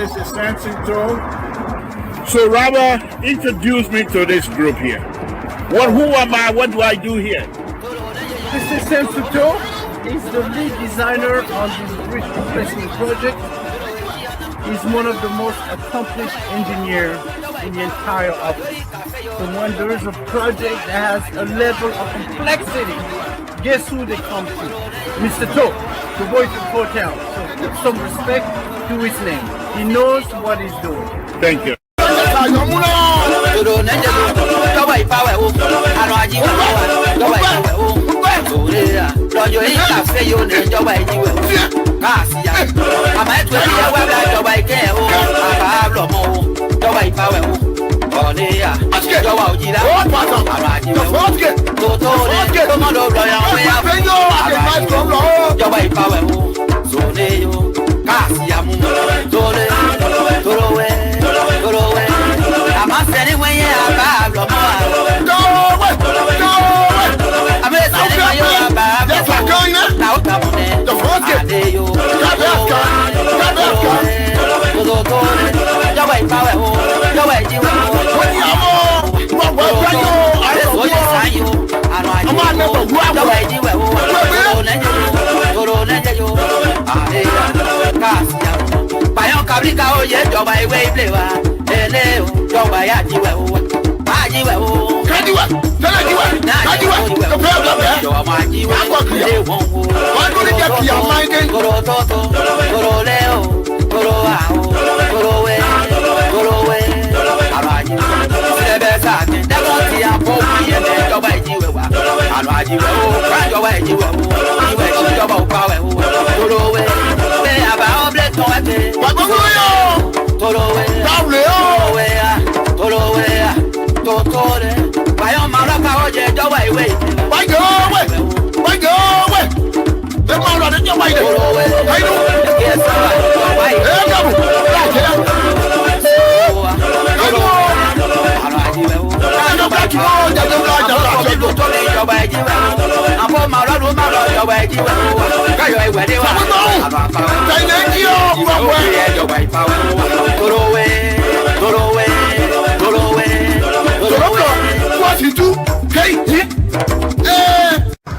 This is Samson. So Robert, introduce me to this group here. Who am I? What do I do here? This is Samson. He's the lead designer on this bridge replacement project. He's one of the most accomplished engineers in the entire office. So when there is a project that has a level of complexity, guess who they come to? Mr. To, the voice of hotel. So with some respect to his name. He knows what he's doing. Thank you.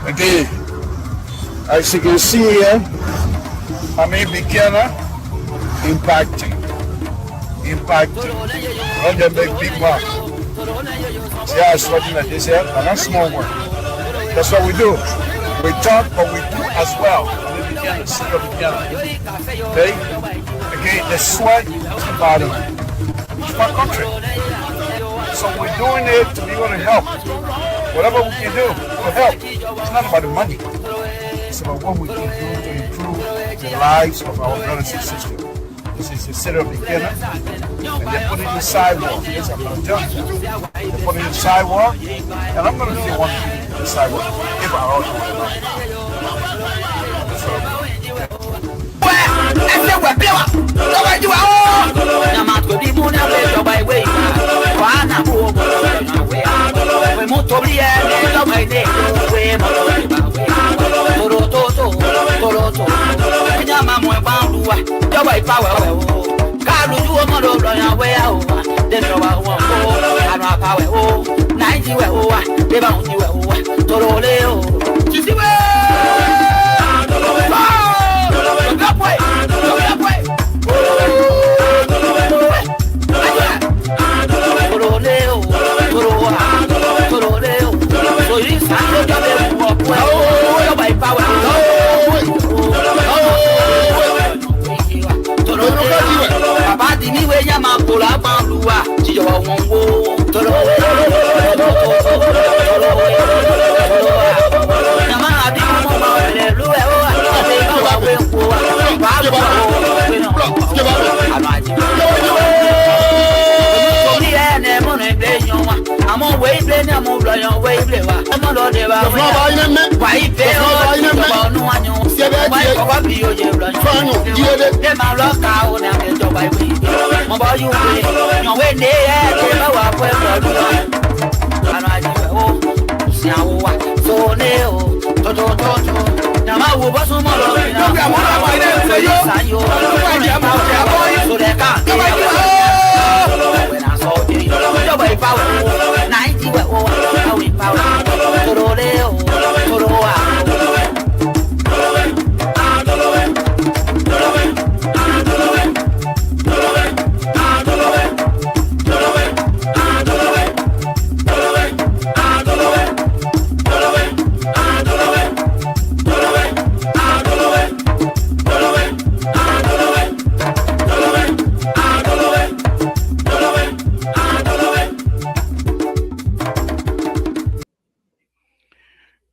Okay, as you can see here, I'm a beginner impacting. Not the big mark. See how it's working like this here? And that's small work. That's what we do. We talk, but we do as well. We begin to see the beginner. Okay? Again, the sweat is the body. It's my country. So we're doing it to be able to help. Whatever we can do to help. It's not about the money. It's about what we can do to improve the lives of our brothers and sisters. This is the city of beginner. And they put it in the sidewalk. Yes, I'm going to tell you. They put it in the sidewalk. And I'm going to see one thing in the sidewalk. If I all do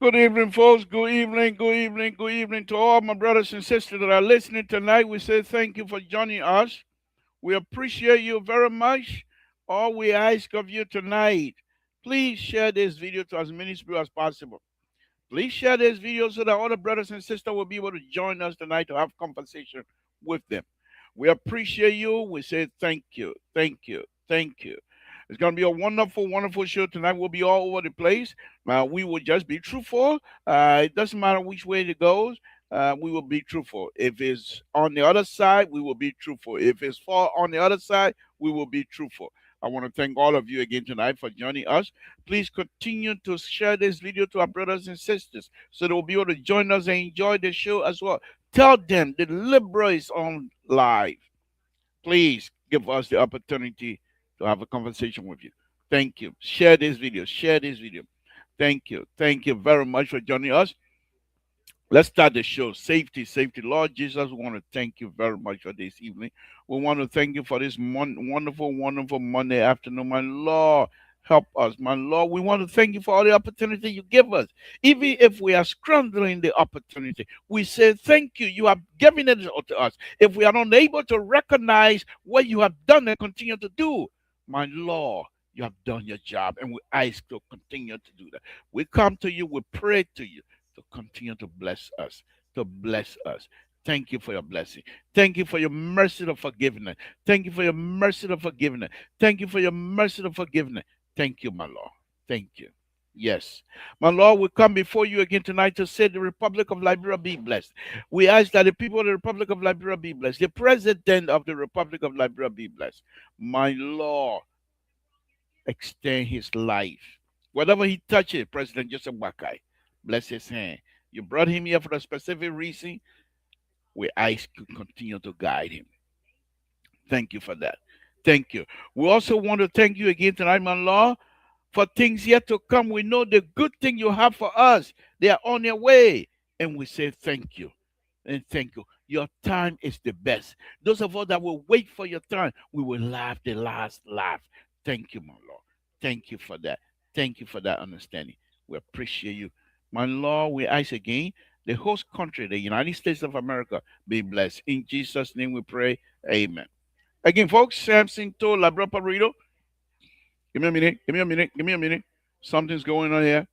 Good evening, folks. Good evening, good evening, good evening to all my brothers and sisters that are listening tonight. We say thank you for joining us. We appreciate you very much. All we ask of you tonight, please share this video to as many people as possible. Please share this video so that other brothers and sisters will be able to join us tonight to have conversation with them. We appreciate you. We say thank you, thank you, thank you. It's going to be a wonderful, wonderful show tonight. We'll be all over the place. We will just be truthful. It doesn't matter which way it goes. We will be truthful. If it's on the other side, we will be truthful. If it's far on the other side, we will be truthful. I want to thank all of you again tonight for joining us. Please continue to share this video to our brothers and sisters so they'll be able to join us and enjoy the show as well. Tell them the Libra is on live. Please give us the opportunity to have a conversation with you. Thank you. Share this video. Share this video. Thank you. Thank you very much for joining us. Let's start the show. Safety, safety. Lord Jesus, we want to thank you very much for this evening. We want to thank you for this wonderful, wonderful Monday afternoon. My Lord, help us. My Lord, we want to thank you for all the opportunity you give us. Even if we are scrambling the opportunity, we say thank you. You have given it to us. If we are unable to recognize what you have done and continue to do, my Lord, you have done your job, and we ask to continue to do that. We come to you, we pray to you to continue to bless us, to bless us. Thank you for your blessing. Thank you for your mercy of forgiveness. Thank you for your mercy of forgiveness. Thank you for your mercy of forgiveness. Thank you, my Lord. Thank you. Yes. My Lord, we come before you again tonight to say the Republic of Liberia be blessed. We ask that the people of the Republic of Liberia be blessed. The President of the Republic of Liberia be blessed. My Lord, extend his life. Whatever he touches, President Joseph Bakai, bless his hand. You brought him here for a specific reason. We ask you to continue to guide him. Thank you for that. Thank you. We also want to thank you again tonight, my Lord, for things yet to come. We know the good thing you have for us. They are on their way. And we say thank you. And thank you. Your time is the best. Those of us that will wait for your time, we will laugh the last laugh. Thank you, my Lord. Thank you for that. Thank you for that understanding. We appreciate you. My Lord, we ask again, the host country, the United States of America, be blessed. In Jesus' name we pray. Amen. Again, folks, Samson told Labra Parito. Give me a minute. Give me a minute. Give me a minute. Something's going on here.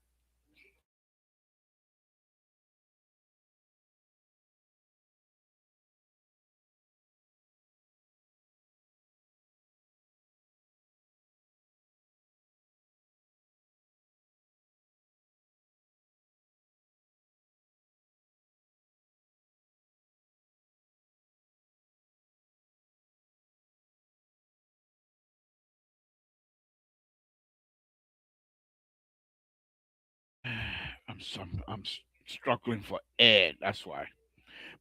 I'm struggling for air. That's why.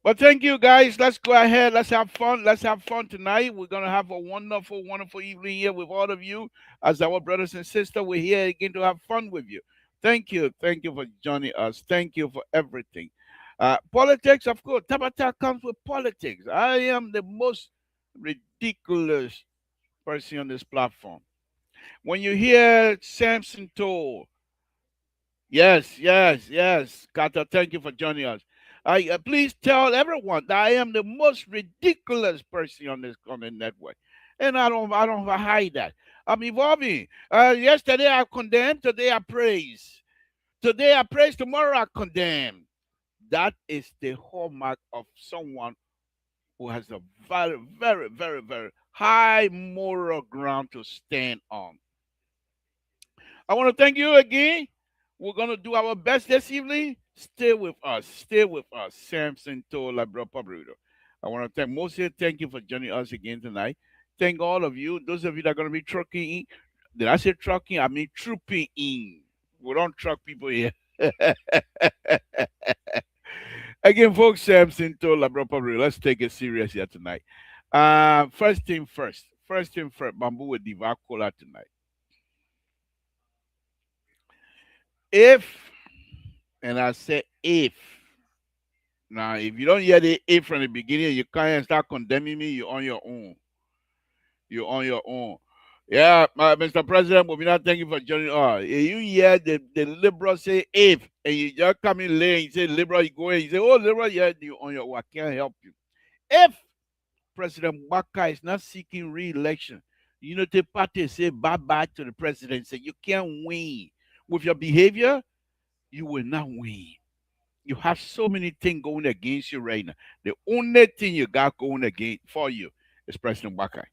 But thank you, guys. Let's go ahead. Let's have fun. Let's have fun tonight. We're gonna have a wonderful, wonderful evening here with all of you, as our brothers and sisters. We're here again to have fun with you. Thank you. Thank you for joining us. Thank you for everything. Politics, of course. Tabata comes with politics. I am the most ridiculous person on this platform. When you hear Samson told, yes, yes, yes. Kata, thank you for joining us. Please tell everyone that I am the most ridiculous person on the network, and I don't hide that. I'm evolving. Yesterday I condemned, today I praise. Today I praise, tomorrow I condemn. That is the hallmark of someone who has a very, very, very, very high moral ground to stand on. I want to thank you again. We're going to do our best this evening. Stay with us. Stay with us. Samson told Labra Pabrudo. I want to thank Moses. Thank you for joining us again tonight. Thank all of you. Those of you that are going to be trucking in. Did I say trucking? I mean trooping in. We don't truck people here. Again, folks, Samson told Labra Pabrudo. Let's take it serious here tonight. First thing first. First thing first. Bamboo with Diva Cola tonight. If, and I say if, now if you don't hear the if from the beginning, you can't start condemning me, you're on your own. You're on your own. Yeah, Mr. President, but we not thank you for joining us. If you hear the liberal say if, and you just come in late and you say liberal, you go in, you say, oh, liberal, yeah, you on your own. I can't help you. If President Baka is not seeking re-election, Unity Party say bye-bye to the president, say you can't win. With your behavior, you will not win. You have so many things going against you right now. The only thing you got going against for you is President Baka.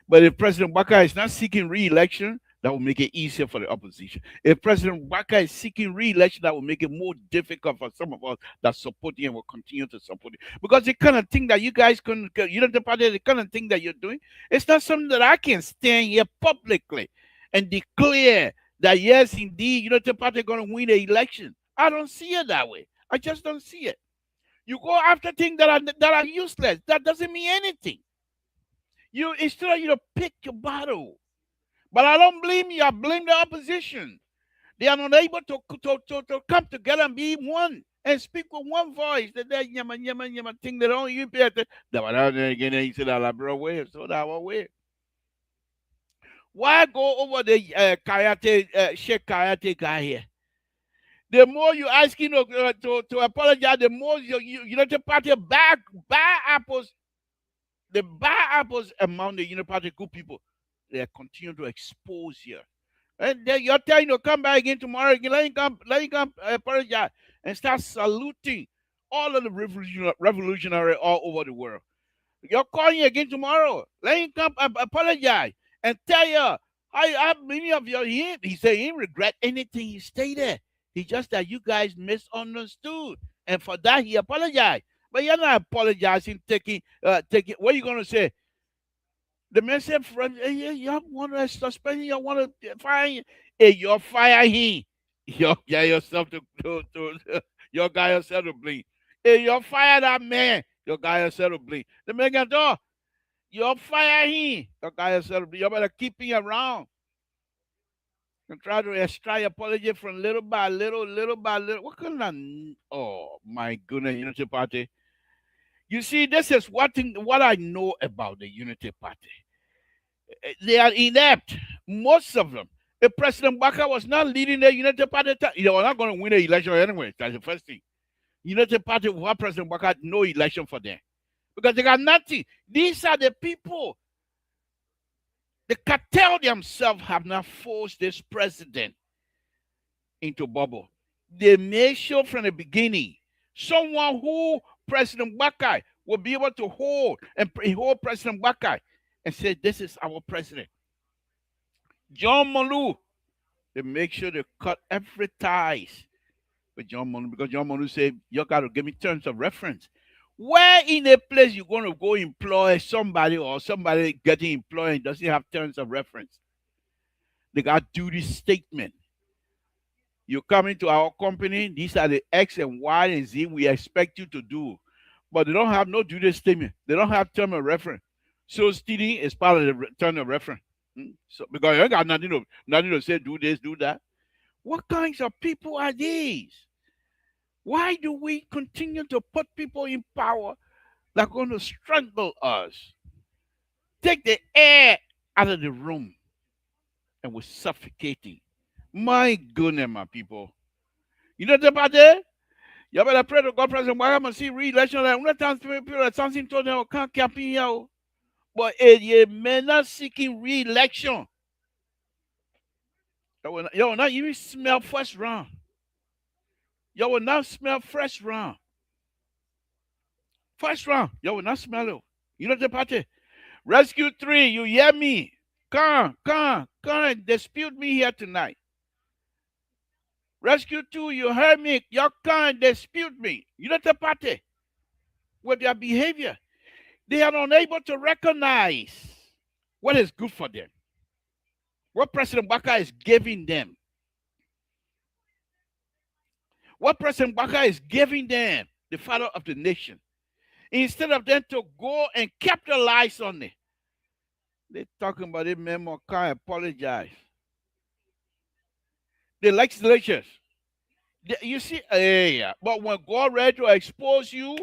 But if President Baka is not seeking re-election, that will make it easier for the opposition. If President Baka is seeking re-election, that will make it more difficult for some of us that support him and will continue to support him. Because the kind of thing that you guys you know, the party, the kind of thing that you're doing, it's not something that I can stand here publicly and declare that yes, indeed, you know, the party going to win the election. I don't see it that way. I just don't see it. You go after things that are useless. That doesn't mean anything. You instead of you to pick your battle. But I don't blame you. I blame the opposition. They are not able to come together and be one and speak with one voice. That yama yama yama thing that only you pay attention. That again you said that bro way, so that our way. Why go over the Kayate Sheikh Kayate guy here? The more you ask him to apologize, the more you know the party bad apples. The bad apples among the Party good people, they continue to expose you. And then you're telling you come back again tomorrow again. Let him come apologize and start saluting all of the revolutionary all over the world. You're calling again tomorrow. Let him come apologize and tell you how many of you he said he didn't regret anything he stated. He just that you guys misunderstood. And for that he apologized. But you're not apologizing, taking what are you gonna say? The man said, friend, hey, you want to suspend him, you want to fire him. Hey, you're fire him. You get yourself to your guy yourself to blame. Hey, you're fire that man. Your guy yourself to blame. The man got door. You're fire him. Your guy yourself to blame. You better keep him around. And try to extract apology from little by little, little by little. What kind of oh my goodness, Unity Party. You see, this is what I know about the Unity Party. They are inept, most of them. If President Baka was not leading the Unity Party, they were not going to win the election anyway. That's the first thing. Unity Party without President Baka, no election for them. Because they got nothing. These are the people. The cartel themselves have not forced this president into bubble. They made sure from the beginning, someone who President Baka will be able to hold President Baka and say, this is our president. John Molu, they make sure they cut every ties with John Molu because John Molu said, you got to give me terms of reference. Where in a place you're going to go employ somebody or somebody getting employed doesn't have terms of reference? They got duty statement. You come into our company, these are the X and Y and Z we expect you to do. But they don't have no duty statement. They don't have term of reference. So stealing is part of the term of reference. So because you ain't got nothing to say, do this, do that. What kinds of people are these? Why do we continue to put people in power that are going to strangle us? Take the air out of the room and we're suffocating. My goodness, my people. You know about that? You better pray to God, President. Why am I see re-election? Like, one time people that something told them, can't campaign here. But you may not seeking re-election. You will not even smell first round. You will not smell first round. First round, you will not smell it. You know the party. Rescue 3, you hear me? Come and dispute me here tonight. Rescue 2, you heard me? You come and dispute me. You know the party. With their behavior, they are unable to recognize what is good for them. What President Baka is giving them. What President Baka is giving them, the father of the nation. Instead of them to go and capitalize on it. They're talking about it, memo, can't apologize. The legislatures. You see, yeah. But when God ready to expose you,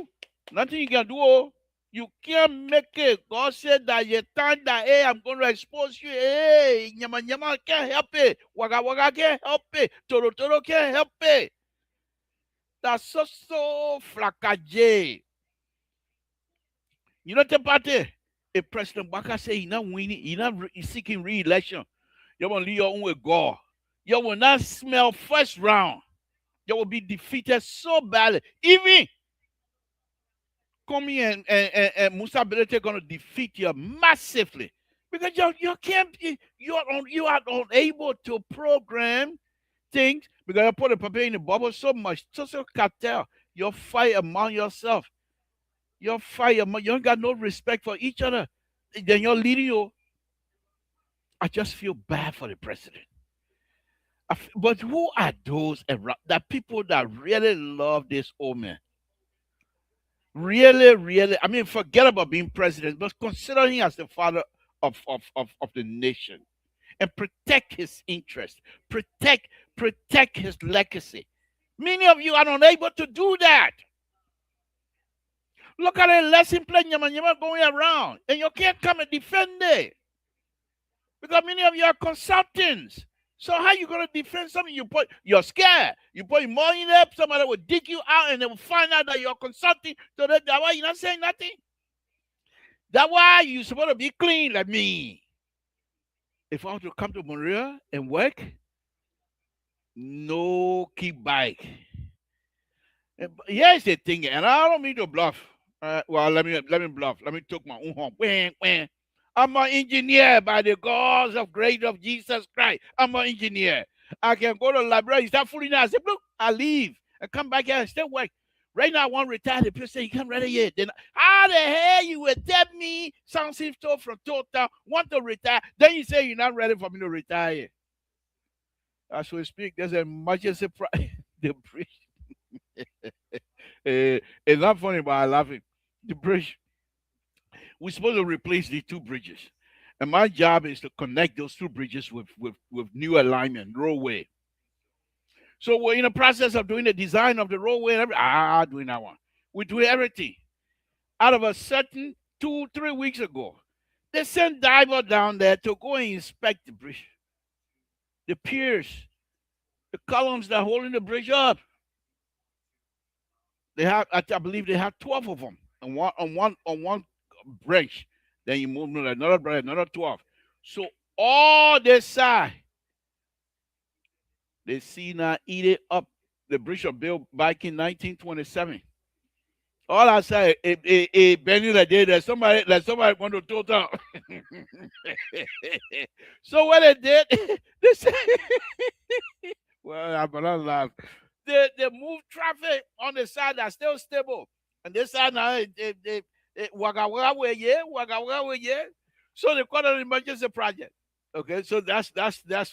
nothing you can do. Oh. You can't make it. God said that you time that, hey, I'm going to expose you. Hey, nyama can't help it. Waka can't help it. Toro can't help it. That's so flakaje. You know the party? If President Baka say he's not winning, he's not seeking re-election, you will leave your own with God. You will not smell first round. You will be defeated so badly. Even Komi and Musa Belete are going to defeat you massively. Because you can't, you are unable to program things because you put the paper in the bubble so much. Social cartel. You fight among yourself. You fight among, you ain't got no respect for each other. Then you're leading you. I just feel bad for the president. But who are those around, that people that really love this old man? Really, I mean, forget about being president, but consider him as the father of the nation and protect his interest, protect his legacy. Many of you are unable to do that. Look at the lesson plan Nyama going around, and you can't come and defend it. Because many of you are consultants. So how you going to defend something you're scared? You put money there, somebody will dig you out and they will find out that you're consulting. So that's why you're not saying nothing. That's why you're supposed to be clean like me. If I want to come to Monrovia and work, no keep bike. Here's the thing, and I don't mean to bluff. Well, let me bluff. Let me take my own home. When. I'm an engineer by the gods of grace of Jesus Christ. I'm an engineer. I can go to the library, start fooling now. I say, look, I leave and come back here and still work. Right now, I want to retire. The people say, you can't ready yet. Then, how the hell you will tell me Samson from Total want to retire? Then you say you're not ready for me to retire. As we speak, there's a much surprise. The bridge. It's not funny, but I'm laughing. The bridge. We're supposed to replace the two bridges. And my job is to connect those two bridges with new alignment, roadway. So we're in the process of doing the design of the roadway. And doing that one. We're doing everything. Out of a certain 2-3 weeks ago, they sent diver down there to go and inspect the bridge. The piers, the columns that are holding the bridge up. They have, I believe they have 12 of them on one branch. Then you move to another branch, another 12. So all this side, they see now eat it up. The bridge was built back in 1927. All I say, Benny that day that somebody want to total. So what they did, they said, well, I'm gonna laugh. They move traffic on the side that's still stable, and this side now they waka way, yeah. So they call it an emergency project. Okay, so that's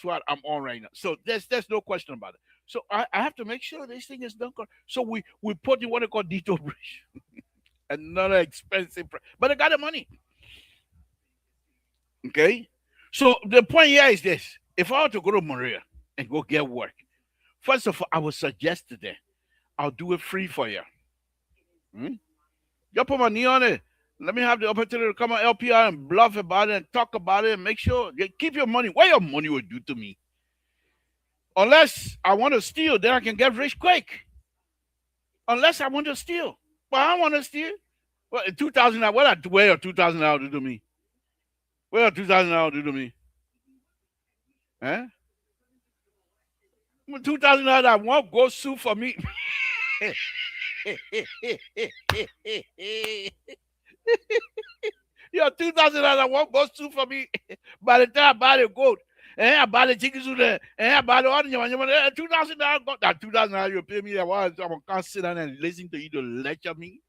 what I'm on right now. So there's no question about it. So I have to make sure this thing is done. So we put in what they call detour bridge, another expensive, but they got the money. Okay, so the point here is this: if I were to go to Maria and go get work, first of all, I would suggest to them, I'll do it free for you. You put my knee on it. Let me have the opportunity to come on LPR and bluff about it and talk about it and make sure you keep your money. What your money will do to me? Unless I want to steal, then I can get rich quick. Unless I want to steal. But I don't want to steal. Well, 2,000, where your 2,000 do to me? Where your 2,000 do to me? Eh? $2,000 I want, go sue for me. Yo, $2,000 I want, go sue for me. By the time I buy the goat, I buy the chickens, I buy the other $2,000. That $2,000 you pay me. I can't sit down and listen to you to lecture me.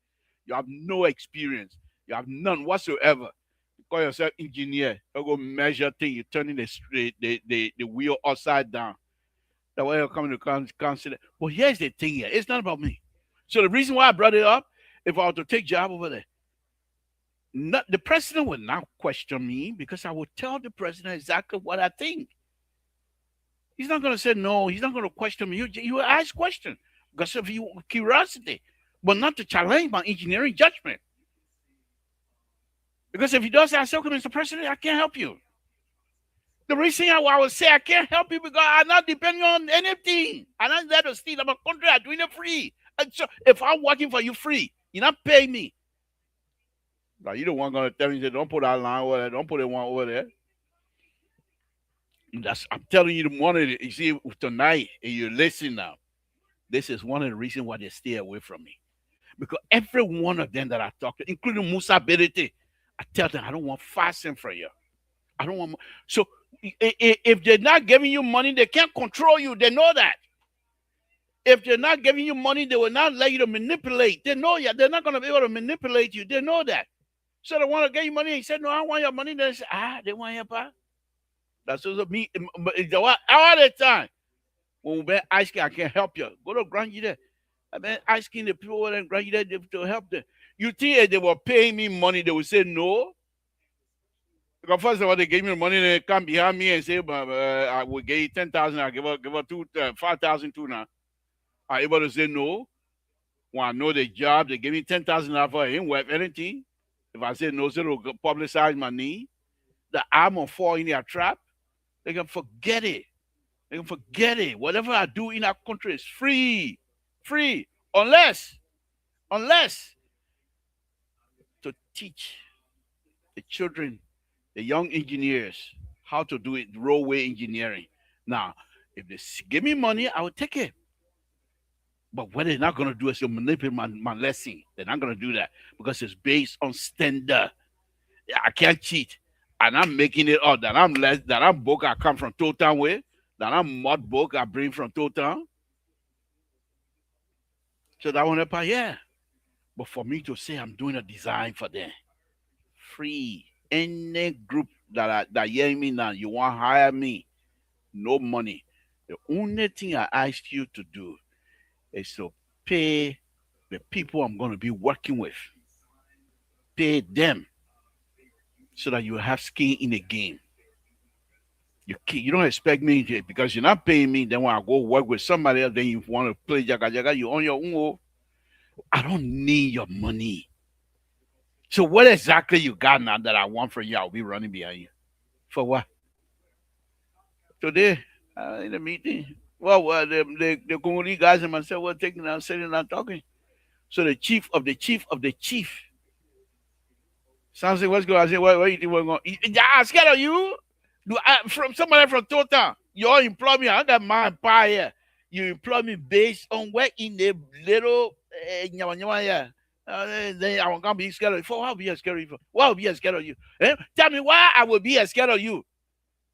You have no experience. You have none whatsoever. You call yourself engineer. You go measure things. You're turning the wheel upside down. That way you're coming to consider. Well, here's the thing here. It's not about me. So the reason why I brought it up, if I were to take job over there, the president would not question me because I would tell the president exactly what I think. He's not going to say no. He's not going to question me. You ask questions because of your curiosity, but not to challenge my engineering judgment. Because if he does that, so Mr. President, I can't help you. The reason I would say I can't help you because I'm not depending on anything. I'm not there to steal. I'm a country. I'm doing it free. And so if I'm working for you free, you're not paying me. Like you don't want to tell me, don't put that line over there. Don't put that one over there. I'm telling you, you see, tonight, and you listen now. This is one of the reasons why they stay away from me. Because every one of them that I talk to, including Musa Berete, I tell them, I don't want fasting for you. I don't want. So if they're not giving you money, they can't control you. They know that. If they're not giving you money, they will not let you to manipulate. They know you. They're not going to be able to manipulate you. They know that. So they want to get you money. He said, no, I want your money. They say, they want your power. That's what me. All the time. When we been asking, I can't help you. Go to Grand there. I've been asking the people in Grand there to help them. You think if they were paying me money, they would say no? Because first of all, they gave me the money, they come behind me and say, I will give you 10,000, I'll give her 5,000 too now. I'm able to say no. When I know the job, they give me 10,000 for it ain't worth anything. If I say no, so they'll publicize my need, that I'm gonna fall in their trap, they can forget it. They can forget it. Whatever I do in our country is free. Free. Unless to teach the children, the young engineers, how to do it roadway engineering. Now, if they give me money, I will take it. But what they're not going to do is to manipulate my lesson. They're not going to do that because it's based on standard. I can't cheat. And I'm making it up that I'm less, that I'm broke, I come from Town way, that I'm mud broke, I bring from Town. So that one up, yeah. But for me to say I'm doing a design for them, free. Any group that hear me now, you want to hire me, no money. The only thing I ask you to do is to pay the people I'm going to be working with. Pay them so that you have skin in the game. You don't expect me to, because you're not paying me. Then when I go work with somebody else, then you want to play jaga jaga. You on your own. I don't need your money. So what exactly you got now that I want from you? I'll be running behind you. For what? Today, in the meeting, the Congolese guys and myself were taking out, sitting and talking. So the chief of the chief of the chief, Samson, what's going on? I said, what you think we're going? I'm scared of you. From somebody from Total, you all employ me. I got my empire here. You employ me based on what in the little then I won't be scared of you. For what I'll be scared of you? Why I'll be scared of you? Tell me why I will be scared of you.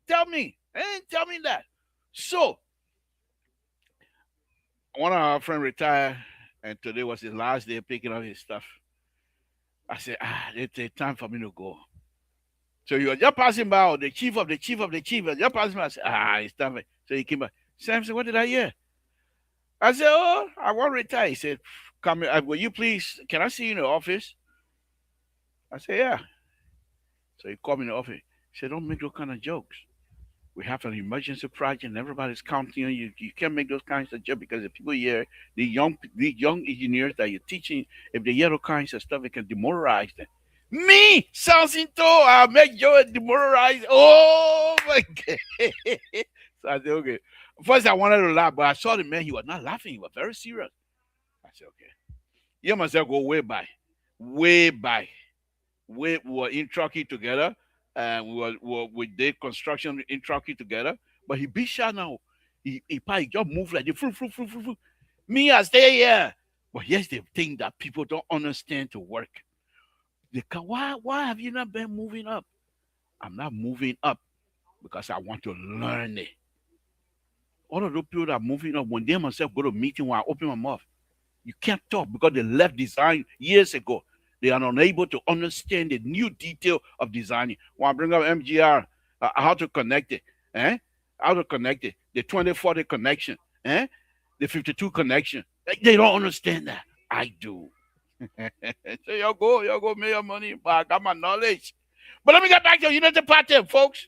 Tell me. Tell me that. So, one of our friends retired, and today was his last day picking up his stuff. I said, it's time for me to go. So you are just passing by, the chief of the chief of the chief, just passing by. I said, it's time. So he came back. Samson, what did I hear? I said, I want to retire. He said, come here. Will you please, can I see you in the office? I said, yeah. So he called me in the office. He said, don't make those kind of jokes. We have an emergency project and everybody's counting on you. You can't make those kinds of jokes because the people here, the young engineers that you're teaching, if they hear those kinds of stuff, it can demoralize them. Me, Samson, I'll make you demoralize. Oh my God. So I said, okay. First, I wanted to laugh, but I saw the man, he was not laughing, he was very serious. I said, okay. You myself go way back. Way back. We were in Truckee together, and we did construction in Truckee together. But he be shy now. He probably just move like the fruit. Me, I stay here. But here's the thing that people don't understand to work. Why have you not been moving up? I'm not moving up because I want to learn it. All of those people that are moving up, when they themselves go to a meeting where I open my mouth, you can't talk because they left design years ago. They are unable to understand the new detail of designing. When I bring up MGR, how to connect it, how to connect it, the 2040 connection, the 52 connection. They don't understand that. I do. So y'all go make your money back. I got my knowledge. But let me get back to Unity Party, folks.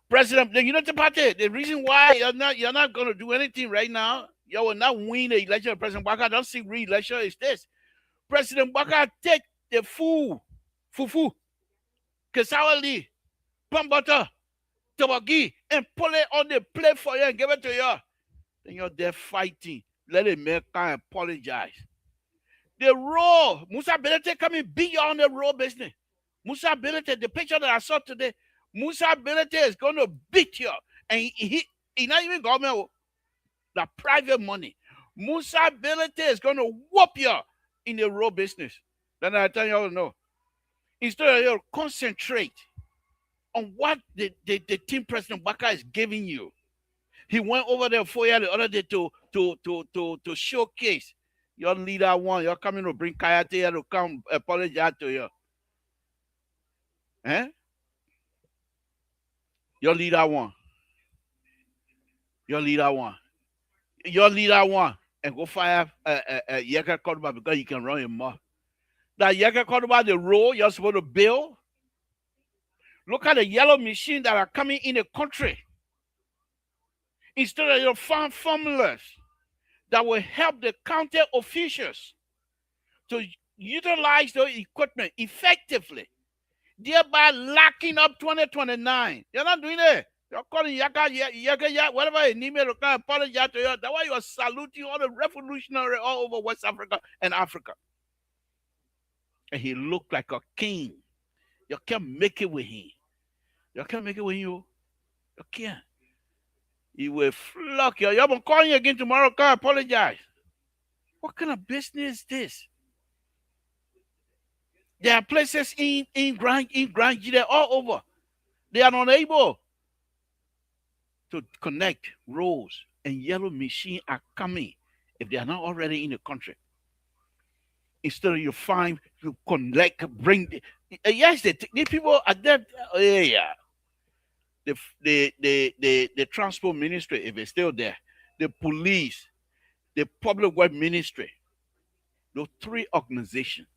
President, the Unity Party, the reason why you're not going to do anything right now, you will not win the election. President Baka don't seek re-election. Is this President Baka take the fufu, cassawali, palm butter, tabagi, and pull it on the plate for you and give it to you? Then you're there fighting. Let the American apologize. The road, Musa Belete coming beat you on the road business. Musa Belete, the picture that I saw today, Musa Belete is going to beat you. And he not even government, the private money. Musa Belete is going to whoop you in the road business. Then I tell you all to know. Instead of you concentrate on what the team President Baka is giving you. He went over there for you the other day to showcase your leader one. You're coming to bring Kayate here to come apologize to you. Your leader one. Your leader one. Your leader one. And go fire Yeka Cordoba because you can run him more. That Yeka Cordoba, the road you're supposed to build. Look at the yellow machines that are coming in the country. Instead of your farm formulas that will help the county officials to utilize the equipment effectively, thereby locking up 2029. You're not doing it. You're calling Yaka, whatever a name to come apologize to you. That's why you're saluting all the revolutionary all over West Africa and Africa. And he looked like a king. You can't make it with him. You can't make it with you. You can't. He will flock you. You're going to call you again tomorrow. Come apologize. What kind of business is this? There are places in Grand all over. They are unable to connect roads, and yellow machines are coming if they are not already in the country. Instead of you connect, bring. Yes, the people at that area. The transport ministry, if it's still there, the police, the public work ministry, those three organizations,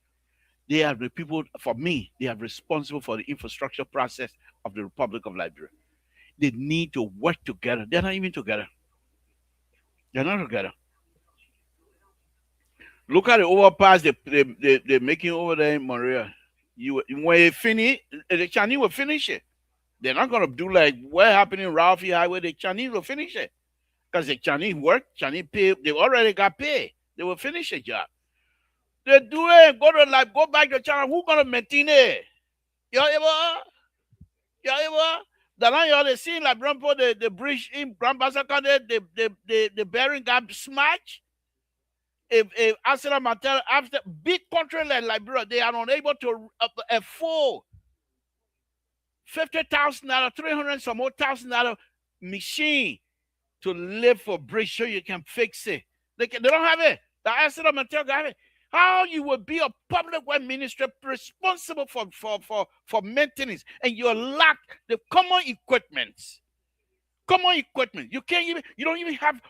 they are the people, for me, they are responsible for the infrastructure process of the Republic of Liberia. They need to work together. They're not even together. They're not together. Look at the overpass they're making over there in Monrovia. When you finish, the Chinese will finish it. They're not going to do like what happened in Ralphie Highway. The Chinese will finish it. Because the Chinese work, Chinese pay, they already got paid. They will finish the job. They do it, go back to China. Who's going to maintain it? Y'all ever? The line y'all they seen like Brumpo, the bridge in Grand Basaka, the bearing got smashed. If Arsenal Matel, after big country like Liberia, they are unable to afford $50,000, 300 some more $1,000 machine to live for bridge so you can fix it. They don't have it. The Arsenal Matel have it. How you will be a public work minister responsible for maintenance and you lack the common equipment. You don't even have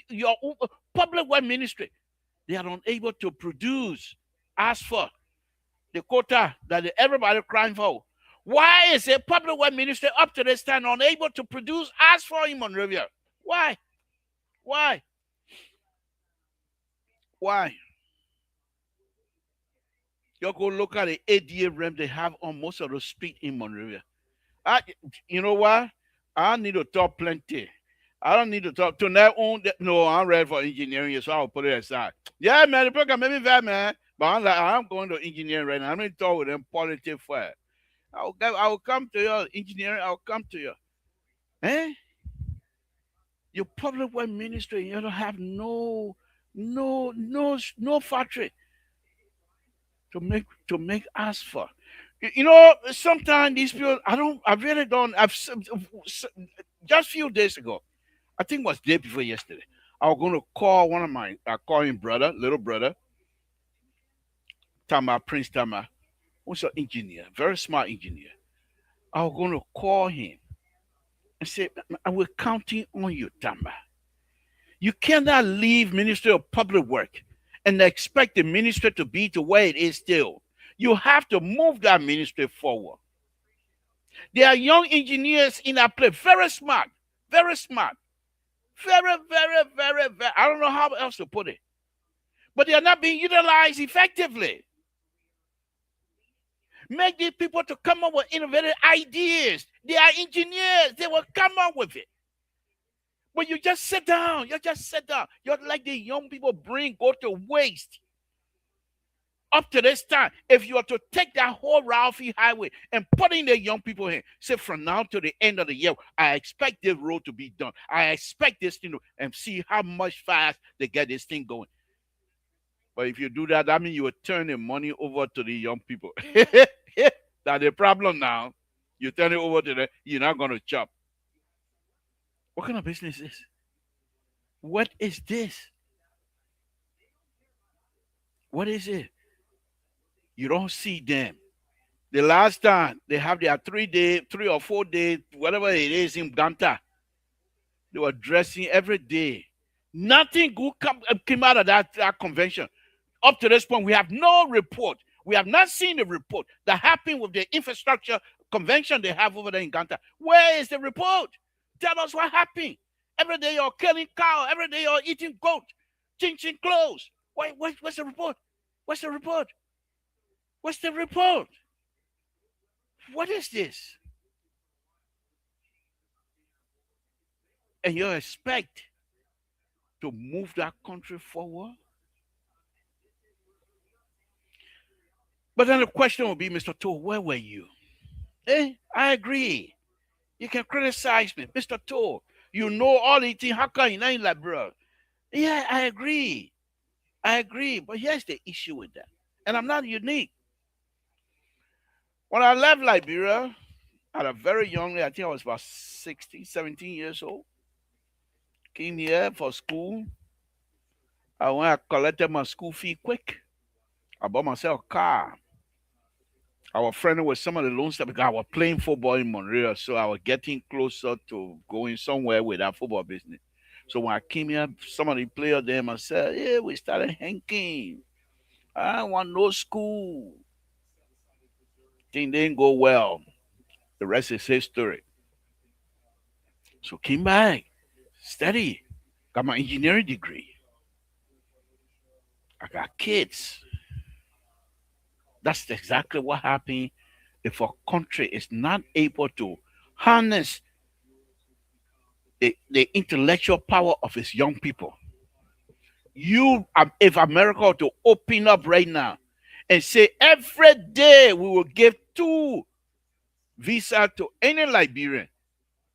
your own public work ministry. They are unable to produce as for the quota that everybody crying for. Why is a public work minister up to this time unable to produce as for in Monrovia? Why? You go look at the ADA ramp they have on most of the street in Monrovia. You know what? I need to talk plenty. I don't need to talk to that own. No, I'm ready for engineering, so I'll put it aside. Yeah, man, the program made me bad, man. But I'm going to engineering right now. I'm going to talk with them politics first. I will come to your engineering. I'll come to you. Your public work ministry, you don't have no factory to make asphalt. Sometimes these people, I really don't. Just few days ago, I think it was day before yesterday. I was going to call one of my, I call him brother, little brother, Tama Prince Tama, who's an engineer, very smart engineer. I was going to call him and say, we're counting on you, Tama. You cannot leave Ministry of Public Work and expect the ministry to be to where it is still. You have to move that ministry forward. There are young engineers in that place, very smart, very smart, very, very, very, very. I don't know how else to put it, but they are not being utilized effectively. Make these people to come up with innovative ideas. They are engineers. They will come up with it. But you just sit down. You just sit down. You're like the young people bring go to waste. Up to this time, if you are to take that whole Ralphie Highway and put in the young people here, say from now to the end of the year, I expect this road to be done. I expect this thing to, and see how much fast they get this thing going. But if you do that, that means you will turn the money over to the young people. That's the problem now. You turn it over to them, you're not going to chop. What kind of business is this? What is this? What is it? You don't see them. The last time they have their 3 or 4 days, whatever it is in Ganta, they were dressing every day. Nothing good came out of that convention. Up to this point, we have no report. We have not seen the report that happened with the infrastructure convention they have over there in Ganta. Where is the report? Tell us what happened. Every day you're killing cow. Every day you're eating goat. Changing clothes. What's the report? What's the report? What's the report? What is this? And you expect to move that country forward? But then the question will be, Mr. Toll, where were you? I agree. You can criticize me. Mr. Toll, you know all the things. How come you not in like, bro? Yeah, I agree. I agree. But here's the issue with that. And I'm not unique. When I left Liberia at a very young age, I think I was about 16, 17 years old, came here for school. I went and collected my school fee quick. I bought myself a car. I was friendly with some of the loan stuff because I was playing football in Monreal, so I was getting closer to going somewhere with that football business. So when I came here, some of the players there, I said, yeah, we started hanking. I don't want no school. Thing didn't go well. The rest is history. So came back, study, got my engineering degree. I got kids. That's exactly what happened if a country is not able to harness the intellectual power of its young people. If America were to open up right now and say every day we will give 2 visas to any Liberian,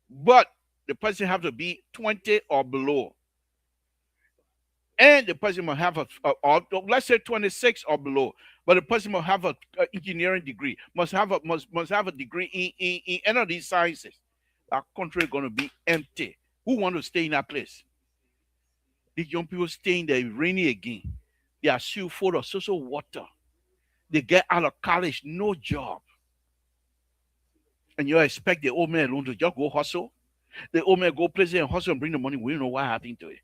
but the person have to be 20 or below. And the person must have or let's say 26 or below, but the person must have an engineering degree, must have a degree in any of these sciences. Our country is going to be empty. Who want to stay in that place? These young people staying there rainy again. They are still full of social water. They get out of college, no job. And you expect the old man alone to just go hustle? The old man go places and hustle and bring the money. We don't know what happened to it.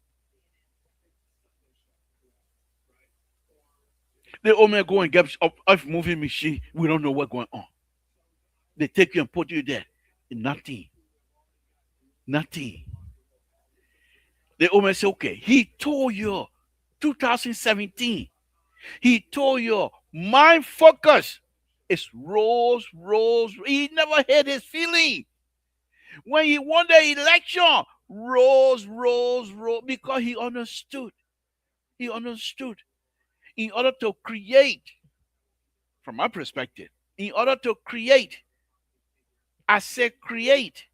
The old man go and get off moving machine. We don't know what's going on. They take you and put you there. Nothing. Nothing. The old man say, okay, he told you 2017. He told you my focus is rose. He never had his feeling. When he won the election, rose, because he understood. He understood. In order to create, from my perspective, in order to create, I say create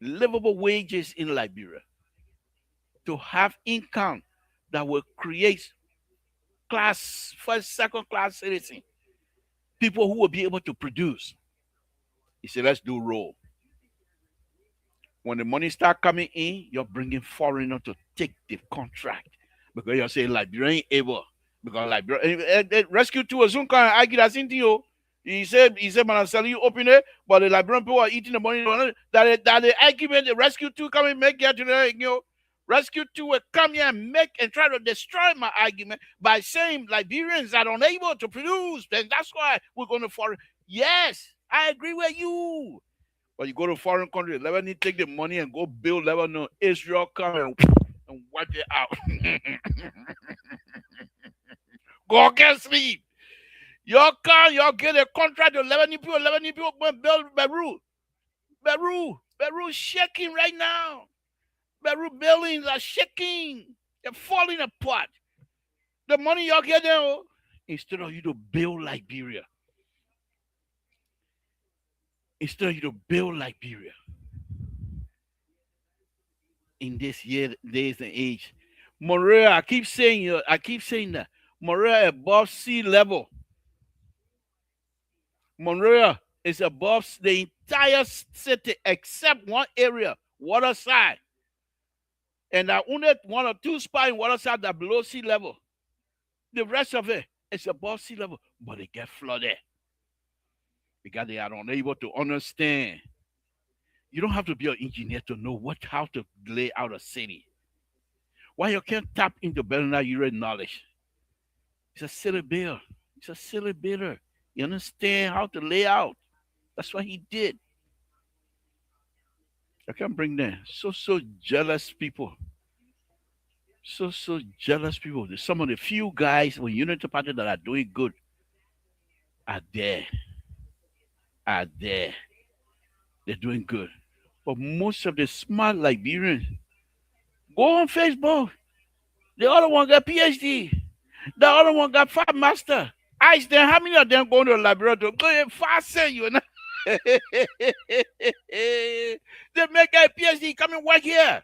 livable wages in Liberia. to have income that will create class, first, second class citizen, people who will be able to produce. He said, let's do roll. When the money start coming in, you're bringing foreigner to take the contract because you're saying Liberian able because Liberia rescue two was soon kind of argue that thing to you. He said, man, I'm selling you open it, but the Liberian people are eating the money. That the argument, the rescue two come and make it to the rescue two will come here and make and try to destroy my argument by saying Liberians are unable to produce, and that's why we're going to foreign. Yes, I agree with you. But you go to foreign country, Lebanon take the money and go build Lebanon. Israel come and wipe it out. Go get sleep. Y'all come, y'all get a contract to 11 people go and build Beirut. Beirut shaking right now. Beirut buildings are shaking. They're falling apart. The money y'all get there, instead of you to build Liberia. Instead of you to build Liberia. In this year, days and age. Monrovia, I keep saying that. Monrovia above sea level. Monrovia is above the entire city except one area, waterside. And there are only one or two spots in waterside that are below sea level. The rest of it is above sea level, but it get flooded. Because they are unable to understand. You don't have to be an engineer to know how to lay out a city. Why you can't tap into Bernard knowledge? It's a silly bill. It's a silly bidder. You understand how to lay out. That's what he did. I can't bring them. So jealous people. So jealous people. Some of the few guys with Unity Party that are doing good are there. They're doing good. But most of the smart Liberians go on Facebook. The other one got PhD. The other one got 5 master. I asked them, how many of them going to Liberia to go and fasten you? Know? They make a PhD, come and work here.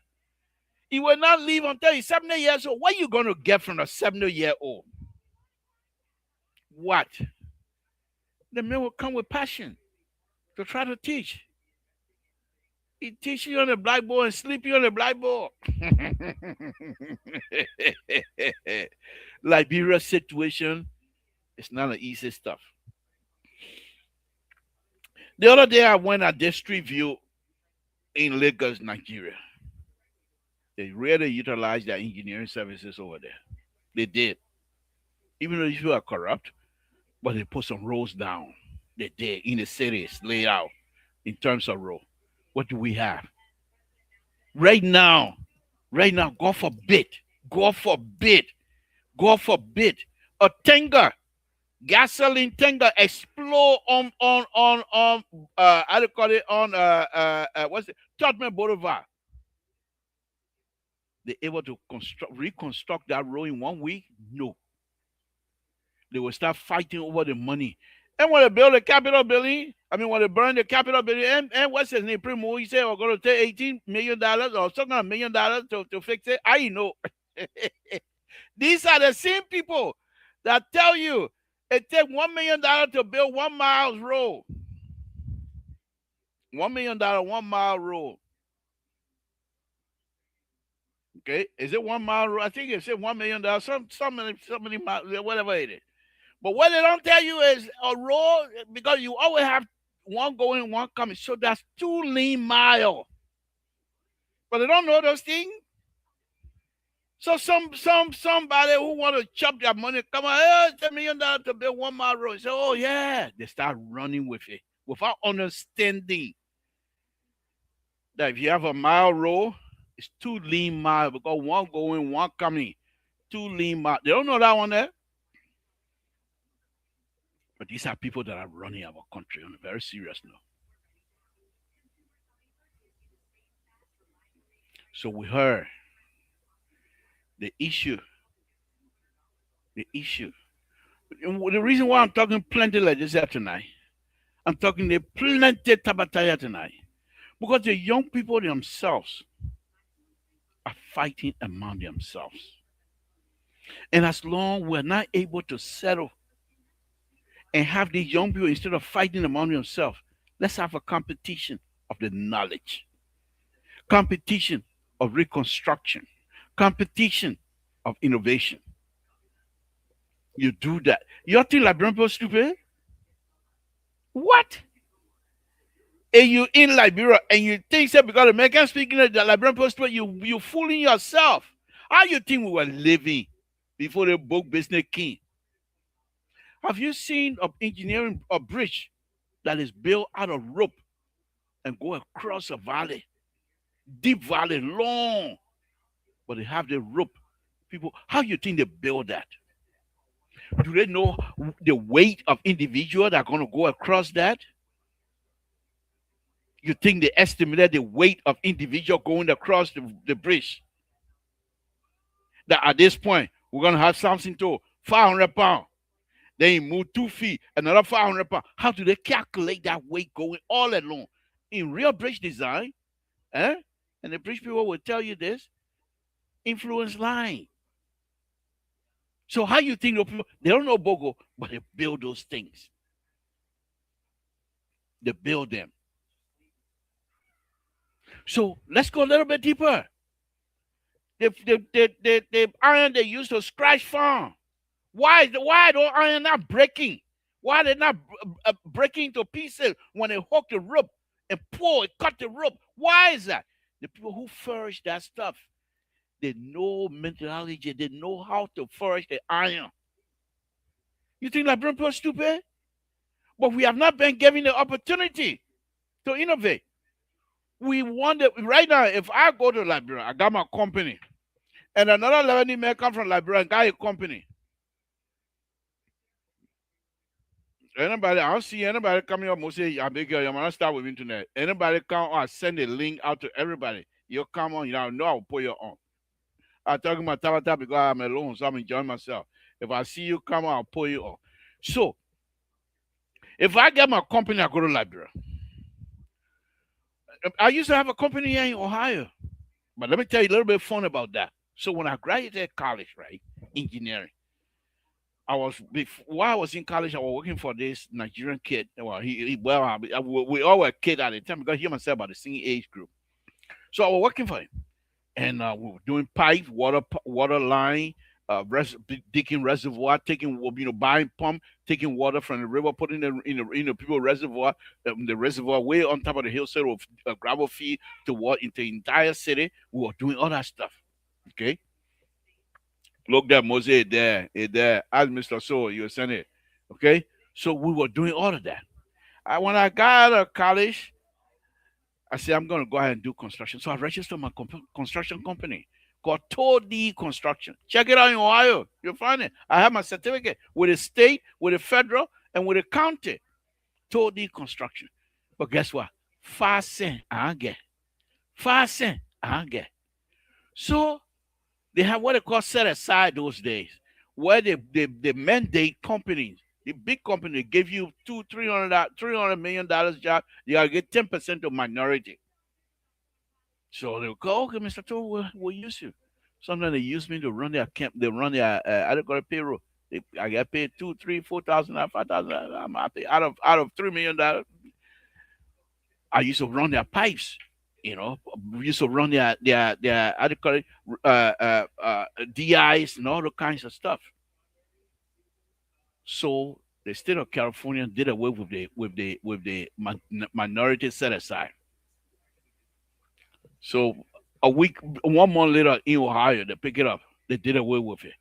He will not leave until he's 70 years old. What are you going to get from a 70-year-old? What? The man will come with passion to try to teach. He teach you on the blackboard and sleep you on the blackboard. Liberia situation is not an easy stuff. The other day I went at District View in Lagos, Nigeria. They really utilize their engineering services over there. They did. Even though you are corrupt, but they put some roads down. They did in the cities laid out in terms of road. What do we have? Right now, God forbid, a tanker, gasoline tanker explode on how do you call it, on what's it, Tottenham Boulevard. They able to reconstruct that road in 1 week? No. They will start fighting over the money. And when they build the Capitol building, when they burn the Capitol building, and what's his name, Primo, he said we're going to take $18 million or something $1 million to fix it. I know. These are the same people that tell you it takes $1 million to build 1 mile road. $1 million, 1 mile road. Okay, is it 1 mile road? I think it said $1 million. So many miles, whatever it is. But what they don't tell you is a road, because you always have one going, one coming. So that's 2 lane mile. But they don't know those things. So somebody who want to chop their money, come on, hey, $10 million to build 1 mile road. Say, oh yeah. They start running with it without understanding that if you have a mile road, it's 2 lane mile because one going, one coming. 2 lane mile. They don't know that one there. But these are people that are running our country on a very serious note. So we heard the issue. The reason why I'm talking plenty like this here tonight, I'm talking the plenty tabataya tonight, because the young people themselves are fighting among themselves. And as long we're not able to settle and have these young people, instead of fighting among themselves, let's have a competition of the knowledge, competition of reconstruction, competition of innovation. You do that. You think Liberian people stupid? What? And you in Liberia and you think that because American speaking the Liberian people stupid, you fooling yourself. How you think we were living before the book business came? Have you seen of engineering a bridge that is built out of rope and go across a valley, deep valley, long, but they have the rope? People, how you think they build that? Do they know the weight of individual that are going to go across that? You think they estimated the weight of individual going across the bridge? That at this point we're going to have something to 500 pounds. Then you move 2 feet, another 500 pounds. How do they calculate that weight going all along? In real bridge design, eh? And the bridge people will tell you this: influence line. So how you think those people, they don't know Bogo, but they build those things. They build them. So let's go a little bit deeper. The iron they use to scratch farm. Why don't iron not breaking? Why they not breaking to pieces when they hook the rope and pull and cut the rope? Why is that? The people who furnish that stuff, they know methodology. They know how to furnish the iron. You think Liberian people are stupid? But we have not been given the opportunity to innovate. We wonder right now, if I go to Liberia, I got my company, and another Lebanese man come from Liberia and got a company. Anybody, I don't see anybody coming up and say, I'm big girl, I'm gonna start with internet. Anybody come or send a link out to everybody. You come on, I know I'll put you on. I'm talking about Tabata because I'm alone, so I'm enjoying myself. If I see you come on, I'll put you on. So if I get my company, I go to Liberia. I used to have a company here in Ohio. But let me tell you a little bit fun about that. So when I graduated college, right, engineering, while I was in college, I was working for this Nigerian kid. Well, we all were kids at the time because he myself about the same age group. So I was working for him, and we were doing pipes, water line, digging reservoir, buying pump, taking water from the river, putting it in the people reservoir, the reservoir way on top of the hillside with a gravel feed to water into the entire city. We were doing all that stuff. Okay. Look that Mosaic there, there. As Mr. So, you were saying it. Okay. So we were doing all of that. When I got out of college, I said, I'm going to go ahead and do construction. So I registered my construction company called 2D Construction. Check it out in Ohio. You'll find it. I have my certificate with the state, with the federal, and with the county. 2D Construction. But guess what? 5 cents I get. 5 cents I get. So they have what they call set aside those days, where they mandate companies. The big company give you $300 million job, you gotta get 10% of minority. So they'll go, okay, Mr. Toll, we'll use you. Sometimes they use me to run their camp, they run their I don't got a payroll. I get paid 2, 3, 4,000, 5,000. I'm happy. Out of $3 million, I used to run their pipes. We used to run their how do you call it, DIs and all the kinds of stuff. So the state of California did away with the minority set aside. So a week, 1 month later in Ohio, they pick it up. They did away with it.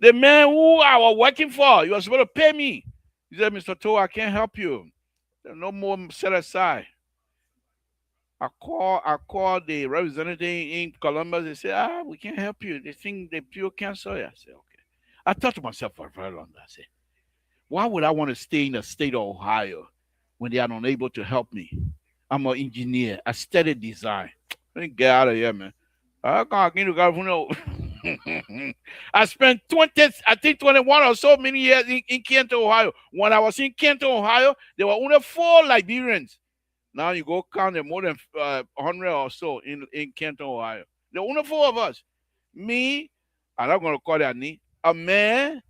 The man who I was working for, you were supposed to pay me. He said, Mr. Toe, I can't help you. There's no more set aside. I called the representative in Columbus. They said, we can't help you. They think they pure cancer. I said, okay. I thought to myself for very long. I said, why would I want to stay in the state of Ohio when they are unable to help me? I'm an engineer. I studied design. Let me get out of here, man. I can't get to California. I spent 21 or so many years in Canton, Ohio. When I was in Canton, Ohio, there were only 4 Liberians. Now you go count them more than 100 or so in Canton, Ohio. The only four of us. Me, I'm not gonna call that me. A man,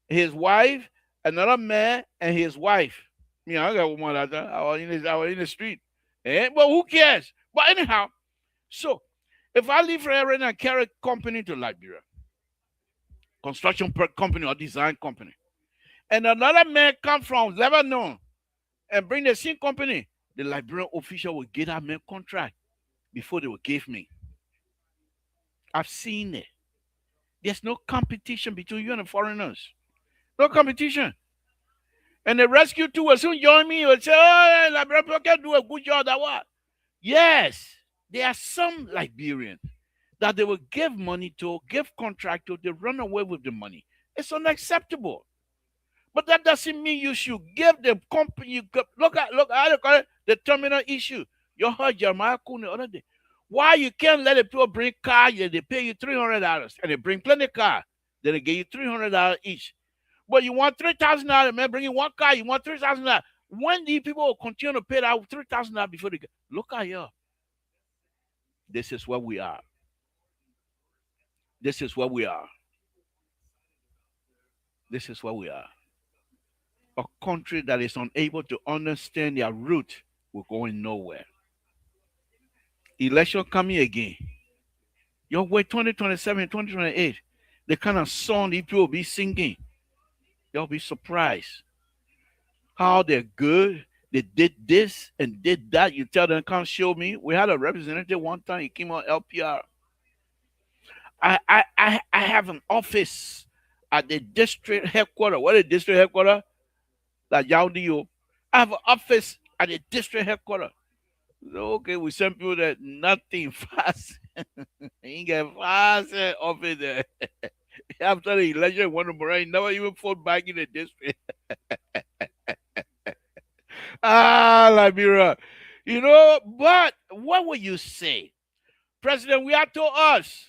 his wife, another man, and his wife. Me, I got one like that. I was in the street. But who cares? But anyhow, so if I leave from here right now and carry a company to Liberia, construction company or design company, and another man come from Lebanon and bring the same company, the Liberian official will get that man contract before they will give me. I've seen it. There's no competition between you and the foreigners. No competition. And the rescue team will soon join me. Will say, "Oh, Liberian people can do a good job." That what? Yes, there are some Liberians that they will give money to, give contract to, they run away with the money. It's unacceptable. But that doesn't mean you should give the company. Look at how they call it, the terminal issue. You heard Jeremiah Kuhn the other day. Why you can't let the people bring car? Yeah, they pay you $300, and they bring plenty of car. Then they give you $300 each. But you want $3,000, man. Bring in one car. You want $3,000. When these people will continue to pay that $3,000 before they get? Look at you. This is where we are. This is where we are. This is where we are. A country that is unable to understand their root will go in nowhere. Election coming again. Your way 2027, 2028. The kind of song these people will be singing. You'll be surprised. How they're good. They did this and did that. You tell them, come show me. We had a representative one time. He came on LPR. I have an office at the district headquarters. What is the district headquarters? Like Yaudi. I have an office at the district headquarters. Okay, we send people that nothing fast. He get fast office there. After the election, one of them never even fought back in the district. Liberia. But what would you say? President, we are to us.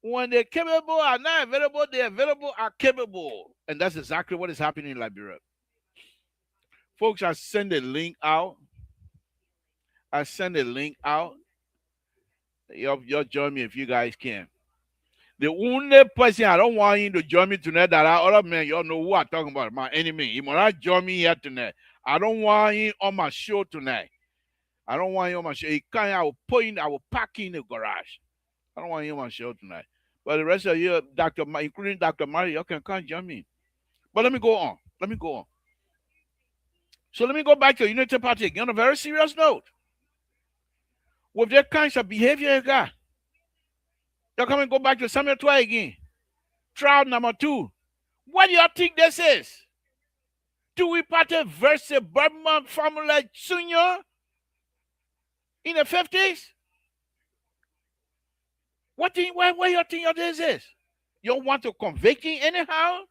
When they're capable are not available, they're available are capable. And that's exactly what is happening in Liberia. Folks, I send a link out. Y'all join me if you guys can. The only person I don't want him to join me tonight that other man, y'all know who I'm talking about, my enemy. He will not join me here tonight. I don't want him on my show tonight. I don't want him on my show. He can't, I will park in the garage. I don't want him on my show tonight. But the rest of you, including Dr. Mari, y'all can come join me. But let me go on. So let me go back to the Unity Party again on a very serious note. With that kinds of behavior you got, y'all come and go back to Samuel 12 again. Trial number 2. What do y'all think this is? Dewey Party versus Burman Formula Junior in the 50s? What you think this is? You want to convict him anyhow?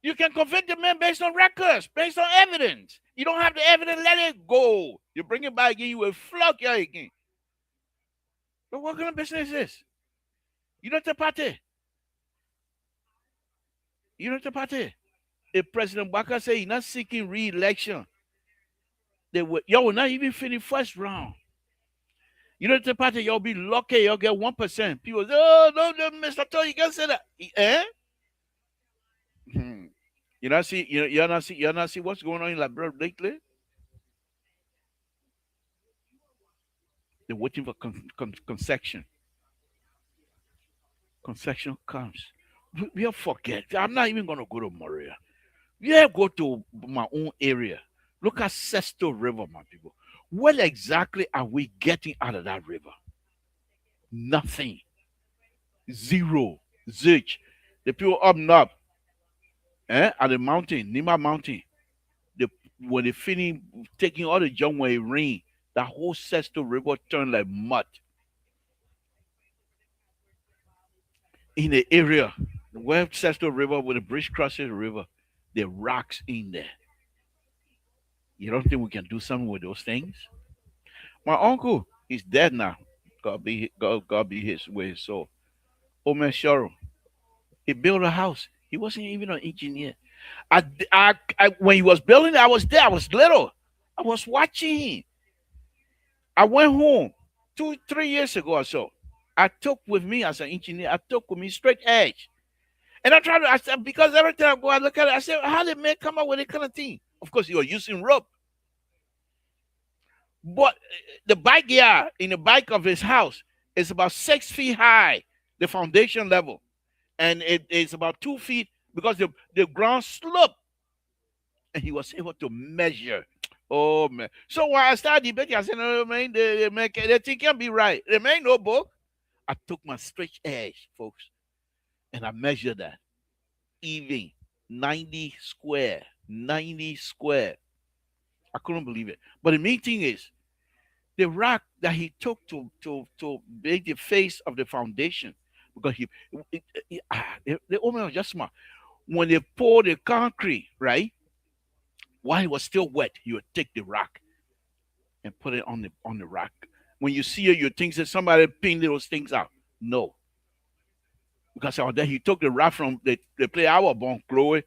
You can convict the man based on records, based on evidence. You don't have the evidence, let it go. You bring it back again, you will flog you again. But what kind of business is this? Unity Party. If President Baka say he's not seeking re-election, y'all will not even finish first round. Unity Party, y'all be lucky, y'all get 1%. People say, oh, no, Mr. Toy, you can't say that. Eh? You not see what's going on in Liberia lately? They're waiting for concession. Concession comes. We'll forget. I'm not even gonna go to Moria. Yeah, go to my own area. Look at Sesto River, my people. What exactly are we getting out of that river? Nothing. Zero. Zilch. The people up north, at the mountain, Nima Mountain, when they finish taking all the junk when it rain, the whole Sesto River turned like mud. In the area where Sesto River, where the bridge crosses the river, there are rocks in there. You don't think we can do something with those things? My uncle, he's dead now. God be his with his soul. Omer Shoro. He built a house. He wasn't even an engineer. When he was building it, I was there. I was little. I was watching him. I went home 2, 3 years ago or so, I took with me as an engineer, I took with me straight edge. And I tried to, I said, because every time I go, I look at it, I said, how did man come up with that kind of thing? Of course, you are using rope. But the backyard in the back of his house is about 6 feet high, the foundation level. And it's about 2 feet because the ground sloped. And he was able to measure. Oh, man. So when I started debating, I said, no, man, the thing can't be right. There ain't no book. I took my stretch edge, folks, and I measured that. Even 90 square. 90 square. I couldn't believe it. But the main thing is, the rock that he took to make the face of the foundation, because the old man was just smart. When they poured the concrete, right, while it was still wet, you would take the rock and put it on the rock. When you see it, you think that somebody pinned those things out. No, because out there he took the rock from the place I was born, Chloe,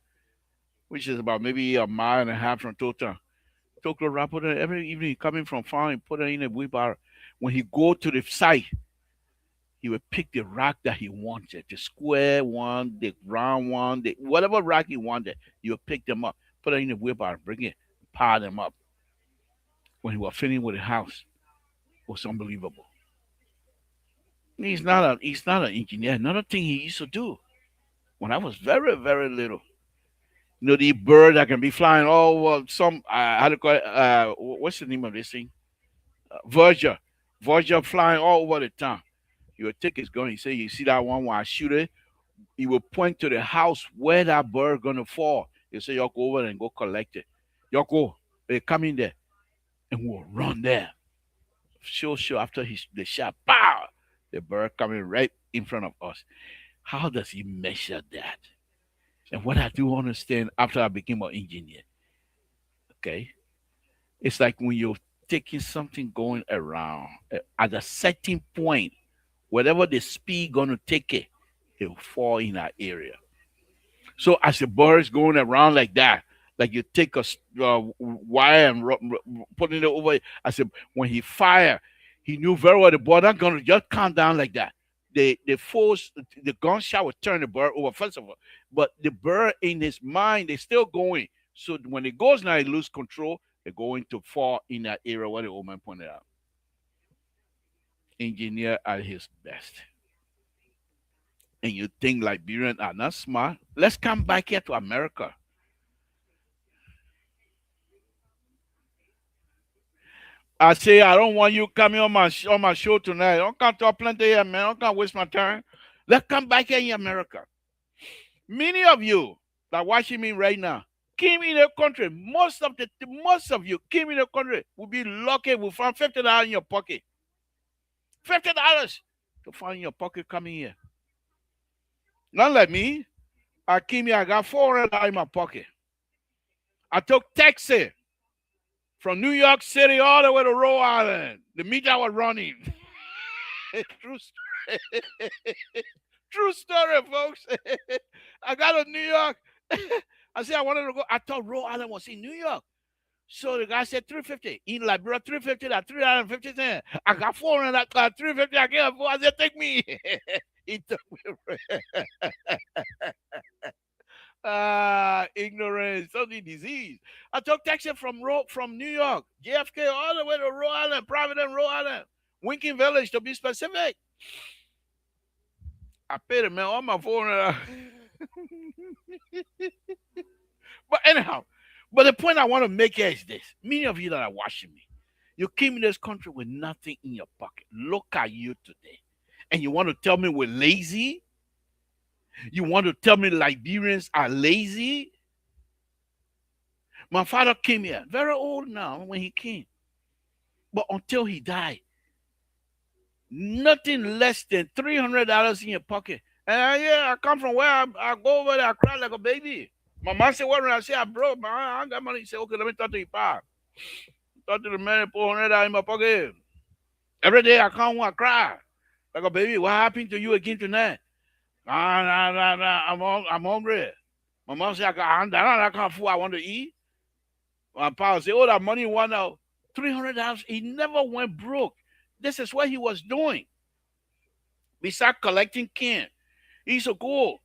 which is about maybe a mile and a half from Total. Took the rock, put it every evening coming from farm, put it in a wheelbarrow. When he go to the site, he would pick the rock that he wanted, the square one, the round one, whatever rock he wanted. He would pick them up, put it in the wheelbarrow, bring it, pile them up. When he was finished with the house, it was unbelievable. He's not an engineer. Another thing he used to do when I was very, very little. You know, the bird that can be flying all over some how to call it, what's the name of this thing? Verger. Verger flying all over the town. He would take his gun. He say, you see that one when I shoot it? He will point to the house where that bird gonna fall. He say, y'all go over and go collect it. Y'all go. They come in there and we'll run there. Sure, after the shot, pow! The bird coming right in front of us. How does he measure that? And what I do understand after I became an engineer, okay, it's like when you're taking something going around at a certain point, whatever the speed gonna take it, it will fall in that area. So as the bird's going around like that, like you take a wire and put it over. I said when he fired, he knew very well the bird not gonna just come down like that. The force, the gunshot would turn the bird over first of all, but the bird in his mind is still going. So when it goes now, it lose control. They're going to fall in that area where the old man pointed out. Engineer at his best. And you think Liberians are not smart? Let's come back here to America. I say I don't want you coming on my show tonight. Don't come talk plenty here, man. Don't come waste my time. Let's come back here in America. Many of you that watching me right now came in the country. Most of you came in the country will be lucky. Will find $50 in your pocket. $50 to find in your pocket coming here. Not like me. I came here. I got $400 in my pocket. I took taxi from New York City all the way to Rhode Island. The meet I was running. True story. True story, folks. I got to New York. I said I wanted to go. I thought Rhode Island was in New York. So the guy said 350. In Liberia, 350, that 350 cents. I got 400, that 350. I can't afford. I said, take me. He took me. Ignorance, something disease. I took taxi from New York, JFK, all the way to Rhode Island, Providence, Rhode Island, Winking Village to be specific. I paid him, man, on my phone. But anyhow, but the point I want to make here is this. Many of you that are watching me, you came in this country with nothing in your pocket. Look at you today. And you want to tell me we're lazy? You want to tell me Liberians are lazy? My father came here, very old now when he came. But until he died, nothing less than $300 in your pocket. And I come from where I go over there, I cry like a baby. My mom said, what? I said, I broke, man. I got money. He said, okay, let me talk to your pa. Talk to the man, put $100 in my pocket. Every day I come home, I cry. Like a baby, what happened to you again tonight? Nah, I'm hungry. My mom said, I can't food I want to eat. My pa said, oh, that money went out. $300. He never went broke. This is what he was doing. Besides collecting can, he used to go,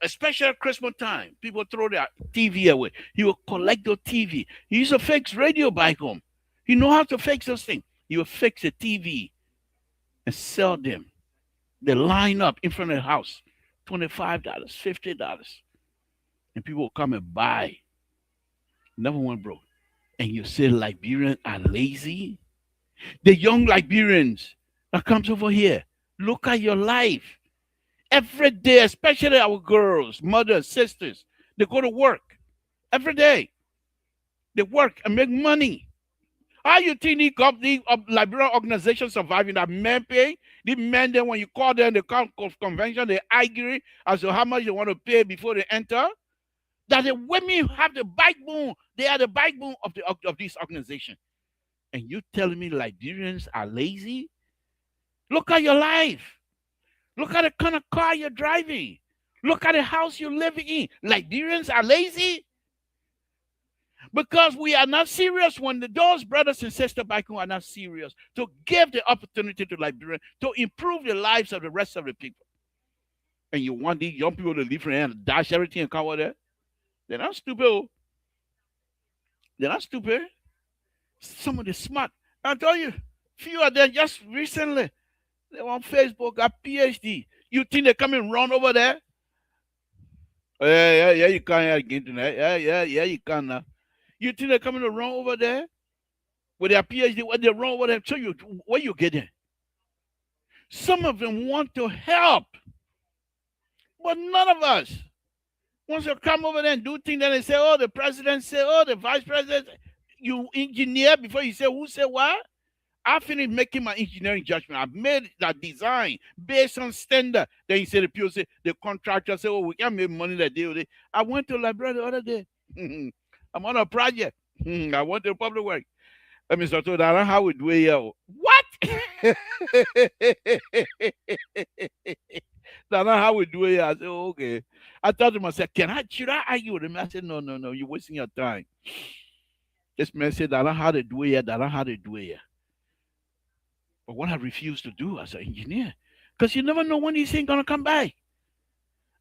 especially at Christmas time. People throw their TV away. He will collect the TV. He used to fix radio back home. He know how to fix those things. He will fix the TV and sell them. They line up in front of the house, $25, $50, and people will come and buy. Never went broke. And you say Liberians are lazy? The young Liberians that comes over here, look at your life. Every day, especially our girls, mothers, sisters, they go to work. Every day. They work and make money. How you think the Liberian organization surviving that men pay? The men then when you call them the convention, they argue as to how much they want to pay before they enter. That the women have the backbone. They are the backbone of this organization. And you telling me Liberians are lazy? Look at your life. Look at the kind of car you're driving. Look at the house you're living in. Liberians are lazy? Because we are not serious when those brothers and sisters back home are not serious to give the opportunity to Liberians to improve the lives of the rest of the people. And you want these young people to leave from here and dash everything and come over there? They're not stupid. They're not stupid. Some of the smart. I tell you, few of them just recently, they on Facebook got PhD. You think they come and run over there? Yeah, you can get internet. Yeah, you can now. You think they're coming to run over there with their PhD? What they run over there? Tell you where you get in. Some of them want to help, but none of us wants to come over there and do things. Then they say, "Oh, the president said, oh, the vice president." You engineer before you say who said what. I finished making my engineering judgment. I've made that design based on standard. Then you say the people say the contractor say, "Oh, we can't make money that day." I went to the library the other day. I'm on a project. I went to the public work. Let me start to that. How we do it here. What? That's not how we do it here. I said, oh, okay. I thought to myself, should I argue with him? I said, no, you're wasting your time. This man said, that's not how they do it here. That's not how they do it here. But what I refuse to do as an engineer, because you never know when these things going to come back.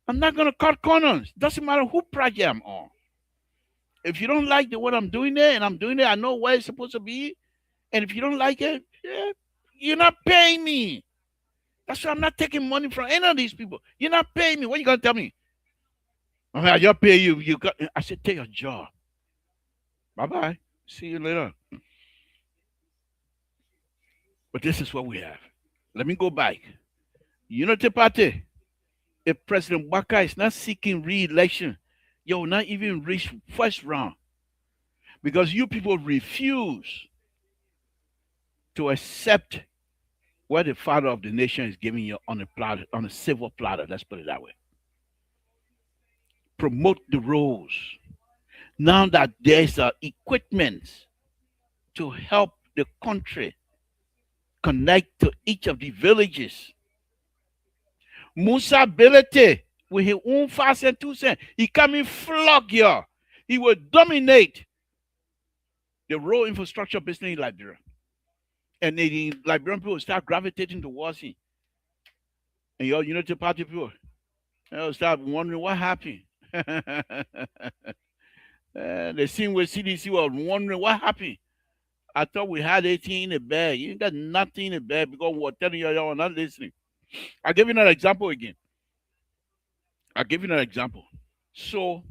I'm not going to cut corners. Doesn't matter who project I'm on. If you don't like what I'm doing there and I'm doing it, I know where it's supposed to be. And if you don't like it, yeah, you're not paying me. That's why I'm not taking money from any of these people. You're not paying me. What are you going to tell me? I just pay you. I said, take your job. Bye-bye. See you later. But this is what we have. Let me go back. Unity Party. If President Waka is not seeking re-election, you will not even reach first round. Because you people refuse to accept what the father of the nation is giving you on a platter, on a silver platter. Let's put it that way. Promote the roles. Now that there's equipment to help the country connect to each of the villages. Musa ability with his own 5 cents, 2 cents, he come in flog you. He will dominate the road infrastructure business in Liberia. And the Liberian people start gravitating towards him. And your Unity Party people, they'll start wondering what happened. The scene with CDC was wondering what happened. I thought we had 18 in the bag. You ain't got nothing in the bag because we're telling you y'all are not listening. I'll give you an example again. So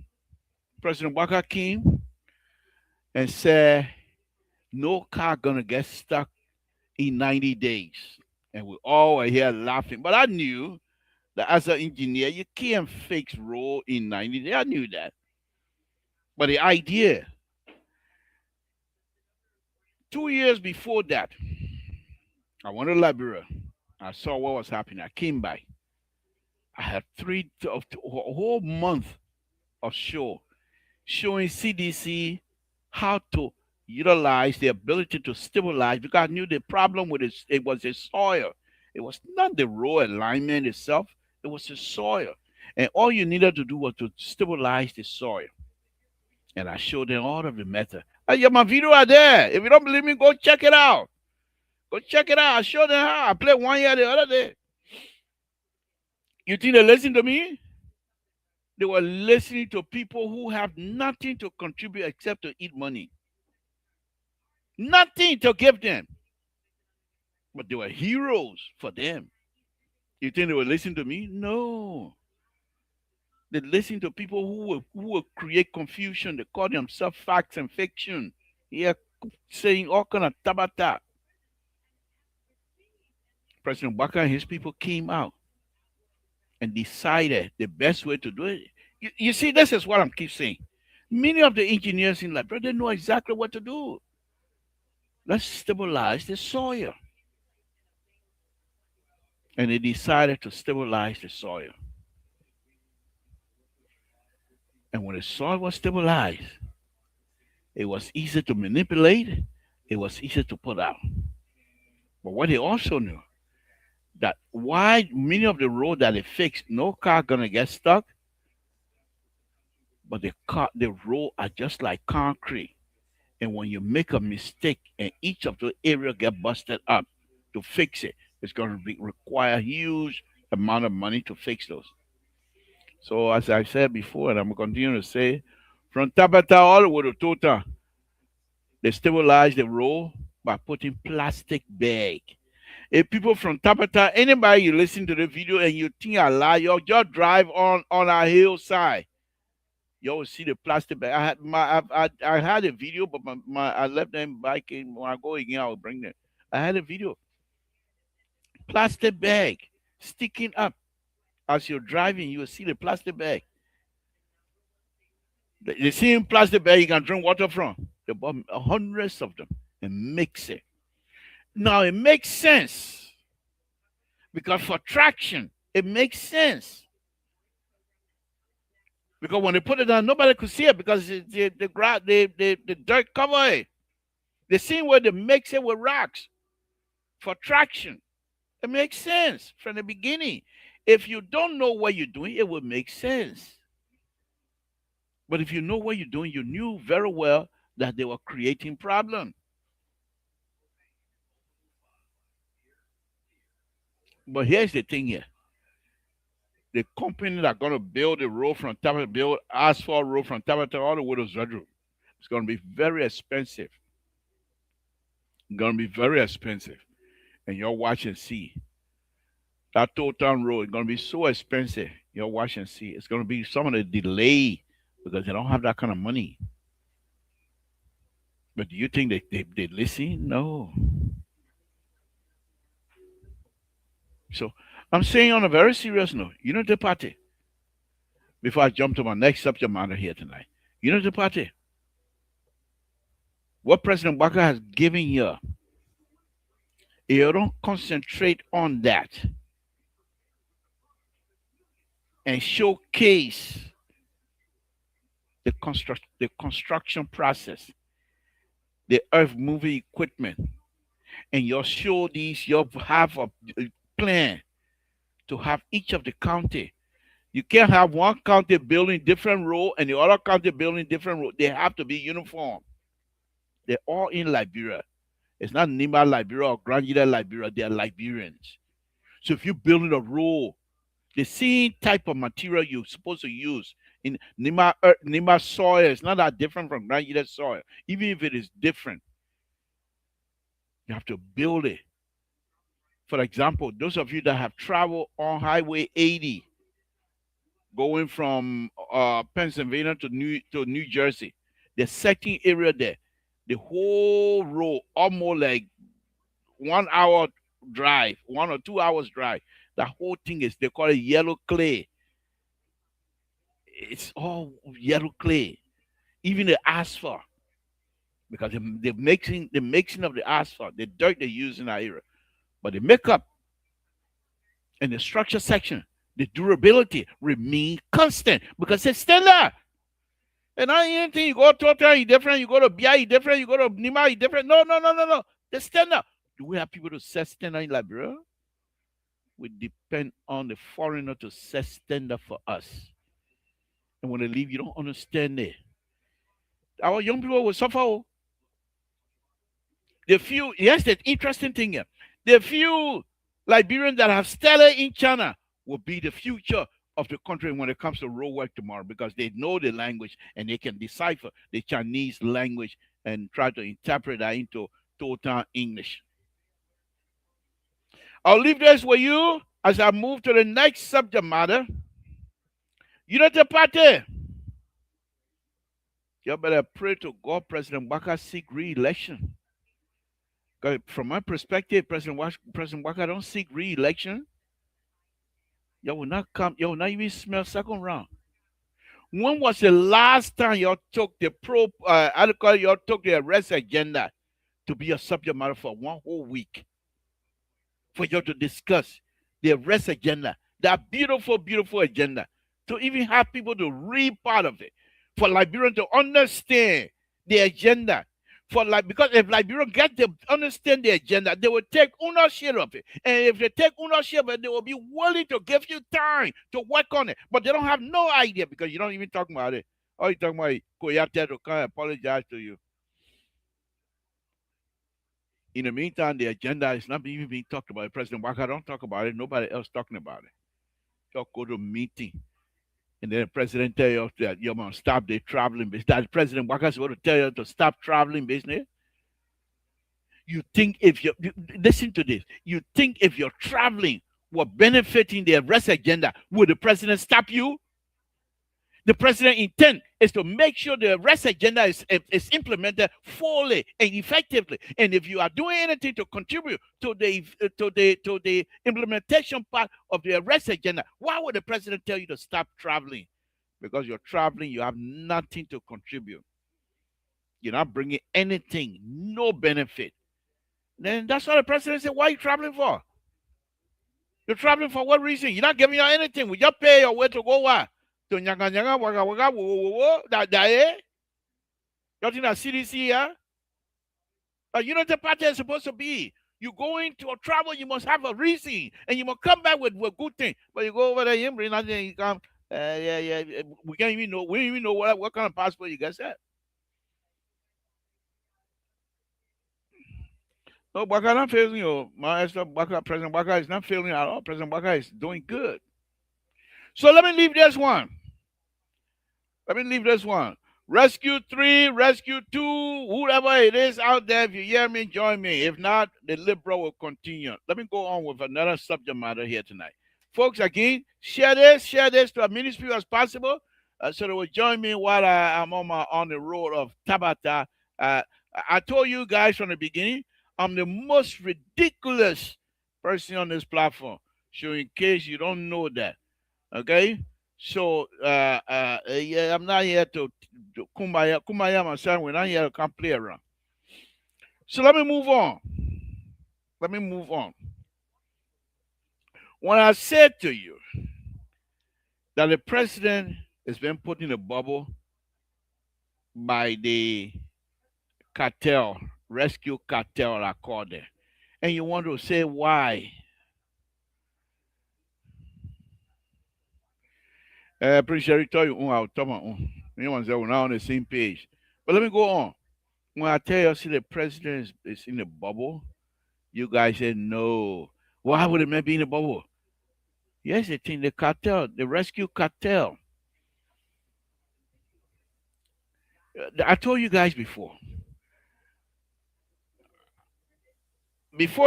President Waka came and said, no car gonna get stuck in 90 days. And we all were here laughing. But I knew that as an engineer, you can't fix road in 90 days. I knew that. But the idea, 2 years before that, I went to Liberia. I saw what was happening. I came back. I had a whole month of showing CDC how to utilize the ability to stabilize, because I knew the problem with it was the soil. It was not the road alignment itself. It was the soil. And all you needed to do was to stabilize the soil. And I showed them all of the method. My video are there. If you don't believe me, go check it out. Go check it out. I showed them how. I played 1 year the other day. You think they listen to me? They were listening to people who have nothing to contribute except to eat money. Nothing to give them. But they were heroes for them. You think they were listening to me? No. They listen to people who will create confusion. They call themselves facts and fiction. Yeah, saying all kind of tabata. President Baka and his people came out and decided the best way to do it. You see, this is what I'm keep saying. Many of the engineers in Liberia, they know exactly what to do. Let's stabilize the soil. And they decided to stabilize the soil. And when the soil was stabilized, it was easy to manipulate, it was easy to put out. But what they also knew, that why many of the roads that they fixed, no car gonna get stuck, but the road are just like concrete. And when you make a mistake and each of the area get busted up to fix it, it's gonna require huge amount of money to fix those. So as I said before, and I'm gonna continue to say, from Tabata all the way to Tota, they stabilize the road by putting plastic bag. If people from Tabata, anybody you listen to the video and you think I lie, you just drive on our hillside. You will see the plastic bag. I had a video, but I left them back in. When I go again, I will bring them. I had a video. Plastic bag sticking up as you're driving. You will see the plastic bag. The same plastic bag you can drink water from. They bought hundreds of them and mix it. Now it makes sense because for traction, it makes sense. Because when they put it down, nobody could see it because the dirt cover it. The same way they mix it with rocks for traction. It makes sense from the beginning. If you don't know what you're doing, it will make sense. But if you know what you're doing, you knew very well that they were creating problems. But here's the thing here. The company that's gonna build a road from Tabata, build asphalt road from Tabata all the way to Zedru, it's gonna be very expensive. Gonna be very expensive. And you'll watch and see. That total road is gonna be so expensive. You'll watch and see. It's gonna be some of the delay because they don't have that kind of money. But do you think they listen? No. So I'm saying on a very serious note, Unity Party, before I jump to my next subject matter here tonight. Unity Party, what President Baka has given you, you don't concentrate on that and showcase the construction process, the earth moving equipment, and you'll show these, you'll have a plan to have each of the county. You can't have one county building different road and the other county building different road. They have to be uniform. They're all in Liberia. It's not Nima Liberia or Grand Union Liberia. They are Liberians. So if you're building a road, the same type of material you're supposed to use in Nima soil is not that different from Grand Union soil. Even if it is different, you have to build it. For example, those of you that have traveled on Highway 80, going from Pennsylvania to New Jersey, the second area there, the whole road, almost like 1 hour drive, 1 or 2 hours drive. That whole thing is, they call it yellow clay. It's all yellow clay. Even the asphalt, because the mixing of the asphalt, the dirt they use in that area, but the makeup and the structure section, the durability remain constant because it's standard. And not anything you go to Total, you different, you go to BI, you different, you go to Nima, you different. No, no, no, no, no. The standard. Do we have people to set standard in Liberia? We depend on the foreigner to set standard for us. And when they leave, you don't understand it. Our young people will suffer. The few, yes, the interesting thing here, the few Liberians that have stellar in China will be the future of the country when it comes to road work tomorrow because they know the language and they can decipher the Chinese language and try to interpret that into total English. I'll leave this with you as I move to the next subject matter. Unity Party. You better pray to God President Waka seek re-election. Because from my perspective, President Waka don't seek re-election. You will not come, you will not even smell second round. When was the last time you took the article, you took the arrest agenda to be a subject matter for one whole week for you to discuss the arrest agenda, that beautiful, beautiful agenda, to even have people to read part of it, for Liberians to understand the agenda. For like because if Liberians get to understand the agenda, they will take ownership of it. And if they take ownership of it, they will be willing to give you time to work on it. But they don't have no idea because you don't even talk about it. All you talking about is Koyate to come apologize to you. In the meantime, the agenda is not even being talked about. President Waka don't talk about it. Nobody else talking about it. You go to a meeting, and then the president tell you that you're going to stop the traveling business. That President Waka is going to tell you to stop traveling business. You think if you listen to this, you think if you're traveling were benefiting the arrest agenda, would the president stop you? The president's intent is to make sure the arrest agenda is implemented fully and effectively. And if you are doing anything to contribute to the implementation part of the arrest agenda, why would the president tell you to stop traveling? Because you're traveling, you have nothing to contribute. You're not bringing anything, no benefit. Then that's why the president said, "Why are you traveling for? You're traveling for what reason? You're not giving you anything. We just pay your way to go where? To nyanga nyanga waga waga wo wo wo that eh? You think that CDC here? You know the party is supposed to be. You going to a travel, you must have a reason, and you must come back with a good thing. But you go over there, you bring nothing. You come, yeah. We can't even know. We don't even know what kind of passport you guys have. No, Baka not failing you. My Baka, President Baka is not failing at all. President Baka is doing good. So let me leave this one. Rescue 3, Rescue 2, whoever it is out there, if you hear me, join me. If not, the liberal will continue. Let me go on with another subject matter here tonight. Folks, again, share this to as many people as possible so they will join me while I'm on the road of Tabata. I told you guys from the beginning, I'm the most ridiculous person on this platform. So in case you don't know that, okay? So yeah, I'm not here to kumbaya my son. We're not here to come play around. So let me move on. When I said to you that the president has been put in a bubble by the cartel, rescue cartel, I call it, and you want to say why? Appreciate it. Tell you, I'll tell me. You want to say we're not on the same page. But let me go on. When I tell you, see the president is in a bubble, you guys say no. Why would it be in a bubble? Yes, the thing, the cartel, the rescue cartel. I told you guys before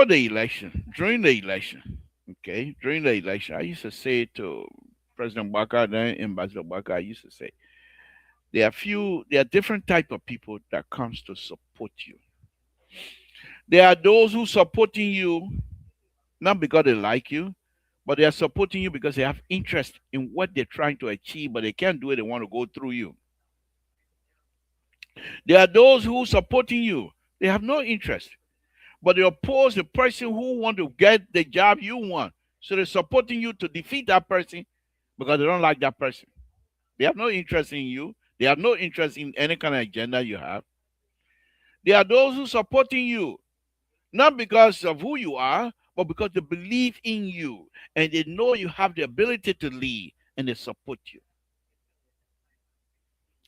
the election, during the election, I used to say to President Baka, then Ambassador Baka, I used to say, there are different type of people that comes to support you. There are those who supporting you not because they like you, but they are supporting you because they have interest in what they're trying to achieve, but they can't do it. They want to go through you. There are those who supporting you. They have no interest, but they oppose the person who want to get the job you want. So they're supporting you to defeat that person because they don't like that person. They have no interest in you. They have no interest in any kind of agenda you have. There are those who supporting you, not because of who you are, but because they believe in you and they know you have the ability to lead and they support you.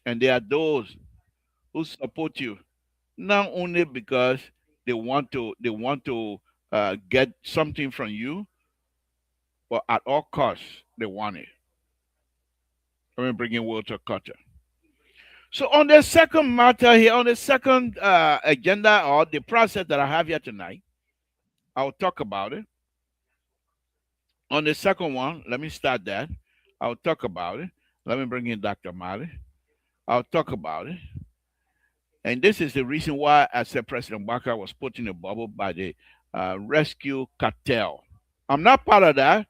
And there are those who support you not only because they want to get something from you, but at all costs they want it. Let me bring in Walter Carter. So on the second matter here, on the second agenda or the process that I have here tonight, I'll talk about it. On the second one, let me start that. I'll talk about it. Let me bring in Dr. Mali. I'll talk about it. And this is the reason why I said President Barker was put in a bubble by the rescue cartel. I'm not part of that.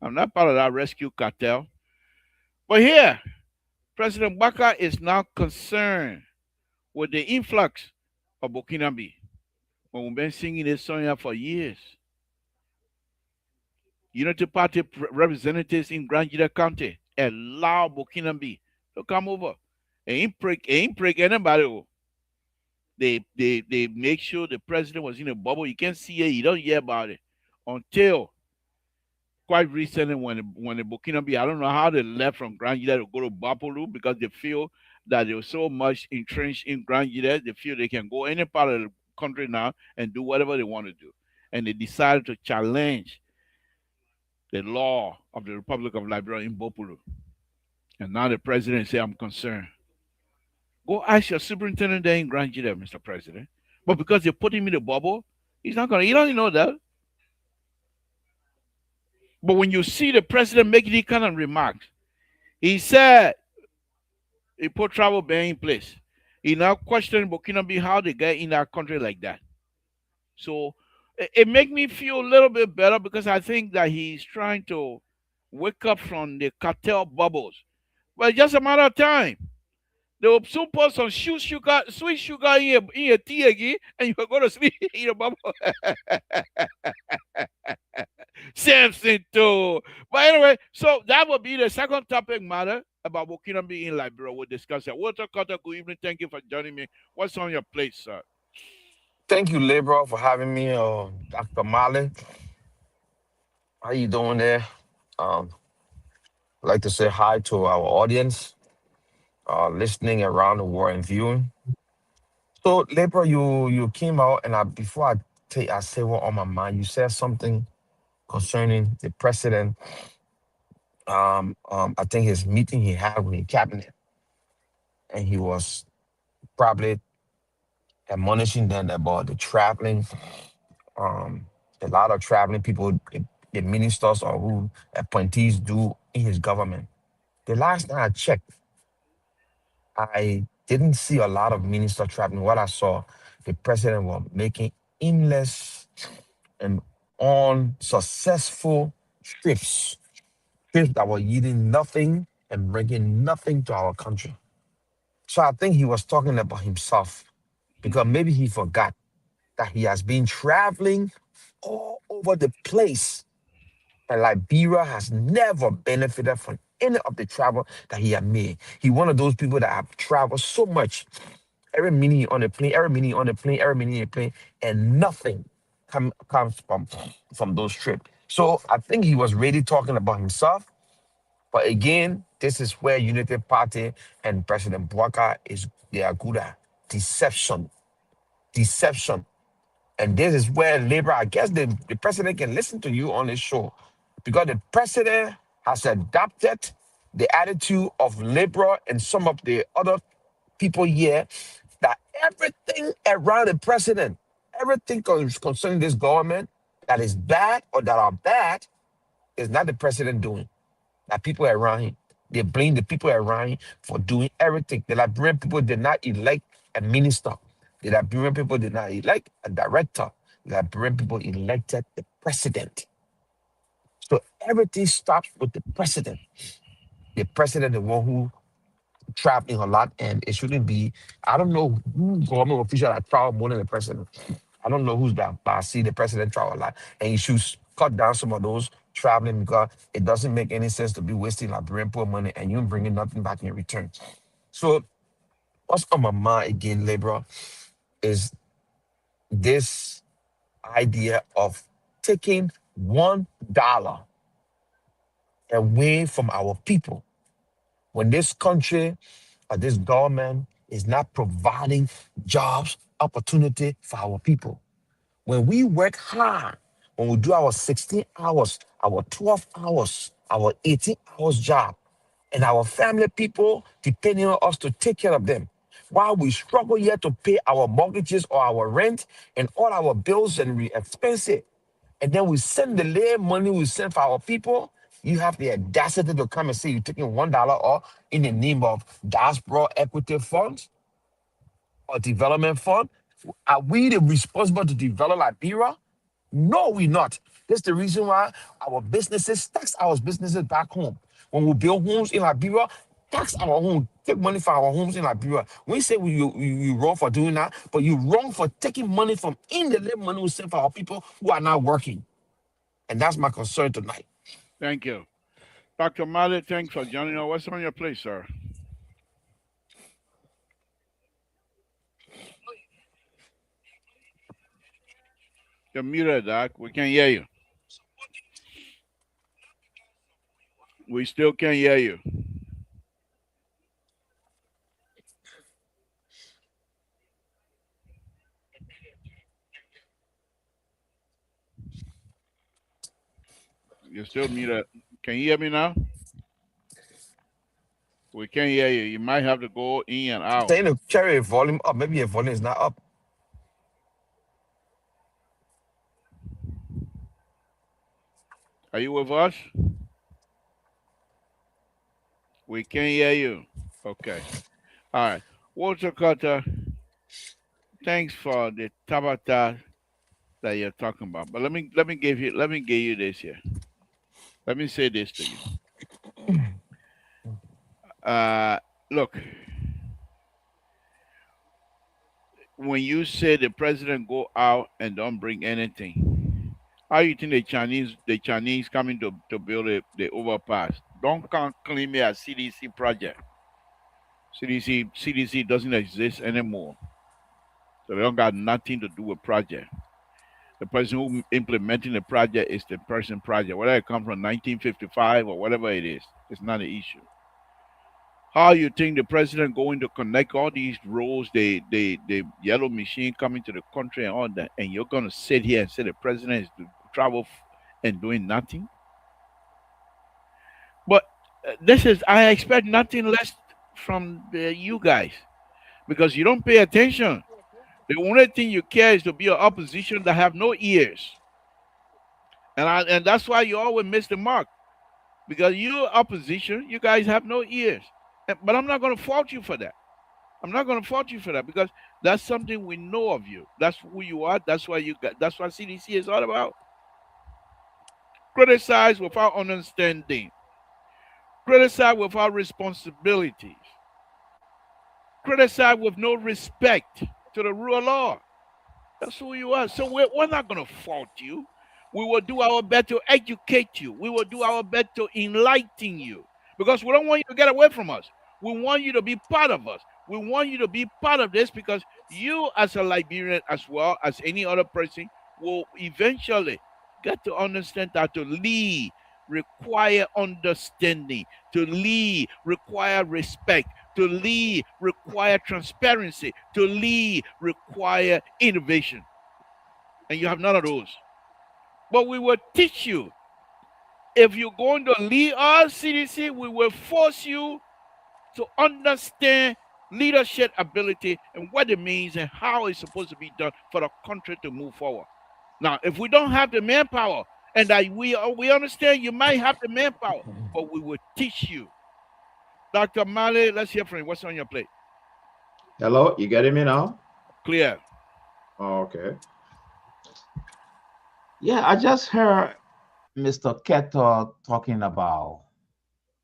I'm not part of that rescue cartel. But here, President Barker is now concerned with the influx of Burkinabe. When we've been singing this song here for years. Unity Party representatives in Grand Jida County allow Burkinabe to come over. Ain't break anybody. They make sure the president was in a bubble. You can't see it, you don't hear about it. Until quite recently when the Burkinabe, I don't know how they left from Grand Jida to go to Bapolu because they feel that they were so much entrenched in Grand Jida, they feel they can go any part of the country now and do whatever they want to do. And they decided to challenge the law of the Republic of Liberia in Bopulu. And now the president say, I'm concerned. Go ask your superintendent there in Grand Jida, Mr. President. But because they put him in the bubble, he's not gonna, he doesn't know that. But when you see the president making these kind of remarks, he said he put travel ban in place. He now questioning Burkina Faso how they get in that country like that. So it make me feel a little bit better because I think that he's trying to wake up from the cartel bubbles. But it's just a matter of time. They will soon put some sweet sugar in your tea again, and you're going to sleep in your bubble. Samson too. But anyway, so that will be the second topic matter about Burkina Faso in Liberia. We'll discuss it. Walter Carter, good evening. Thank you for joining me. What's on your plate, sir? Thank you, Libra, for having me. Dr. Mali, how you doing there? Um, I'd like to say hi to our audience, listening around the world and viewing. So, Libra, you came out, and before I say what on my mind, you said something concerning the president. I think his meeting he had with the cabinet, and he was probably admonishing them about the traveling. Um, a lot of traveling people, the ministers or who appointees do in his government. The last time I checked, I didn't see a lot of minister traveling. What I saw, the president was making aimless and unsuccessful trips, trips that were yielding nothing and bringing nothing to our country. So I think he was talking about himself because maybe he forgot that he has been traveling all over the place. And Liberia has never benefited from any of the travel that he had made. He one of those people that have traveled so much, every minute on the plane, every minute on the plane, every minute on the plane, and nothing comes from those trips. So I think he was really talking about himself. But again, this is where Unity Party and President Bwaka is they are good at deception. Deception. And this is where labor, I guess the president can listen to you on this show because the president has adopted the attitude of labor and some of the other people here that everything around the president, everything concerning this government that is bad or that are bad is not the president doing. That people around him. They blame the people around him for doing everything. The Liberian people did not elect a minister. The Liberian people did not elect a director. The Liberian people elected the president. So everything starts with the president. The president, the one who traveling a lot, and it shouldn't be. I don't know who government official that travel more than the president. I don't know who's that, but I see the president travel a lot, and he should cut down some of those traveling because it doesn't make any sense to be wasting Liberian poor money and you bringing nothing back in return. So what's on my mind again, Labor, is this idea of taking $1 away from our people when this country or this government is not providing jobs, opportunity for our people. When we work hard, when we do our 16 hours, our 12 hours, our 18 hours job, and our family people depending on us to take care of them, while we struggle here to pay our mortgages or our rent and all our bills and expenses, and then we send the little money we send for our people, you have the audacity to come and say you're taking $1 off in the name of diaspora equity funds or development fund. Are we the responsible to develop Liberia? No, we're not. That's the reason why our businesses tax our businesses back home. When we build homes in Liberia, tax our home, take money for our homes in Liberia. We say you wrong for doing that, but you're wrong for taking money from in the little money we send for our people who are not working. And that's my concern tonight. Thank you. Dr. Malik, thanks for joining us. What's on your plate, sir? You're muted, Doc. We can't hear you. We still can't hear you. You're still muted. Can you hear me now? We can't hear you. You might have to go in and out. Saying to carry a volume up, maybe your volume is not up. Are you with us? We can't hear you. Okay. All right. Walter Carter, thanks for the tabata that you're talking about. But let me give you this here. Let me say this to you. Look, when you say the president go out and don't bring anything, how you think the Chinese coming to build the overpass? Don't claim it as CDC project. CDC doesn't exist anymore. So they don't got nothing to do with project. The person who implementing the project is the person project. Whether it come from 1955 or whatever it is, it's not an issue. How you think the president going to connect all these roads, the yellow machine coming to the country and all that, and you're gonna sit here and say the president is to travel and doing nothing? But I expect nothing less from you guys because you don't pay attention. The only thing you care is to be an opposition that have no ears, and that's why you always miss the mark because you opposition, you guys have no ears. But I'm not going to fault you for that. I'm not going to fault you for that because that's something we know of you. That's who you are. That's why you got. That's what CDC is all about. Criticize without understanding. Criticize without responsibilities. Criticize with no respect to the rule of law. That's who you are. So we're not going to fault you. We will do our best to educate you. We will do our best to enlighten you because we don't want you to get away from us. We want you to be part of us. We want you to be part of this because you, as a Liberian, as well as any other person, will eventually get to understand that to lead require understanding, to lead require respect, to lead require transparency, to lead require innovation. And you have none of those. But we will teach you. If you're going to lead our CDC, we will force you to understand leadership ability and what it means and how it's supposed to be done for the country to move forward. Now, if we don't have the manpower, and we understand you might have the manpower, but we will teach you. Dr. Mali, let's hear from you. What's on your plate? Hello, you getting me now? Clear. Oh, okay. Yeah, I just heard Mr. Keto talking about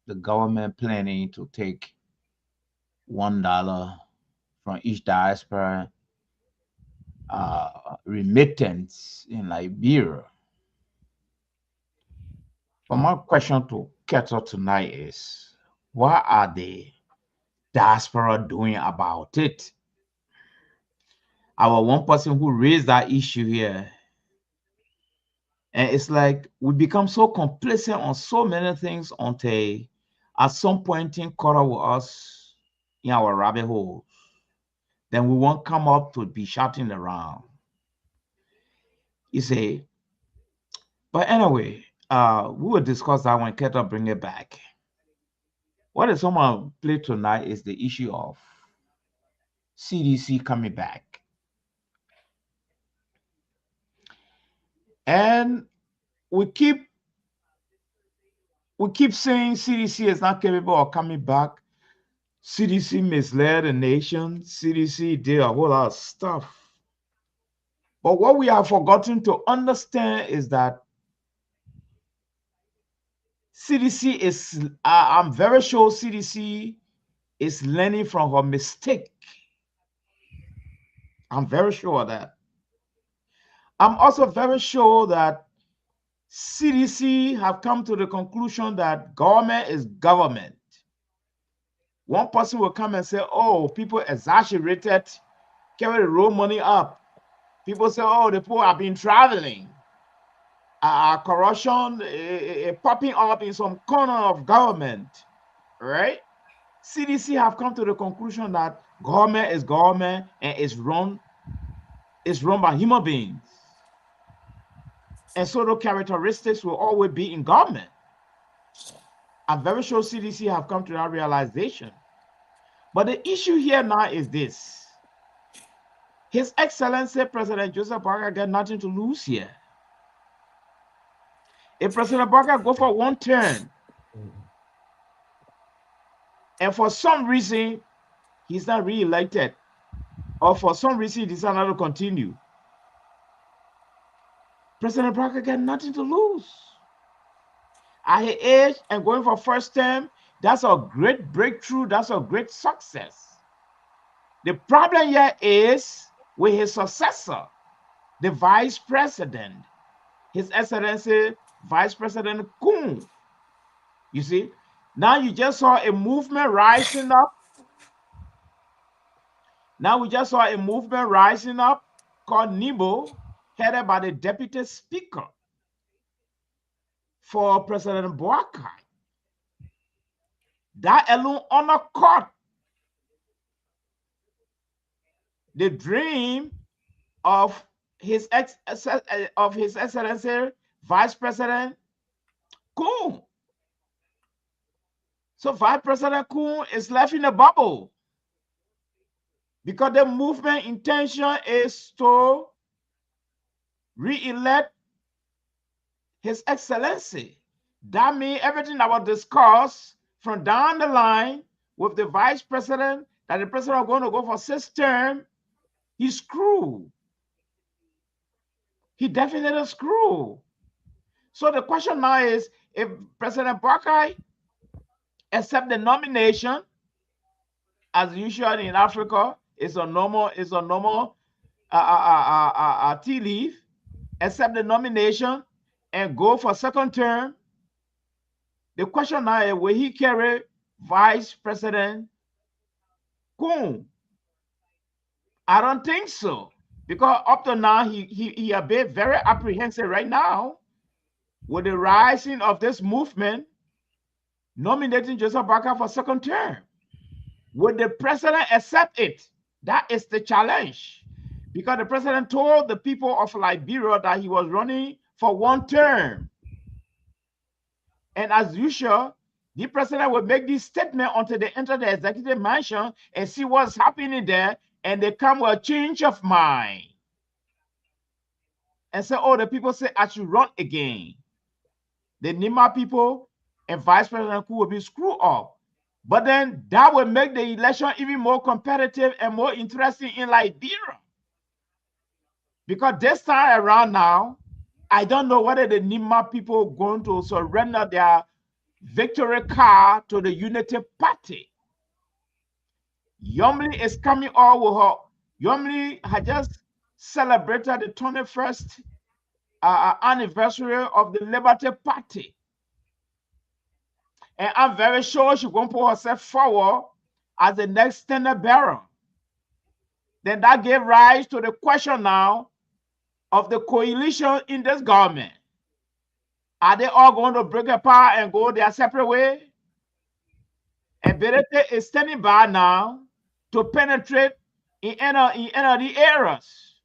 the government planning to take $1 from each diaspora remittance in Liberia. But my question to Keto tonight is, what are the diaspora doing about it? Our one person who raised that issue here, and it's like we become so complacent on so many things until at some point in caught up with us in our rabbit holes. Then we won't come up to be shouting around. You see. But anyway, we will discuss that when Keto bring it back. What is someone play tonight is the issue of CDC coming back. And we keep saying CDC is not capable of coming back. CDC misled the nation. CDC did a whole lot of stuff. But what we have forgotten to understand is that CDC is, I'm very sure CDC is learning from her mistake. I'm very sure of that. I'm also very sure that CDC have come to the conclusion that government is government. One person will come and say, oh, people exaggerated, carry the road money up. People say, oh, the poor have been traveling. Corruption popping up in some corner of government, right? CDC have come to the conclusion that government is government and is run by human beings. And so the characteristics will always be in government. I'm very sure CDC have come to that realization. But the issue here now is this. His Excellency President Joseph Barker got nothing to lose here. If President Barker go for one term, and for some reason he's not re-elected, or for some reason he decides not to continue, President Barker got nothing to lose. At his age and going for first term, that's a great breakthrough. That's a great success. The problem here is with his successor, the Vice President, His Excellency Vice President Kun. You see, now you just saw a movement rising up. Now we just saw a movement rising up called NIBO, headed by the Deputy Speaker for President Boakai. That alone undercut the dream of His Excellency Vice President Kun. So Vice President Kun is left in a bubble because the movement intention is to re-elect His Excellency. That means everything that was discussed from down the line with the Vice President, that the President is going to go for 6th term, he's screwed. He definitely screwed. So the question now is, if President Boakai accept the nomination, as usual in Africa, it's a normal tea leaf, accept the nomination and go for 2nd term. The question now is, will he carry Vice President Kun? I don't think so, because up to now he has been very apprehensive right now with the rising of this movement nominating Joseph Barker for 2nd term. Would the president accept it? That is the challenge, because the president told the people of Liberia that he was running for 1 term. And as usual, the president will make this statement until they enter the executive mansion and see what's happening there, and they come with a change of mind and say, oh, the people say I should run again. The Nima people and Vice President Ku will be screwed up. But then that will make the election even more competitive and more interesting in Liberia. Because this time around now, I don't know whether the Nima people are going to surrender their victory card to the Unity Party. Yomli is coming out with her. Yomli had just celebrated the 21st anniversary of the Liberty Party. And I'm very sure she's going to put herself forward as the next standard bearer. Then that gave rise to the question now of the coalition in this government. Are they all going to break apart and go their separate way? And Berete is standing by now to penetrate in any of the areas.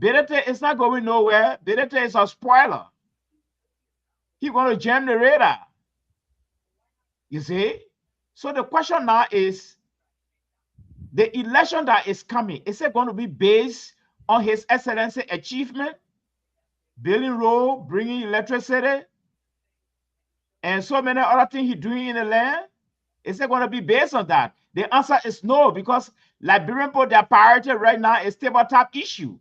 Berete is not going nowhere. Berete is a spoiler. He's going to jam the radar. You see? So the question now is, the election that is coming, is it going to be based on His Excellency achievement, building road, bringing electricity, and so many other things He's doing in the land? Is it going to be based on that? The answer is no, because Liberian people, their priority right now is tabletop issue.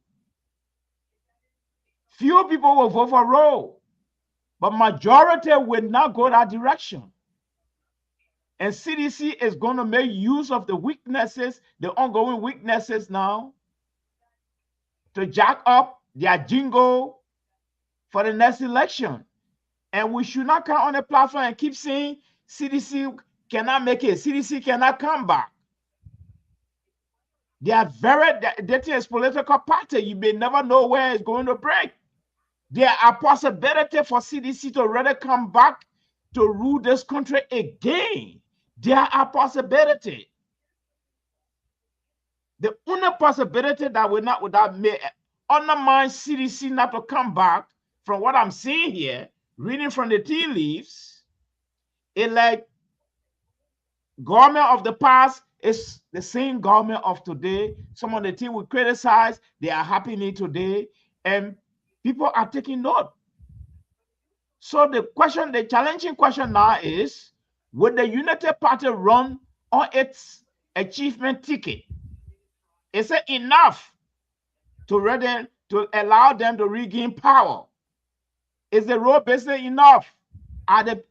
Few people will vote for road, but majority will not go that direction. And CDC is going to make use of the weaknesses, the ongoing weaknesses now, to jack up their jingle for the next election. And we should not come on the platform and keep saying CDC cannot make it. CDC cannot come back. They are that is political party. You may never know where it's going to break. There are possibilities for CDC to really come back to rule this country again. There are possibilities. The only possibility that will not undermine CDC not to come back, from what I'm seeing here, reading from the tea leaves, it like government of the past is the same government of today. Some of the things we criticize, they are happening today, and people are taking note. So the challenging question now is, would the United Party run on its achievement ticket? Is it enough to allow them to regain power? Is the road business enough?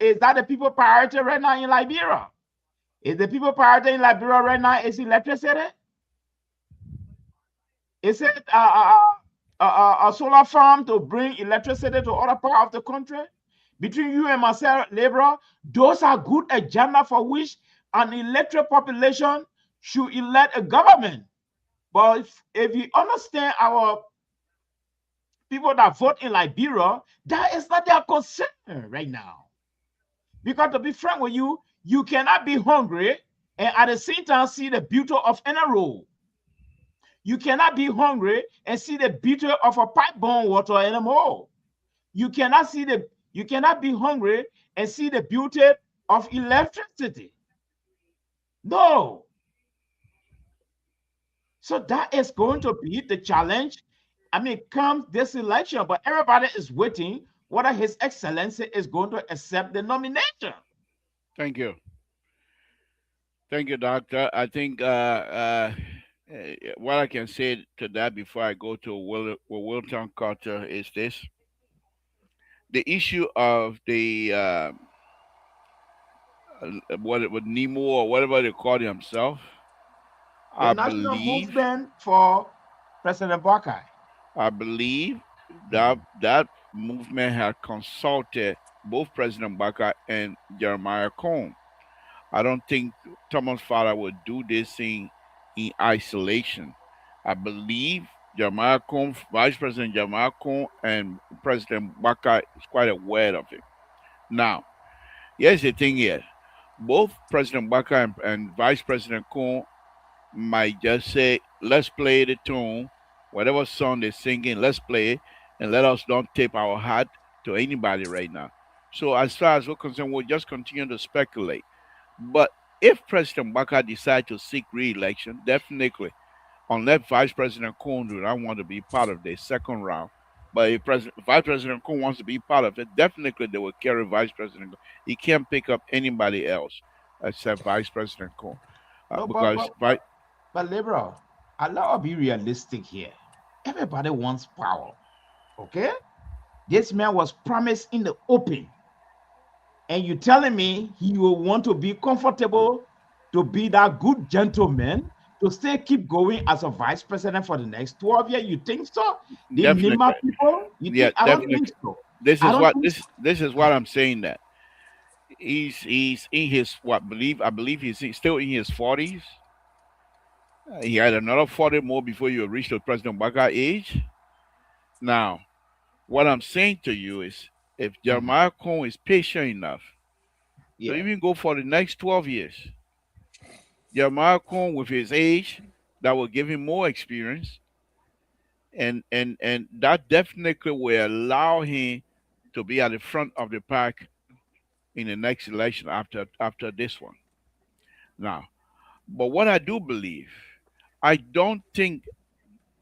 Is that the people priority right now in Liberia? Is the people priority in Liberia right now is electricity? Is it a solar farm to bring electricity to other parts of the country? Between you and myself, Liberia, those are good agenda for which an electorate population should elect a government. But if you understand our people that vote in Liberia, that is not their concern right now. Because to be frank with you, you cannot be hungry and at the same time see the beauty of any road. You cannot be hungry and see the beauty of a pipe-borne water anymore. You cannot be hungry and see the beauty of electricity. No. So that is going to be the challenge. I mean, come this election, but everybody is waiting whether His Excellency is going to accept the nomination. Thank you. Thank you, Doctor. I think what I can say to that before I go to Wilton Carter is this. The issue of the what it would Nemo or whatever they call himself, The I national believe movement for President Buckeye. I believe that movement had consulted both President Baka and Jeremiah Cohn. I don't think Thomas Father would do this thing in isolation. I believe Jeremiah Cohn, Vice President Jeremiah Cohn, and President Baka is quite aware of it. Now, here's the thing here. Both President Baka and Vice President Cohn might just say, let's play the tune, whatever song they're singing, let's play it, and let us don't tip our hat to anybody right now. So as far as we're concerned, we'll just continue to speculate. But if President Baka decides to seek re-election, definitely, unless Vice President Cohn do not want to be part of the second round, but if Vice President Cohn wants to be part of it, definitely they will carry Vice President. He can't pick up anybody else except Vice President Cohn. No, Because but Liberal, allow us be realistic here. Everybody wants power. Okay? This man was promised in the open. And you telling me he will want to be comfortable to be that good gentleman to still keep going as a vice president for the next 12 years? You think so? The Definitely. Nima people? I don't think so. This is what I'm saying, that he's in his I believe he's still in his 40s. He had another 40 more before you reach the President Baka age. Now, what I'm saying to you is, if Jeremiah Cohn is patient enough to even go for the next 12 years, Jeremiah Cohn with his age, that will give him more experience. and that definitely will allow him to be at the front of the pack in the next election after this one. Now, but what I do believe, I don't think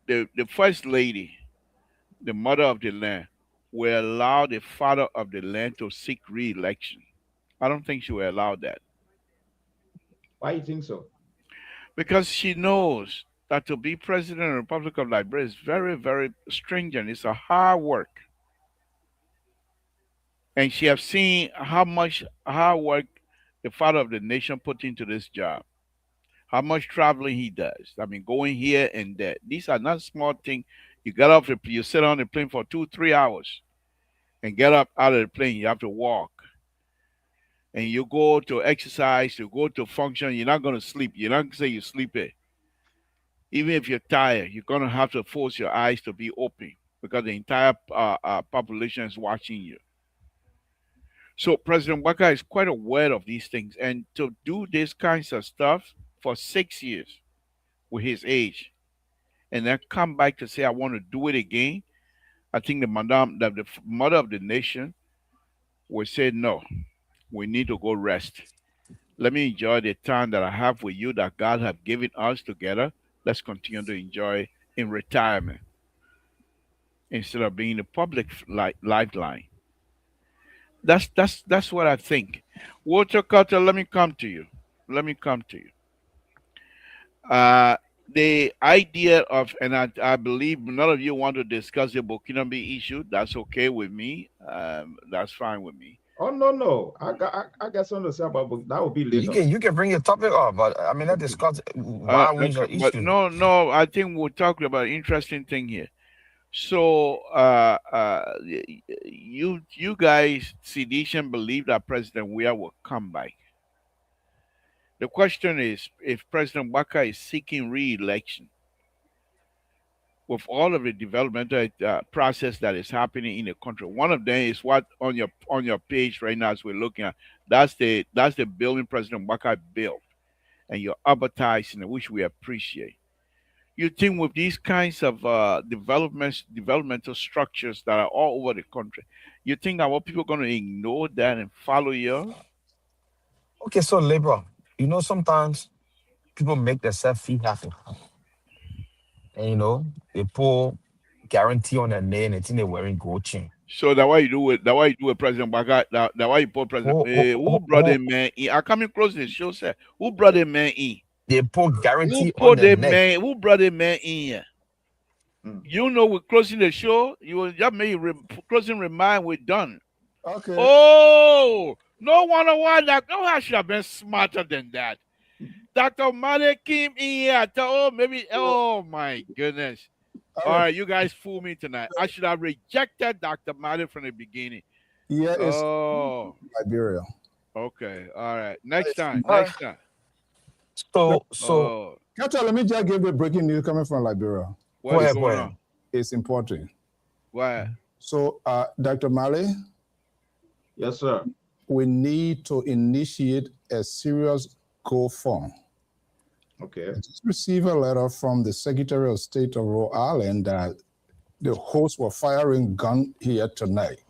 the first lady, the mother of the land, will allow the father of the land to seek re-election. I don't think she will allow that Why you think so? because she knows that to be president of the Republic of Liberia is very, very stringent. It's a hard work, and she has seen how much hard work the father of the nation put into this job. How much traveling he does. I mean, going here and there. These are not small things. You get off the, you sit on the plane for 2, 3 hours and get up out of the plane. You have to walk, and you go to exercise. You go to function. You're not going to sleep. You're not going to say you sleep it. Even if you're tired, you're going to have to force your eyes to be open because the entire population is watching you. So President Waka is quite aware of these things, and to do these kinds of stuff for 6 years with his age, and then come back to say I want to do it again, I think the mother of the nation will say no. We need to go rest. Let me enjoy the time that I have with you that God have given us together. Let's continue to enjoy in retirement instead of being the public lifeline. That's what I think. Walter Carter, let me come to you. Let me come to you. Uh, the idea of, and I believe none of you want to discuss the Burkinabe issue. That's okay with me. That's fine with me. Oh no, no. I got something to say about book. That will be You later. can you can bring your topic up, but I mean let's Okay. discuss Wild Wings Okay, or but issue. no, no. I think we're talking about an interesting thing here. So, you guys, Seditian, believe that President Weah will come back. The question is, if President Waka is seeking re-election, with all of the developmental process that is happening in the country. One of them is what on your page right now as we're looking at. That's the building President Waka built, and you're advertising it, which we appreciate. You think with these kinds of developmental structures that are all over the country, you think our people are going to ignore that and follow you? Okay, so labor, sometimes people make themselves feel happy. And they put guarantee on their name and think they're wearing gold chain. So that why you do it. That why you do it, President Waka. That why you put President. Who brought the man in? I coming close to the show, sir. Who brought the man in? They put Who guarantee on put their the neck. man? Who brought the man in here? Mm. You know, we're closing the show. You will just make closing remind we're done. Okay. Oh, no wonder why that. No, I should have been smarter than that. Dr. Mane came in here. I thought, oh, maybe. Oh my goodness. All All right. right, you guys fool me tonight. I should have rejected Dr. Mane from the beginning. Here is Oh, Liberia. okay. All right. Next time. All right. Next time. So Oh, Kato, let me just give the breaking news coming from Liberia. what go is ahead, go going ahead. on? It's important. Why? So, Dr. Mali, Yes, sir. we need to initiate a serious GoFund. Okay. I just received a letter from the Secretary of State of Rhode Island that the hosts were firing gun here tonight.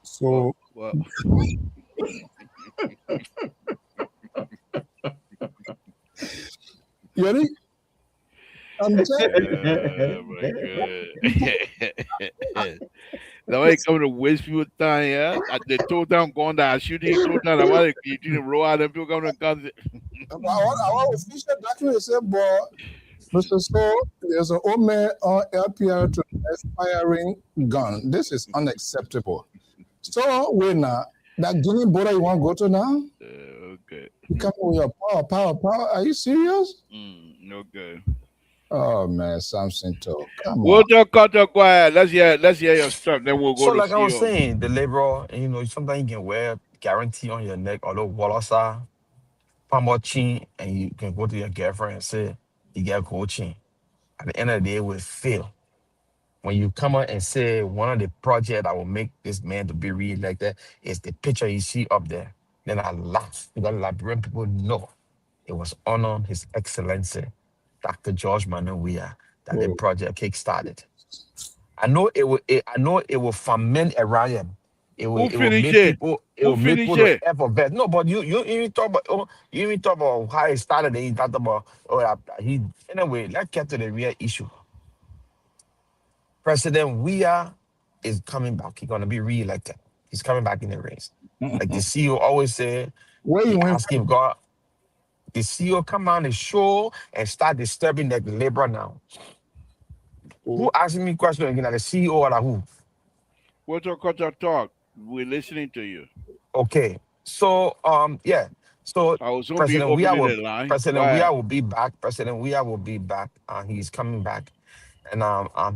So, Well, you ready? I'm telling oh my god. Now I come to waste people time, yeah. They told them going that shooting told them about you didn't roll out and people come to guns. our official document said, but Mr. So, there's an old man on LPR to firing gun. This is unacceptable. So, wait now, that Guinea border you want to go to now? Okay. You come with your power. Are you serious? Okay. Oh man, Samson talk. Come We'll on. talk cut quiet. Let's hear your stuff. Then we'll go So to like I was CEO. saying, the laborer, and sometimes you can wear guarantee on your neck or the wallasa, palm chain, and you can go to your girlfriend and say you get gold chain. At the end of the day, it will fail. When you come out and say one of the projects that will make this man to be re-elected is the picture you see up there, then I laugh because Liberian people know it was honoring His Excellency, Dr. George Manneh Weah, that the project kick-started. I know it will. I know it will ferment around him. It will. Who It will finish make it? people. It Who will make finish people to it? effervesce. No, but you even talk about. Oh, you even talk about how it started. And you talked about. Oh, he. Anyway, let's get to the real issue. President Weah is coming back. He's gonna be re-elected. He's coming back in the race. Like the CEO always said, Where he you went asked him, God, the CEO come on the show and start disturbing the labor now. Who asking me question again? The CEO or who? What's your talk? We're listening to you. Okay. So yeah. So I was going to be President Weah opening will the line. Go President Weah ahead. will be back. President Weah will be back. He's coming back. And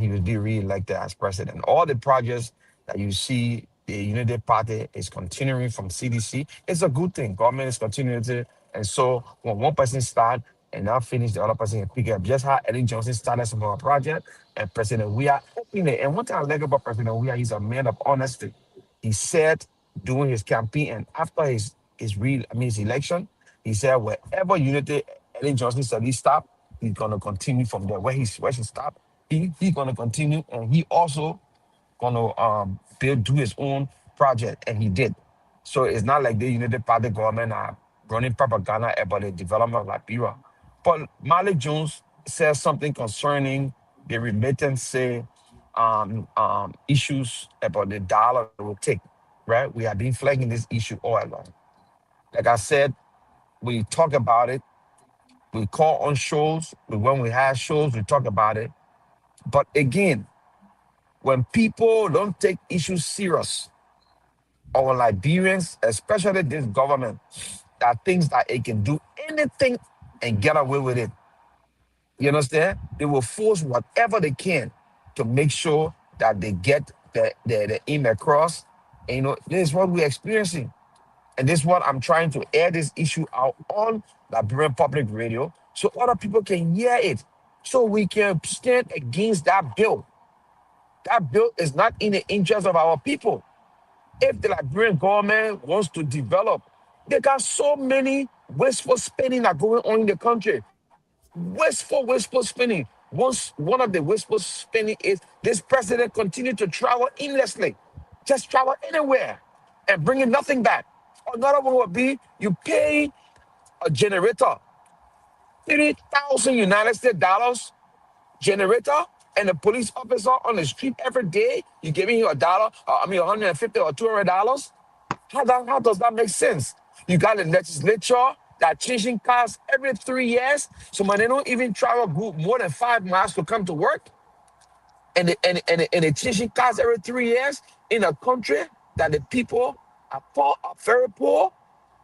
he will be re-elected as president. All the projects that you see, the United Party is continuing from CDC. It's a good thing. Government is continuing to, and so when one person start and now finish, the other person can pick up. Just how Eddie Johnson started some of our project, and President Weah opened it. And one thing I like about President Weah, he's a man of honesty. He said during his campaign and after his election, he said wherever Unity Ellen Johnson said he stopped, he's gonna continue from there. Where she stopped, he's gonna continue, and he also gonna do his own project, and he did. So it's not like the United Party government are running propaganda about the development of Liberia. But Malik Jones says something concerning the remittance, say issues about the dollar it will take. Right? We have been flagging this issue all along. Like I said, we talk about it. We call on shows. When we have shows, we talk about it. But again, when people don't take issues serious, our Liberians, especially this government, that thinks that it can do anything and get away with it. You understand? They will force whatever they can to make sure that they get the aim across. And, this is what we're experiencing. And this is what I'm trying to air this issue out on Liberian Public Radio so other people can hear it. So we can stand against that bill. That bill is not in the interest of our people. If the Liberian government wants to develop, they got so many wasteful spending that going on in the country. Wasteful spending. One of the wasteful spending is this president continue to travel endlessly. Just travel anywhere and bringing nothing back. Another one would be you pay a generator, 30,000 United States dollars generator, and a police officer on the street every day, you're giving you $150 or $200. How does that make sense? You got a legislature that changing cars every 3 years, so when they don't even travel more than 5 miles to come to work, and they changing cars every 3 years in a country that the people are poor, are very poor.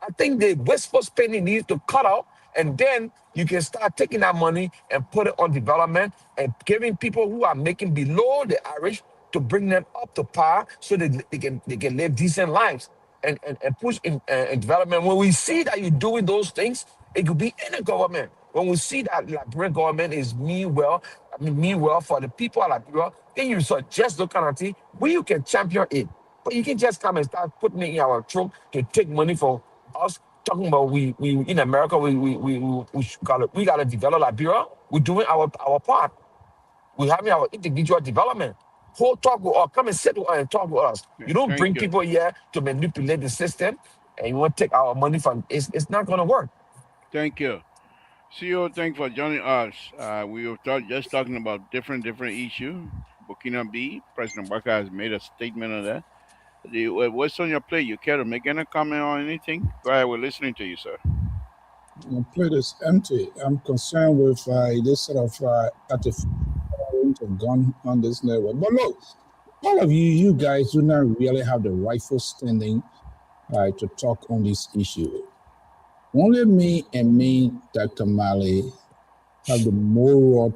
I think the wasteful spending needs to cut out, and then you can start taking that money and put it on development and giving people who are making below the average to bring them up to par so that they can live decent lives and push in development. When we see that you're doing those things, it could be any government. When we see that Liberian government is mean well for the people of Liberia, then you suggest those kind of things where you can champion it. But you can just come and start putting it in our trunk to take money from us. Talking about we in America we gotta develop Liberia. We're doing our part. We're having our individual development. Whole talk with us. Come and sit with us and talk with us. You don't Thank bring you. people here to manipulate the system, and you want to take our money from. It's not gonna work. Thank you. CEO, thanks for joining us. We were just talking about different issue. Burkina B, President Barker has made a statement on that. What's on your plate? You care to make any comment on anything? Go ahead, we're listening to you, sir. My plate is empty. I'm concerned with this sort of artificial gun on this network. But look, all of you guys do not really have the rightful standing to talk on this issue. Only me, Dr. Mali, have the moral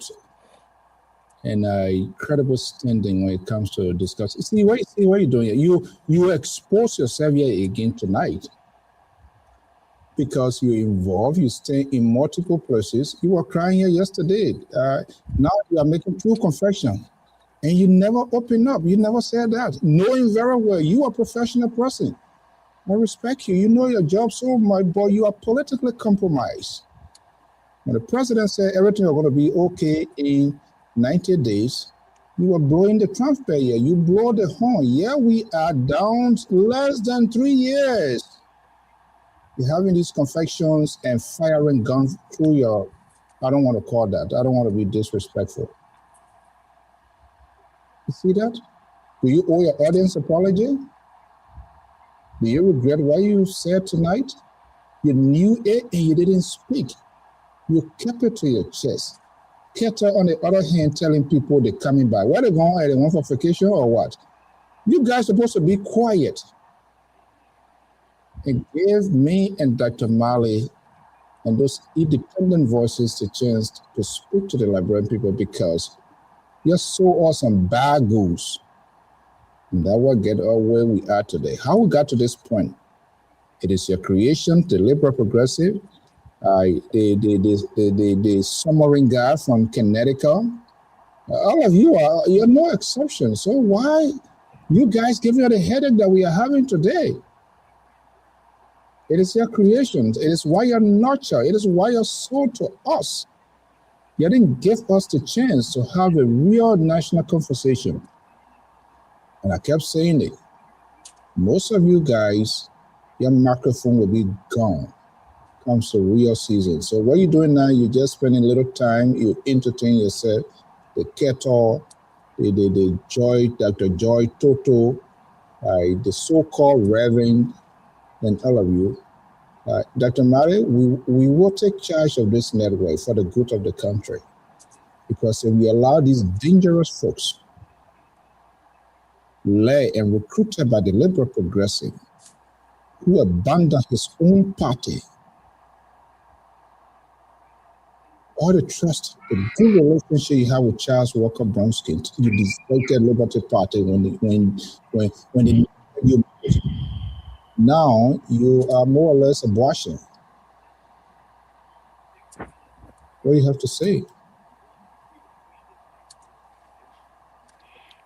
and credible standing when it comes to discuss. See what you're doing here. You expose yourself here again tonight because you're involved. You stay in multiple places. You were crying here yesterday. Now you are making true confession, and you never open up. You never said that, knowing very well you are a professional person. I respect you. You know your job so much, but you are politically compromised. When the president said everything is going to be okay in 90 days, you were blowing the trumpet here. You blow the horn. Here we are down less than 3 years. You're having these confections and firing guns through your, I don't want to call that. I don't want to be disrespectful. You see that? Do you owe your audience apology? Do you regret what you said tonight? You knew it and you didn't speak. You kept it to your chest. Keter, on the other hand, telling people they're coming by. Where they going? Are they going for vacation or what? You guys are supposed to be quiet. And give me and Dr. Mali and those independent voices the chance to speak to the Liberian people, because you're so awesome bad goose. And that will get us where we are today. How we got to this point? It is your creation, the liberal progressive, the submarine guy from Connecticut. All of you're no exception. So why you guys giving us the headache that we are having today? It is your creation. It is why you're nurture. It is why you're sold to us. You didn't give us the chance to have a real national conversation. And I kept saying it. Most of you guys, your microphone will be gone comes to real season. So what you're doing now, you're just spending a little time, you entertain yourself, the Kettle, the Joy, Dr. Joy, Toto, the so-called Reverend, and all of you. Dr. Mari, we will take charge of this network for the good of the country. Because if we allow these dangerous folks led and recruited by the liberal progressive who abandoned his own party, all the trust, the good relationship you have with Charles Walker Bronskin, you disrespected Liberty Party when you now you are more or less abortion. What do you have to say?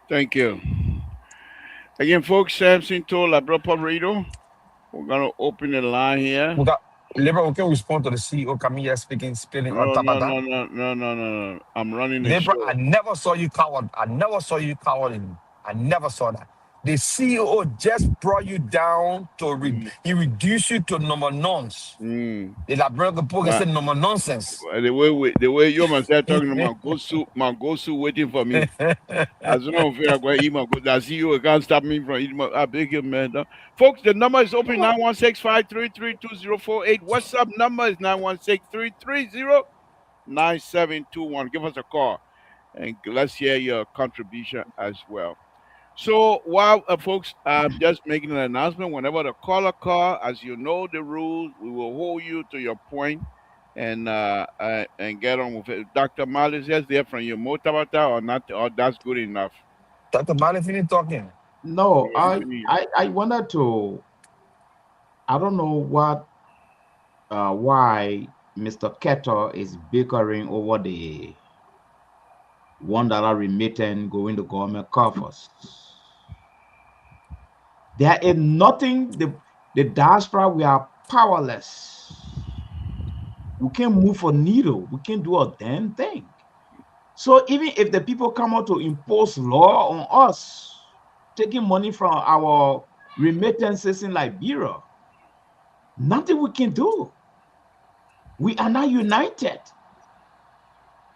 Thank you. Again, folks, Samson told La Bropa Radio. We're going to open the line here. We got Liberal, can respond to the CEO Camilla spilling on top of that? No. I'm running the Liberal, show. I never saw you coward. I never saw that. The CEO just brought you down to he reduced you to number nonce. The Liberal people say number nonsense. The way you must start talking about Gosu waiting for me. As long as I go eat my go, the CEO can't stop me from eating my. I beg you, man. Folks, the number is open 916-533-2048. WhatsApp number is 916-330-9721. Give us a call and let's hear your contribution as well. So while folks, I'm just making an announcement. Whenever the caller call, as you know the rules, we will hold you to your point and get on with it. Dr. Mali is just there from your motabata or not, or that's good enough. Dr. Mali, finish talking. No, I wanted to. I don't know why Mr. Keter is bickering over the $1 remittance going to government coffers. There is nothing. The diaspora, we are powerless. We can't move a needle. We can't do a damn thing. So even if the people come out to impose law on us, taking money from our remittances in Liberia, nothing we can do. We are not united.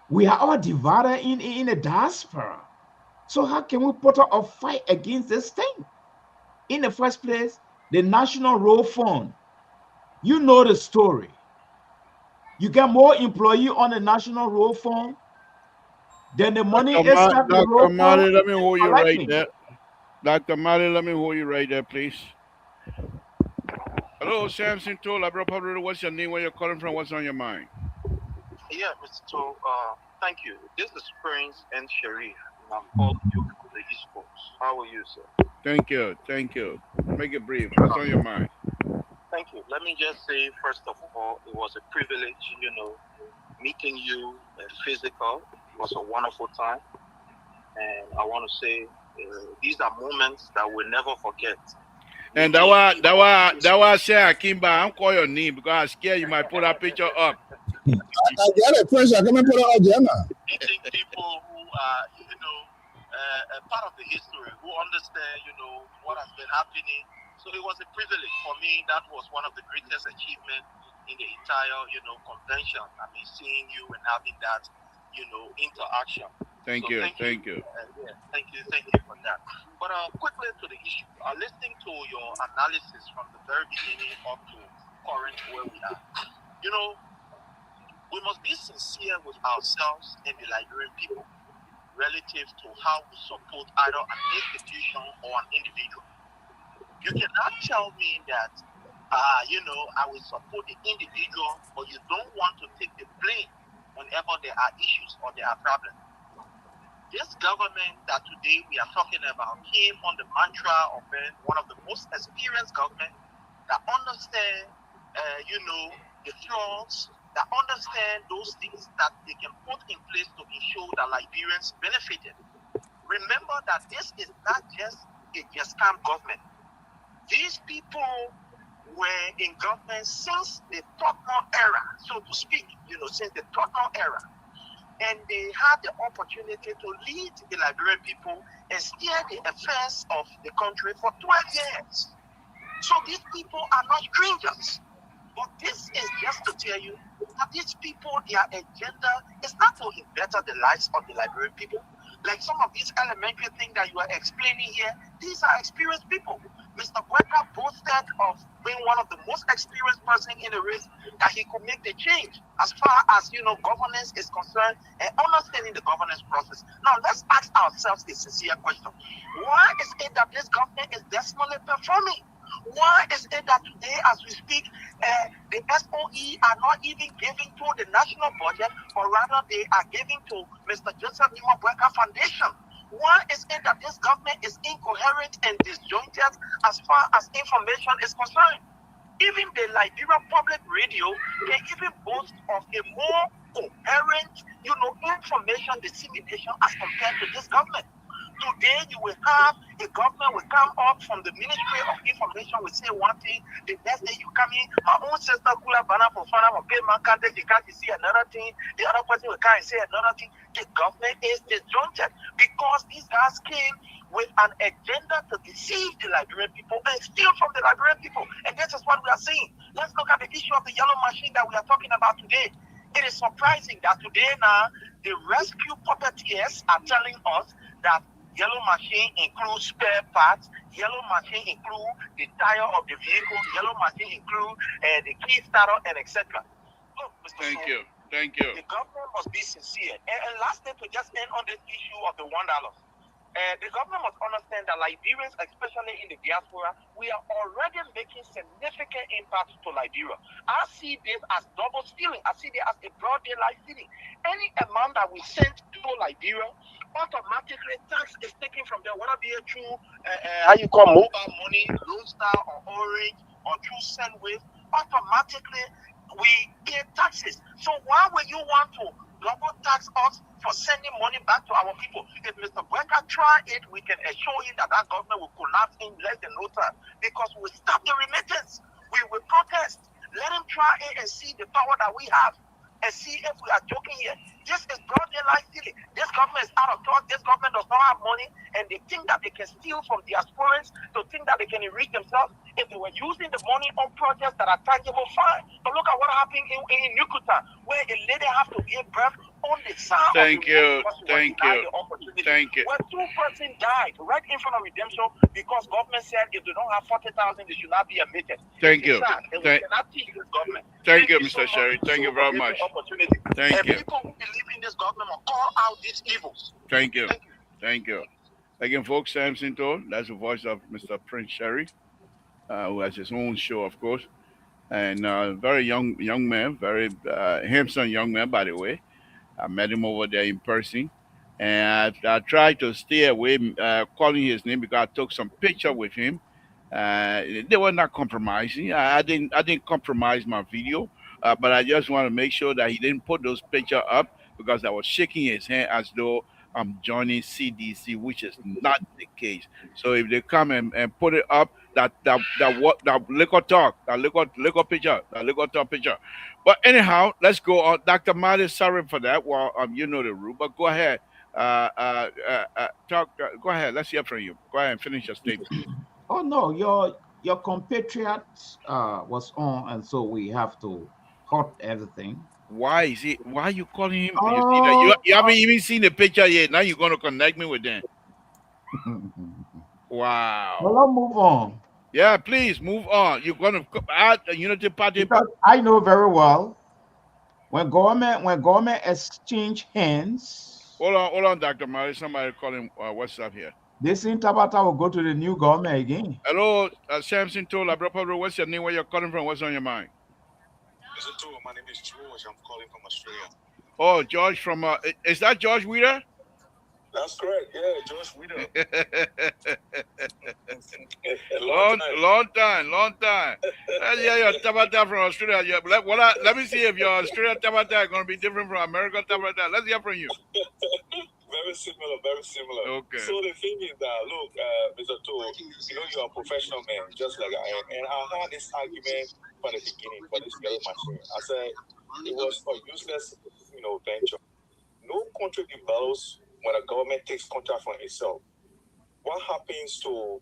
We are all divided in a diaspora. So how can we put up a fight against this thing? In the first place, the National Road Fund, you know the story. You get more employees on the National Road Fund than the money is Dr. Mali, let me hold you right there. Dr. Mali, let me hold you right there, please. Hello, Samson Toll. What's your name? Where you're calling from? What's on your mind? Yeah, Mr. Toll, thank you. This is Prince and Sharif. I'm calling you from the East Coast. How are you, sir? Thank you. Make it brief. What's on your mind? Thank you. Let me just say, first of all, it was a privilege, meeting you physical. It was a wonderful time. And I want to say, these are moments that we'll never forget. And that was say Akimba. I'm calling your name because I'm scared you might put that picture up. I get it, pressure. Come and put it agenda. meeting people who are, part of the history, who understand, what has been happening. So it was a privilege for me. That was one of the greatest achievements in the entire, convention. I mean, seeing you and having that, interaction. Thank So you. thank you. Thank you. Yeah, thank you for that. But quickly to the issue, listening to your analysis from the very beginning up to current where we are, you know, we must be sincere with ourselves and the Liberian people relative to how we support either an institution or an individual. You cannot tell me that, I will support the individual, but you don't want to take the blame whenever there are issues or there are problems. This government that today we are talking about came on the mantra of being one of the most experienced government that understand, the flaws, that understand those things that they can put in place to ensure that Liberians benefited. Remember that this is not just a scam government. These people were in government since the Tottenham era, so to speak, since the Tottenham era. And they had the opportunity to lead the Liberian people and steer the affairs of the country for 12 years. So these people are not strangers. But this is just to tell you that these people, their agenda is not to better the lives of the Liberian people. Like some of these elementary things that you are explaining here, these are experienced people. Mr. Quetta boasted of being one of the most experienced person in the race that he could make the change as far as governance is concerned and understanding the governance process. Now let's ask ourselves a sincere question. Why is it that this government is dismally performing? Why is it that today, as we speak, the SOE are not even giving to the national budget, or rather they are giving to Mr. Joseph Nimabweka Foundation? Why is it that this government is incoherent and disjointed as far as information is concerned? Even the Liberian Public Radio can even boast of a more coherent, information dissemination as compared to this government. Today, you will have a government will come up from the Ministry of Information, will say one thing, the next day you come in, my own sister, Kula Bana Fofana, my pay man can't you can't see another thing, the other person will come and say another thing. The government is disjointed because these guys came with an agenda to deceive the Liberian people and steal from the Liberian people. And this is what we are seeing. Let's look at the issue of the yellow machine that we are talking about today. It is surprising that today now, the rescue puppeteers are telling us that yellow machine includes spare parts. Yellow machine include the tire of the vehicle. Yellow machine include the key starter and etc. Look, Mr. Thank Soul, you. Thank you. the government must be sincere. And lastly, to just end on this issue of the $1. The government must understand that Liberians, especially in the diaspora, we are already making significant impact to Liberia. I see this as double stealing. I see this as a broad daylight stealing. Any amount that we send to Liberia, automatically tax is taken from there, whether be it through how you call mobile money, Lone Star or Orange, or through Sendwave, automatically we pay taxes. So why would you want to double tax us for sending money back to our people? If Mr. Bwenka try it, we can assure him that government will collapse in less than no time because we will stop the remittance. We will protest. Let him try it and see the power that we have and see if we are joking here. This is broad daylight stealing. This government is out of touch. This government does not have money, and they think that they can steal from diasporans to think that they can enrich themselves. If they were using the money on projects that are tangible, fine. But look at what happened in Nukuta, where a lady have to give birth on the side Thank of the road you. because she was Thank denied you. the opportunity. Thank you. Where two persons died right in front of redemption because government said if they don't have 40,000, they should not be admitted. Thank It's you. sad, and we cannot teach this government. Thank you, so Mr. Sherry. much, Thank you for very giving much. opportunity. Thank And you. people who believe in this government will call out these evils. Thank you. Thank you. Thank you. Again, folks, Samson told, that's the voice of Mr. Prince Sherry, who has his own show, of course, and very young man, very handsome young man, by the way. I met him over there in person, and I tried to stay away calling his name because I took some picture with him. They were not compromising. I didn't compromise my video, but I just want to make sure that he didn't put those picture up because I was shaking his hand as though I'm joining CDC, which is not the case. So if they come and put it up, that liquor talk, that liquor picture, that liquor talk picture. But anyhow, let's go on. Dr. Marty, sorry for that. Well, you know the rule, but go ahead. Talk. Go ahead. Let's hear from you. Go ahead and finish your statement. Oh no, your compatriot was on, and so we have to halt everything. Why is he? Why are you calling him? You see that Oh, you haven't even seen the picture yet. Now you're going to connect me with them. Wow. well, let's move on. Yeah, please move on. You're going to add a unity party. Because I know very well when government exchange hands, Hold on, Dr. Murray. Somebody calling WhatsApp here. this in Tabata will go to the new government again. Hello, Samson Tola, brother. What's your name? Where you're calling from? What's on your mind? My name is George. I'm calling from Australia. Oh, George from is that George Weeder? That's correct. Yeah, George Widow. long time. Yeah, you're Tabata from Australia. Let me see if your Australia Tabata is going to be different from American Tabata. Let's hear from you. Very similar. Okay. So the thing is that, look, Mr. Toll, you're a professional man, just like I am. And I had this argument from the beginning for this yellow machine. I said it was a useless, venture. No country develops when a government takes contract for itself. What happens to,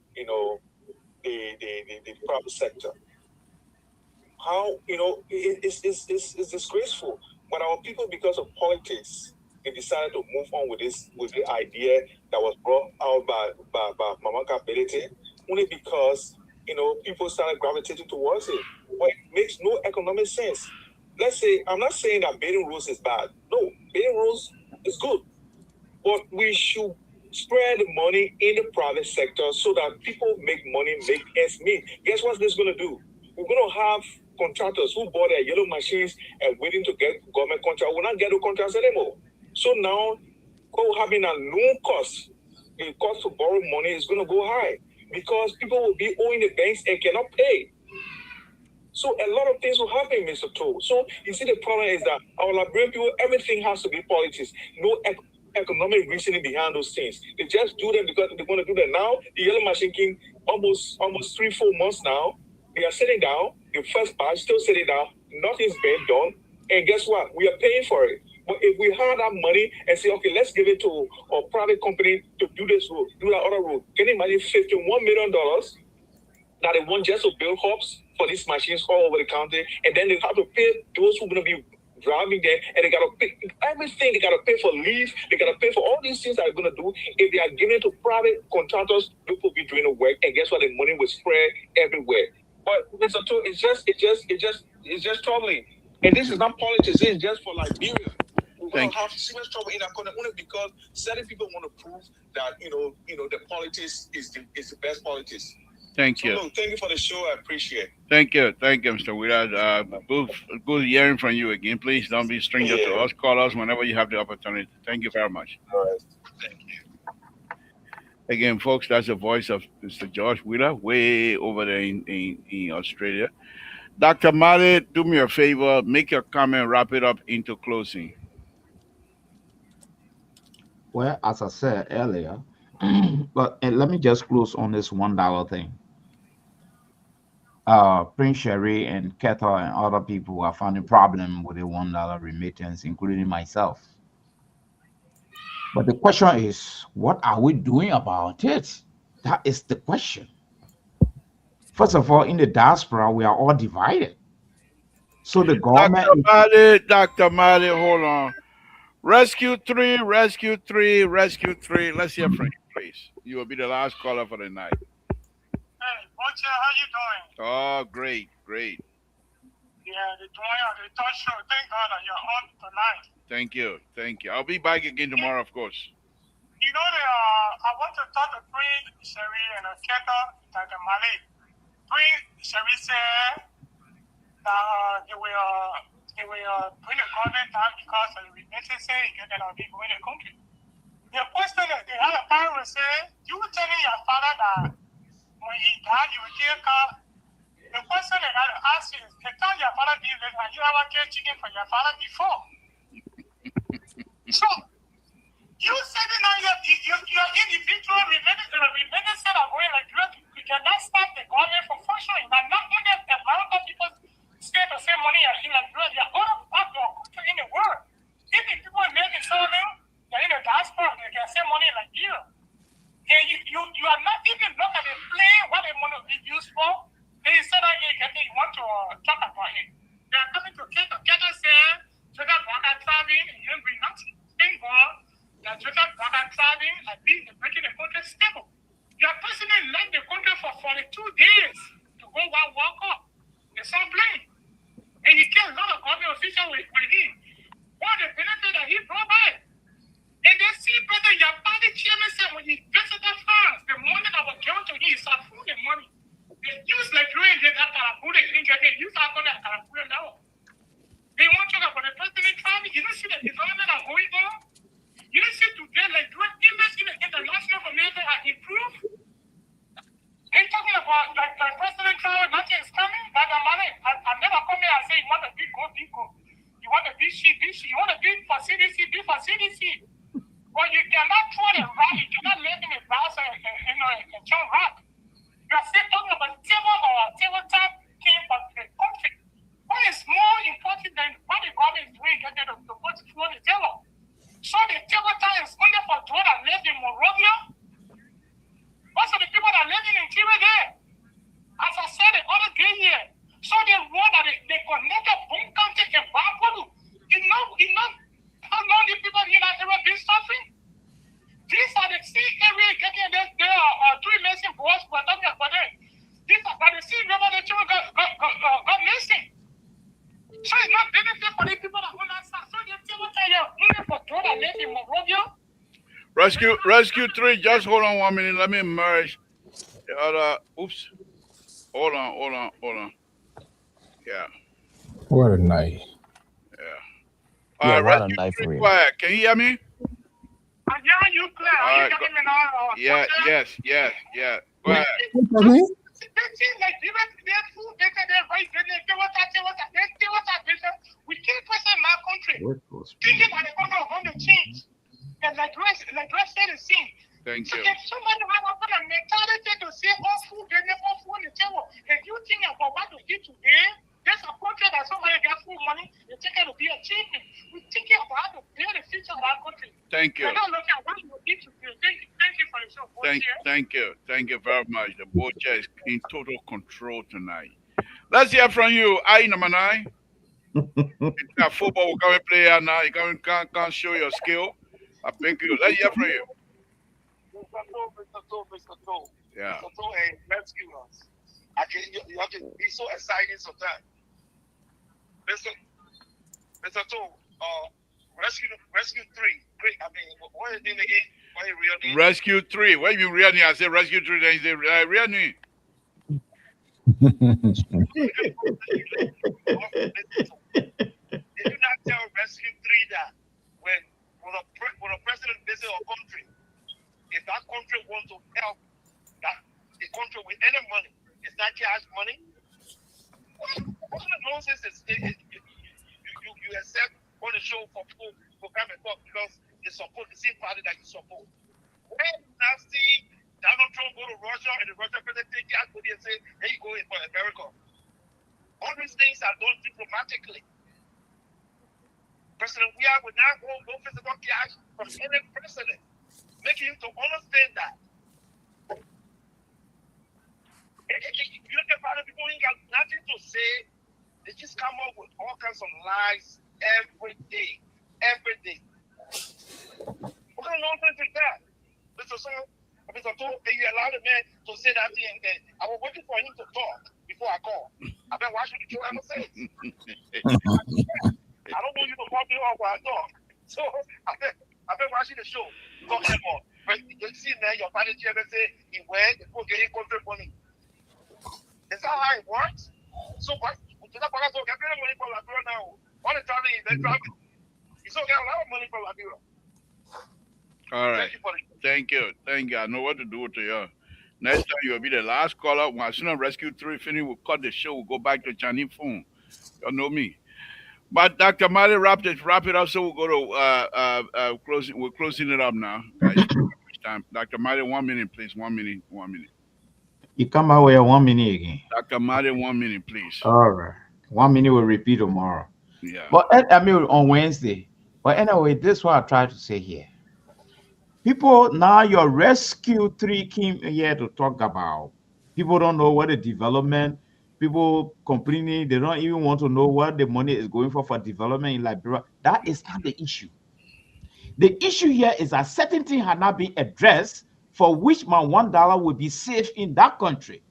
the private sector? How, it's disgraceful. But our people, because of politics, they decided to move on with the idea that was brought out by Mamaka Belete, only because, people started gravitating towards it. But it makes no economic sense. Let's say, I'm not saying that building rules is bad. No, building rules is good. But we should spread the money in the private sector so that people make money, make ends meet. Guess what this is going to do? We're going to have contractors who bought their yellow machines and waiting to get government contract will not get the contracts anymore. So now, having a loan cost, the cost to borrow money is going to go high because people will be owing the banks and cannot pay. So a lot of things will happen, Mr. Toll. So you see, the problem is that our Liberian people, everything has to be politics. No economic reasoning behind those things. They just do them because they want to do them. Now, the Yellow Machine King, almost 3-4 months now, they are sitting down. The first batch still sitting down. Nothing's been done. And guess what? We are paying for it. But if we had that money and say, okay, let's give it to a private company to do this road, do that other road, can you imagine $51 million that they want just to build hubs for these machines all over the country, and then they have to pay those who are going to be driving there, and they got to pay everything. They got to pay for leave. They got to pay for all these things that are going to do. If they are giving it to private contractors, people will be doing the work, and guess what? The money will spread everywhere. But Mr. Tool, it's just troubling. And this is not politics. It's just for Liberia. We're going to have serious trouble in that country only because certain people want to prove that the politics is the best politics. Thank you. So, look, thank you for the show. I appreciate it. Thank you, Mr. Willard. Good hearing from you again. Please don't be a stranger to us. Call us whenever you have the opportunity. Thank you very much. All right. Thank you. Again, folks, that's the voice of Mr. George Wheeler, way over there in Australia. Dr. Mali, do me a favor, make your comment, wrap it up into closing. Well, as I said earlier, but let me just close on this $1 thing. Prince Sherry and Kettle and other people are finding problem with the $1 remittance, including myself. But the question is, what are we doing about it? That is the question. First of all, in the diaspora, we are all divided. So the government... Dr. Mali, hold on. Rescue 3. Let's hear from you, please. You will be the last caller for the night. Hey, Bocha, how you doing? Oh, great. Yeah, the talk show. Thank God that you're on tonight. Thank you. I'll be back again tomorrow, of course. I want to talk to Prince Sherry and Keto Dr. Mali. Prince Sherry said that they will bring the government down because of the remittances that are being going in the country. The question that they had a parent say, you were telling your father that when he died, you would take the question they had to ask is, the time your father did this, and you ever get chicken from your father before? So, you said that now you're individual remittances are going like cannot stop the government from functioning. But not only American people spend the same money in Nigeria, there are other parts of country in the world. Even people live in Solomon, they're in the diaspora, they can save money in Nigeria. And you are not even look at the plan, what the money will be used for. They said that you want to talk about it. They are coming together, saying, Jordan Walker traveling, and you don't bring nothing. Thank God that Jordan Walker traveling and making the country stable. Your president left the country for 42 days to go one walk up. It's on plane. And he killed a lot of government officials with him. What the benefit that he brought back? And they see, brother, your party chairman said when he visited France, the money that was given to him is a food and money. They use like you ain't get that Karakuda, they use that Karakuda now. They want to talk about the president traveling. You don't see the development are going on. You don't see today like doing image in the international community are improved. Ain't talking about like the president travel, nothing is coming. But the money, I never come here and say you want a big go, big go. You want a big shit, big shit. You want a big for CDC, big for CDC. But you cannot throw the rock, you cannot live in a box and John Rock. You are still talking about tabletop thing for the country. What is more important than what the government is doing to put food on the table? So the tabletop is only for those that live in Monrovia. Most of the people that live in interior there, as I said the other day here, so the road that they connected Boone County and Bamboodoo, you know how long the people in that area been suffering? These are the sea area getting there. There are three missing boys who are talking about them. These are the sea river the children got missing. So it's not benefit for the people that own that side. So they tell us that you're only for those that live in Monrovia. Rescue 3, just hold on 1 minute. Let me merge the other. Oops. Hold on. Yeah. What a night. Yeah. Yeah, All right, what a Rescue night 3, for real. quiet. Can you hear me? I'm hearing you clear. Are you hearing me now? Yeah. Go ahead. Like their food, they right there. We can't present my country. Thinking that the country is going to change. And like rest said the same. Thank So you. if somebody have a mentality to say all food, they never food on the table. If you think about what to eat today, there's a country that somebody got food money, they think it will be achievement. We're thinking about how to build the future of our country. Thank you. We're not looking at what you eat today. Thank you for the show. Thank you very much. The Bocha is in total control tonight. Let's hear from you. I number 9. It's a football coming player now. You can't show your skill. I thank you. Let's hear from you. Mr. Toe. Yeah. Mr. Toe, hey, rescue us. You have to be so excited sometimes. Mr. Toe, rescue 3. Great. I mean, what is the name again? What is real name? Rescue 3. When you real name, I say Rescue 3, then you say real name. Did you not tell Rescue 3 that when a president visits a country, if that country wants to help that the country with any money, it's not cash money? What kind of nonsense is it? You accept on the show for come and talk because you support the same party that you support. When you now see Donald Trump go to Russia and the Russian president take cash money and say, here you go for America. All these things are done diplomatically. President Weah will now go no physical cash from any president, making him to understand that. You look at other people ain't got nothing to say. They just come up with all kinds of lies every day. What kind of nonsense is that? Mr. Toe, you allow the man to say that thing, and I was waiting for him to talk before I call. I've been watching the show ever since. I don't want you to call me off while I talk. So I've been watching the show. Talking about, you see now your party chairman say he went and go get his contract money. Is that how it works? So what? Get money from Liberia now. All the traveling is then traveling. You still get a lot of money from Liberia. All right. Thank you. I know what to do with you. Next time you'll be the last caller. When as soon as Rescue 3 finish, we'll cut the show. We'll go back to Chinese phone. You know me. But Dr. Mali wrap it up, so we'll go to closing. We're closing it up now, guys. Time. Dr. Mali, 1 minute, please. 1 minute. You come out with 1 minute again. Dr. Mali, 1 minute, please. All right. 1 minute will repeat tomorrow. Yeah. But I mean on Wednesday. But anyway, this is what I try to say here. People, now your rescue three came here to talk about. People don't know what the development, people complaining, they don't even want to know what the money is going for development in Liberia. That is not the issue. The issue here is that certain things have not been addressed for which my $1 will be safe in that country.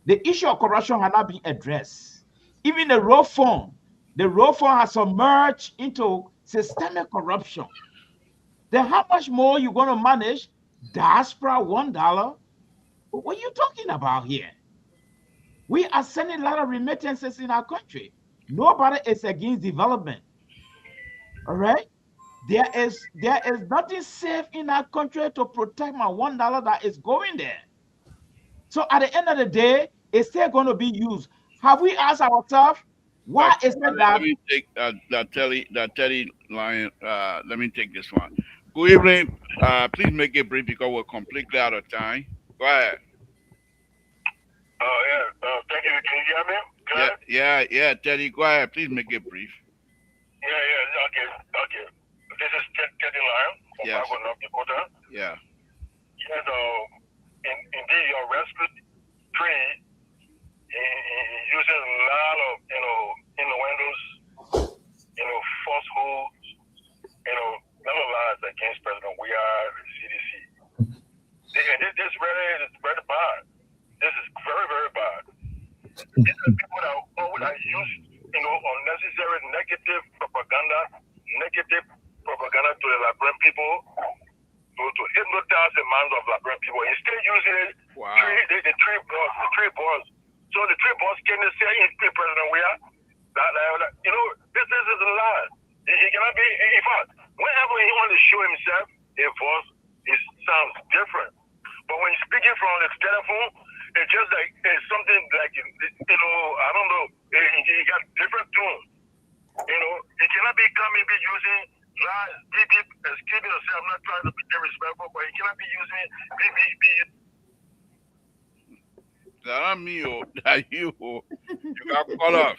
The issue of corruption has not been addressed. Even the road fund has submerged into systemic corruption. Then how much more you going to manage diaspora $1? What are you talking about here? We are sending a lot of remittances in our country. Nobody is against development. All right? There is nothing safe in our country to protect my $1 that is going there. So at the end of the day, it's still going to be used. Have we asked ourselves why Dr. is it Mali, that? let me take that Teddy line. Let me take this one. Good evening. Please make it brief because we're completely out of time. Go ahead. Yeah. Thank you. Can you hear me? Yeah, Good. yeah, Teddy. Go ahead. Please make it brief. Yeah. Okay. This is Teddy Lyon from Yes. Fargo, North Dakota. Yeah. Yes. Indeed, your rescue tree uses a lot of innuendos, falsehoods, lot of lies against President We are CDC. This really is very bad. This is very, very bad. These are people that use, unnecessary negative propaganda to the Liberian people to hypnotize the minds of Liberian people. Instead, using it, Wow. the tree boss. So the tree boss can say in President We are that this is a lie. He cannot be. In fact, whenever he wants to show himself, his voice sounds different. But when he's speaking from the telephone, it's just like it's something like I don't know. He got different tone. He cannot be coming be using lies. Excuse me, I'm not trying to be disrespectful, but he cannot be using That ain't me, oh. That you, oh. You got caught up.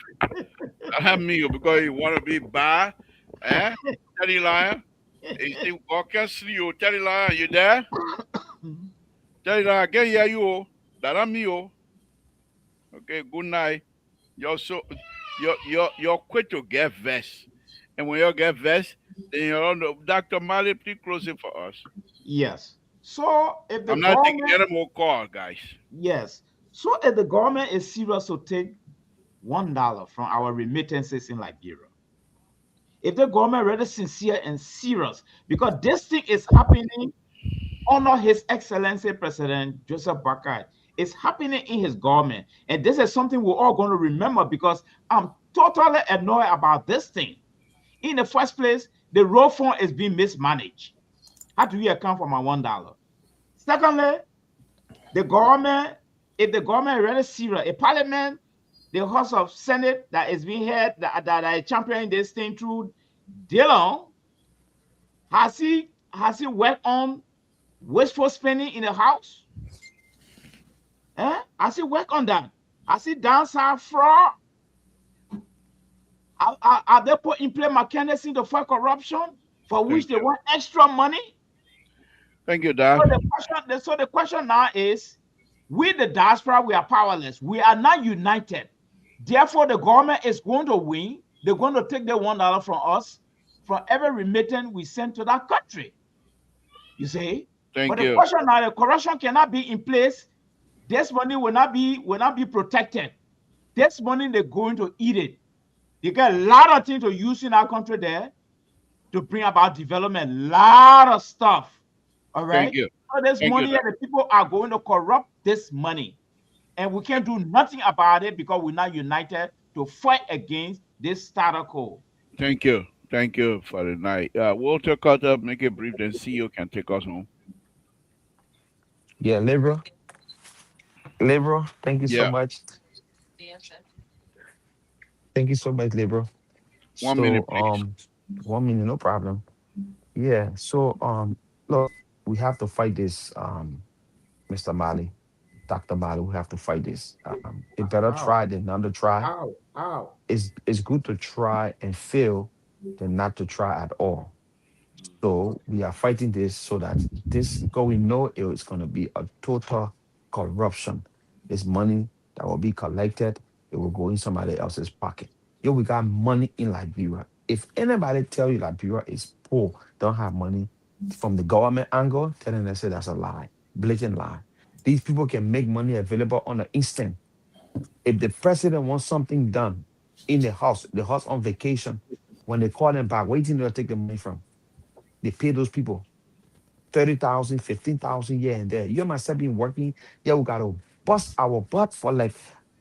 That ain't me, oh, because you want to be bad. Eh? Teddy Lion. You see, God can see you. Teddy Lion, you there? Teddy Lion, I can hear you, oh. That ain't me, oh. Okay, good night. You're quick to get vexed. And when you get vexed, then you don't know. Dr. Mali, please close it for us. Yes. So if the I'm not taking government, any more calls, guys. yes. So if the government is serious to take $1 from our remittances in Liberia, if the government really sincere and serious, because this thing is happening under His Excellency President Joseph Boakai. It's happening in his government. And this is something we're all going to remember because I'm totally annoyed about this thing. In the first place, the road fund is being mismanaged. How do we account for my $1? Secondly, the government, if the government is really serious, a parliament, the House of Senate that is being held, that are championing this thing through Dillon, has he worked on wasteful spending in the House? Has he worked on that? Has he downside fraud? Are they put in place mechanisms to fight corruption for which they want extra money? Thank you, Doc. So the question now is, we the diaspora, we are powerless. We are not united. Therefore, the government is going to win. They're going to take the $1 from us, from every remittance we send to that country. You see? Thank but you. The question now, the corruption cannot be in place. This money will not be protected. This money, they're going to eat it. They got a lot of things to use in our country there to bring about development. A lot of stuff. All right. Thank you. So this money, the people are going to corrupt this money. And we can't do nothing about it because we're not united to fight against this status quo. Thank you. Thank you for the night. Walter, cut up, make it brief, then CEO can take us home. Yeah, Libra, thank you so much. Thank you so much, Libra. 1 minute, So, please. 1 minute, no problem. Yeah. So, look, we have to fight this, Mr. Mali. Dr. Mali, we have to fight this. It better try than not to try. How? It's good to try and fail than not to try at all. So we are fighting this so that this, because we know it's going to be a total corruption. This money that will be collected, it will go in somebody else's pocket. Yo, we got money in Liberia. If anybody tell you Liberia is poor, don't have money from the government angle, tell them they say that's a lie, blatant lie. These people can make money available on the instant. If the president wants something done in the house on vacation, when they call them back, where do you think they'll take the money from? They pay those people 30,000, 15,000 here and there. You and myself been working. Yeah, we gotta bust our butt for like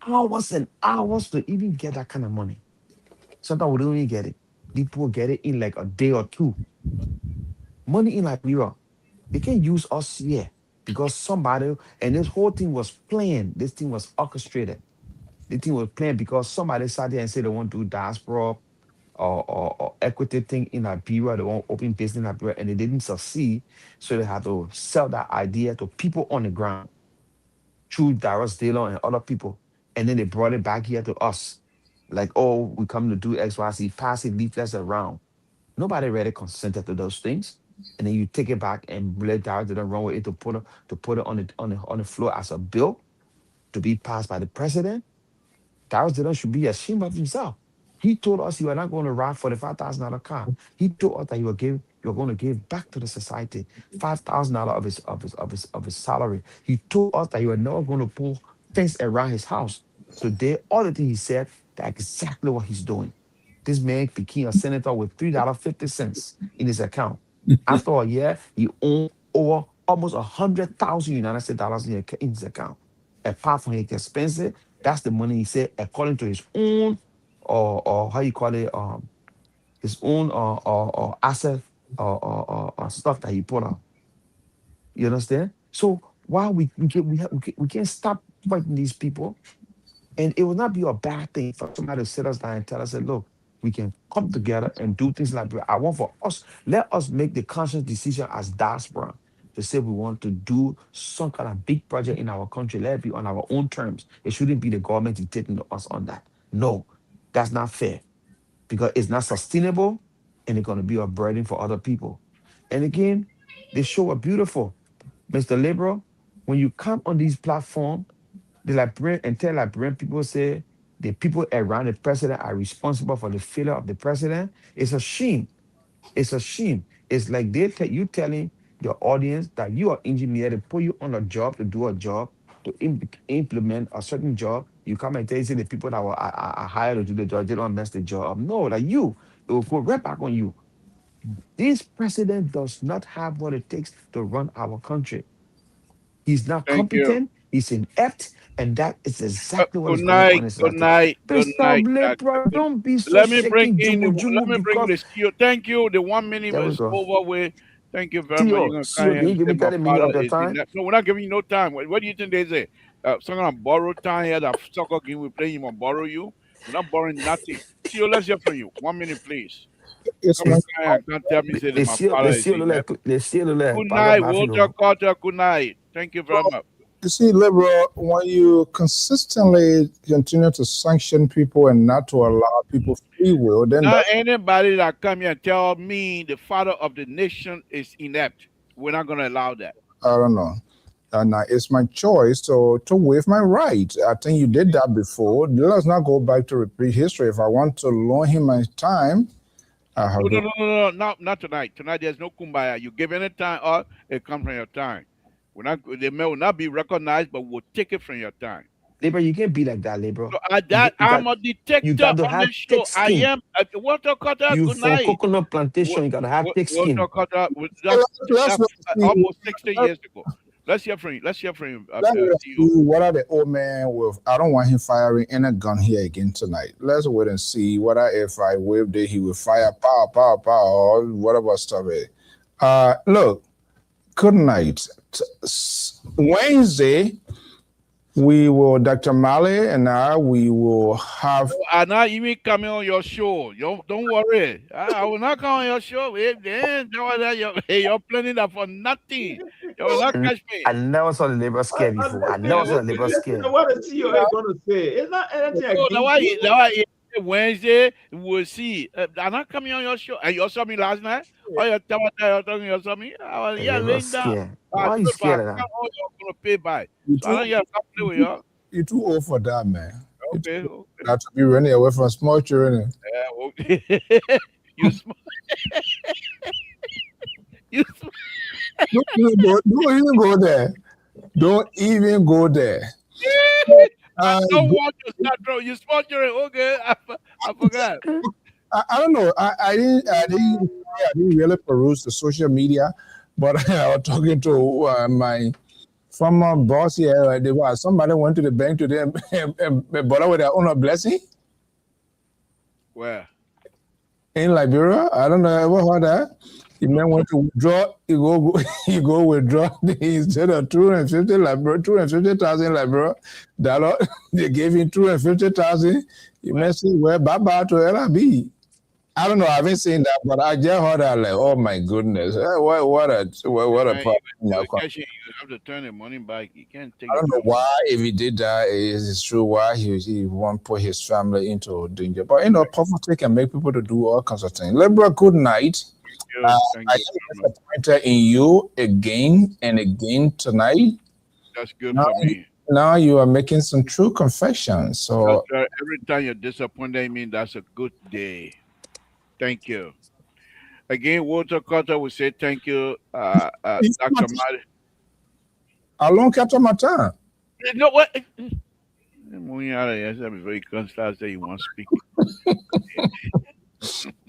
hours and hours to even get that kind of money. Sometimes we don't even get it. People get it in like a day or two. Money in Liberia. They can use us here because somebody, and this whole thing was planned. This thing was orchestrated. The thing was planned because somebody sat there and said they want to do diaspora or equity thing in Liberia. They want open business in Liberia and they didn't succeed. So they had to sell that idea to people on the ground through Darius Dillon and other people. And then they brought it back here to us. Like, oh, we come to do XYZ, passing leaflets around. Nobody really consented to those things. And then you take it back and let Darius Dillon run with it to put it on the floor as a bill to be passed by the president. Darius Dillon should be ashamed of himself. He told us you are not going to ride $45,000 car. He told us that you're going to give back to the society $5,000 of his salary. He told us that you are never going to pull fence around his house. Today, all the things he said, that's exactly what he's doing. This man became a senator with $3.50 in his account. After a year, he owned over almost 100,000 United States dollars in his account. Apart from his expenses, that's the money he said, according to his own, or how you call it, his own asset or stuff that he put out. You understand? So while we can't stop fighting these people, and it will not be a bad thing for somebody to sit us down and tell us that, look, we can come together and do things like that. I want for us, let us make the conscious decision as diaspora to say we want to do some kind of big project in our country. Let it be on our own terms. It shouldn't be the government dictating us on that. No, that's not fair because it's not sustainable and it's going to be a burden for other people. And again, the show are beautiful. Mr. Liberal, when you come on these platforms, the Liberian and tell Liberian people say the people around the president are responsible for the failure of the president. It's a shame. It's a shame. It's like you telling your audience that you are engineer to put you on a job to do a job to implement a certain job. You come and tell you say the people that are hired to do the job, they don't mess the job up. No, like you, it will go right back on you. This president does not have what it takes to run our country. He's not Thank you. competent. He's inept, and that is exactly what Good is going on in night, good society. night, good Mr. night, Doctor. Libra, don't be so Let me bring shaky, in Jumu Jumu, let me bring because the CEO. Thank you. The 1 minute there we is go. over with. Thank you very much. You're CEO, gonna come CEO, here can you and give say me my 30 minutes father of your is in time? that. No, we're not giving you no time. What do you think they say? Someone gonna borrow time here. That soccer game we play, you gonna borrow you. We're not borrowing nothing. CEO, let's hear from you. 1 minute, please. It's Come my and come here and can't tell me say that my father is in that. Les CEO, le, Good Papa night, Walter Mafio. Carter. Good night. Thank you very much. You see, liberal, when you consistently continue to sanction people and not to allow people free will, then Not that's, anybody that come here and tell me the father of the nation is inept. We're not going to allow that. I don't know. And it's my choice to waive my right. I think you did that before. Let's not go back to repeat history. If I want to loan him my time, I have No, no, to. no, no, no, not tonight. Tonight there's no kumbaya. You give any time or it comes from your time. We're not. They may not be recognized, but we'll take it from your time. Libra, you can't be like that, Libra. So at that, I'm a You detector got to on the have show. thick I skin. am. Walter Carter, You good from night. coconut plantation, you got to have thick Walter skin. Carter, Let's that's wait and see. almost 60 years ago. Let's hear from you. Let's hear from you, Let's wait and CEO. see what are the old man with. I don't want him firing any gun here again tonight. Let's wait and see whether if I waved it, he will fire pow, pow, pow, or whatever stuff it. Look, good night. Wednesday, we will, Dr. Mali and we will have. I'm not even coming on your show. Don't worry. I will not come on your show. You're planning that for nothing. You will not catch me. I never saw the labor scare before. I never saw the labor scare. What is CEO going to say? It's not anything against you. Wednesday, we'll see. I'm not coming on your show. And you saw me last night? Oh, you saw me? I was laying down. Why are you scared of that? You're going to pay by. So I don't have to play with y'all. You're too old for that, man. Okay. Not to be running away from small children. Yeah, okay. You small. You small. Don't even go there. Don't even go there. I don't want to start throwing. You small children. Okay, I forgot. I don't know. I didn't really peruse the social media, but I was talking to my former boss here. Somebody went to the bank today and bought with their own blessing. Where? In Liberia. I don't know. Ever heard that? The man went to withdraw. You go withdraw instead of 250,000 Liberia dollar. They gave him 250,000. You may say, well, bye to LRB. I don't know. I haven't seen that, but I just heard that. Like, oh my goodness, what a problem! You have to turn the money back. You can't take. I don't know why. If he did that, it's true. Why he won't put his family into danger? But poverty can make people to do all kinds of things. Liberal, good night. I am disappointed in you again and again tonight. That's good for me. Now you are making some true confessions. So every time you're disappointed, I mean that's a good day. Thank you. Again, Walter Carter will say thank you, Dr. Mari. How long Captain Martin? You know what? I'm very constant say you want to speak.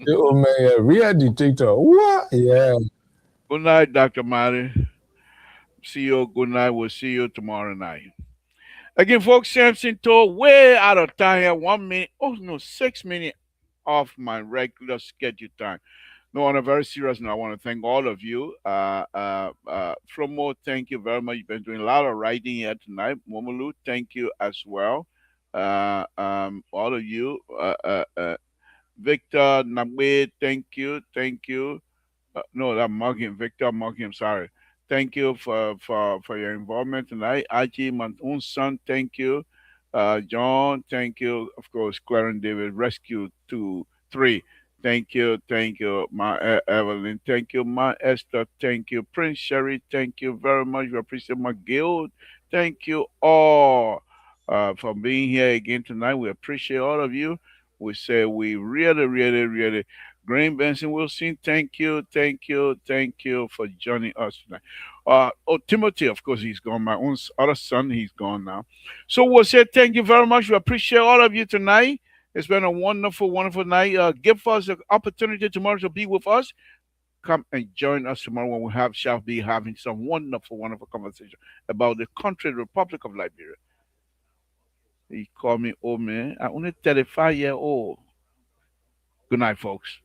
Oh man, real detector. What? Yeah. Good night, Dr. Mari. See you. Good night. We'll see you tomorrow night. Again, folks, Samson told way out of time here. 1 minute. Oh no, 6 minutes off my regular schedule time. No, on a very serious note, I want to thank all of you. Flomo, thank you very much. You've been doing a lot of writing here tonight. Momolu, thank you as well. All of you. Victor, Nagwe, thank you. No, that Morgan, Victor Morgan, sorry. Thank you for your involvement tonight. Aji, my own son, thank you. John, thank you. Of course, Clarence David, Rescue 2, 3. Thank you. My Evelyn, thank you. My Esther, thank you. Prince Sherry, thank you very much. We appreciate my guild. Thank you all for being here again tonight. We appreciate all of you. We say we really, Graham Benson Wilson, thank you for joining us tonight. Timothy, of course, he's gone. My own other son, he's gone now. So we'll say thank you very much. We appreciate all of you tonight. It's been a wonderful night. Give us an opportunity tomorrow to be with us. Come and join us tomorrow when we shall be having some wonderful conversation about the country, the Republic of Liberia. He called me old man. I'm only 35-year-old. Good night, folks.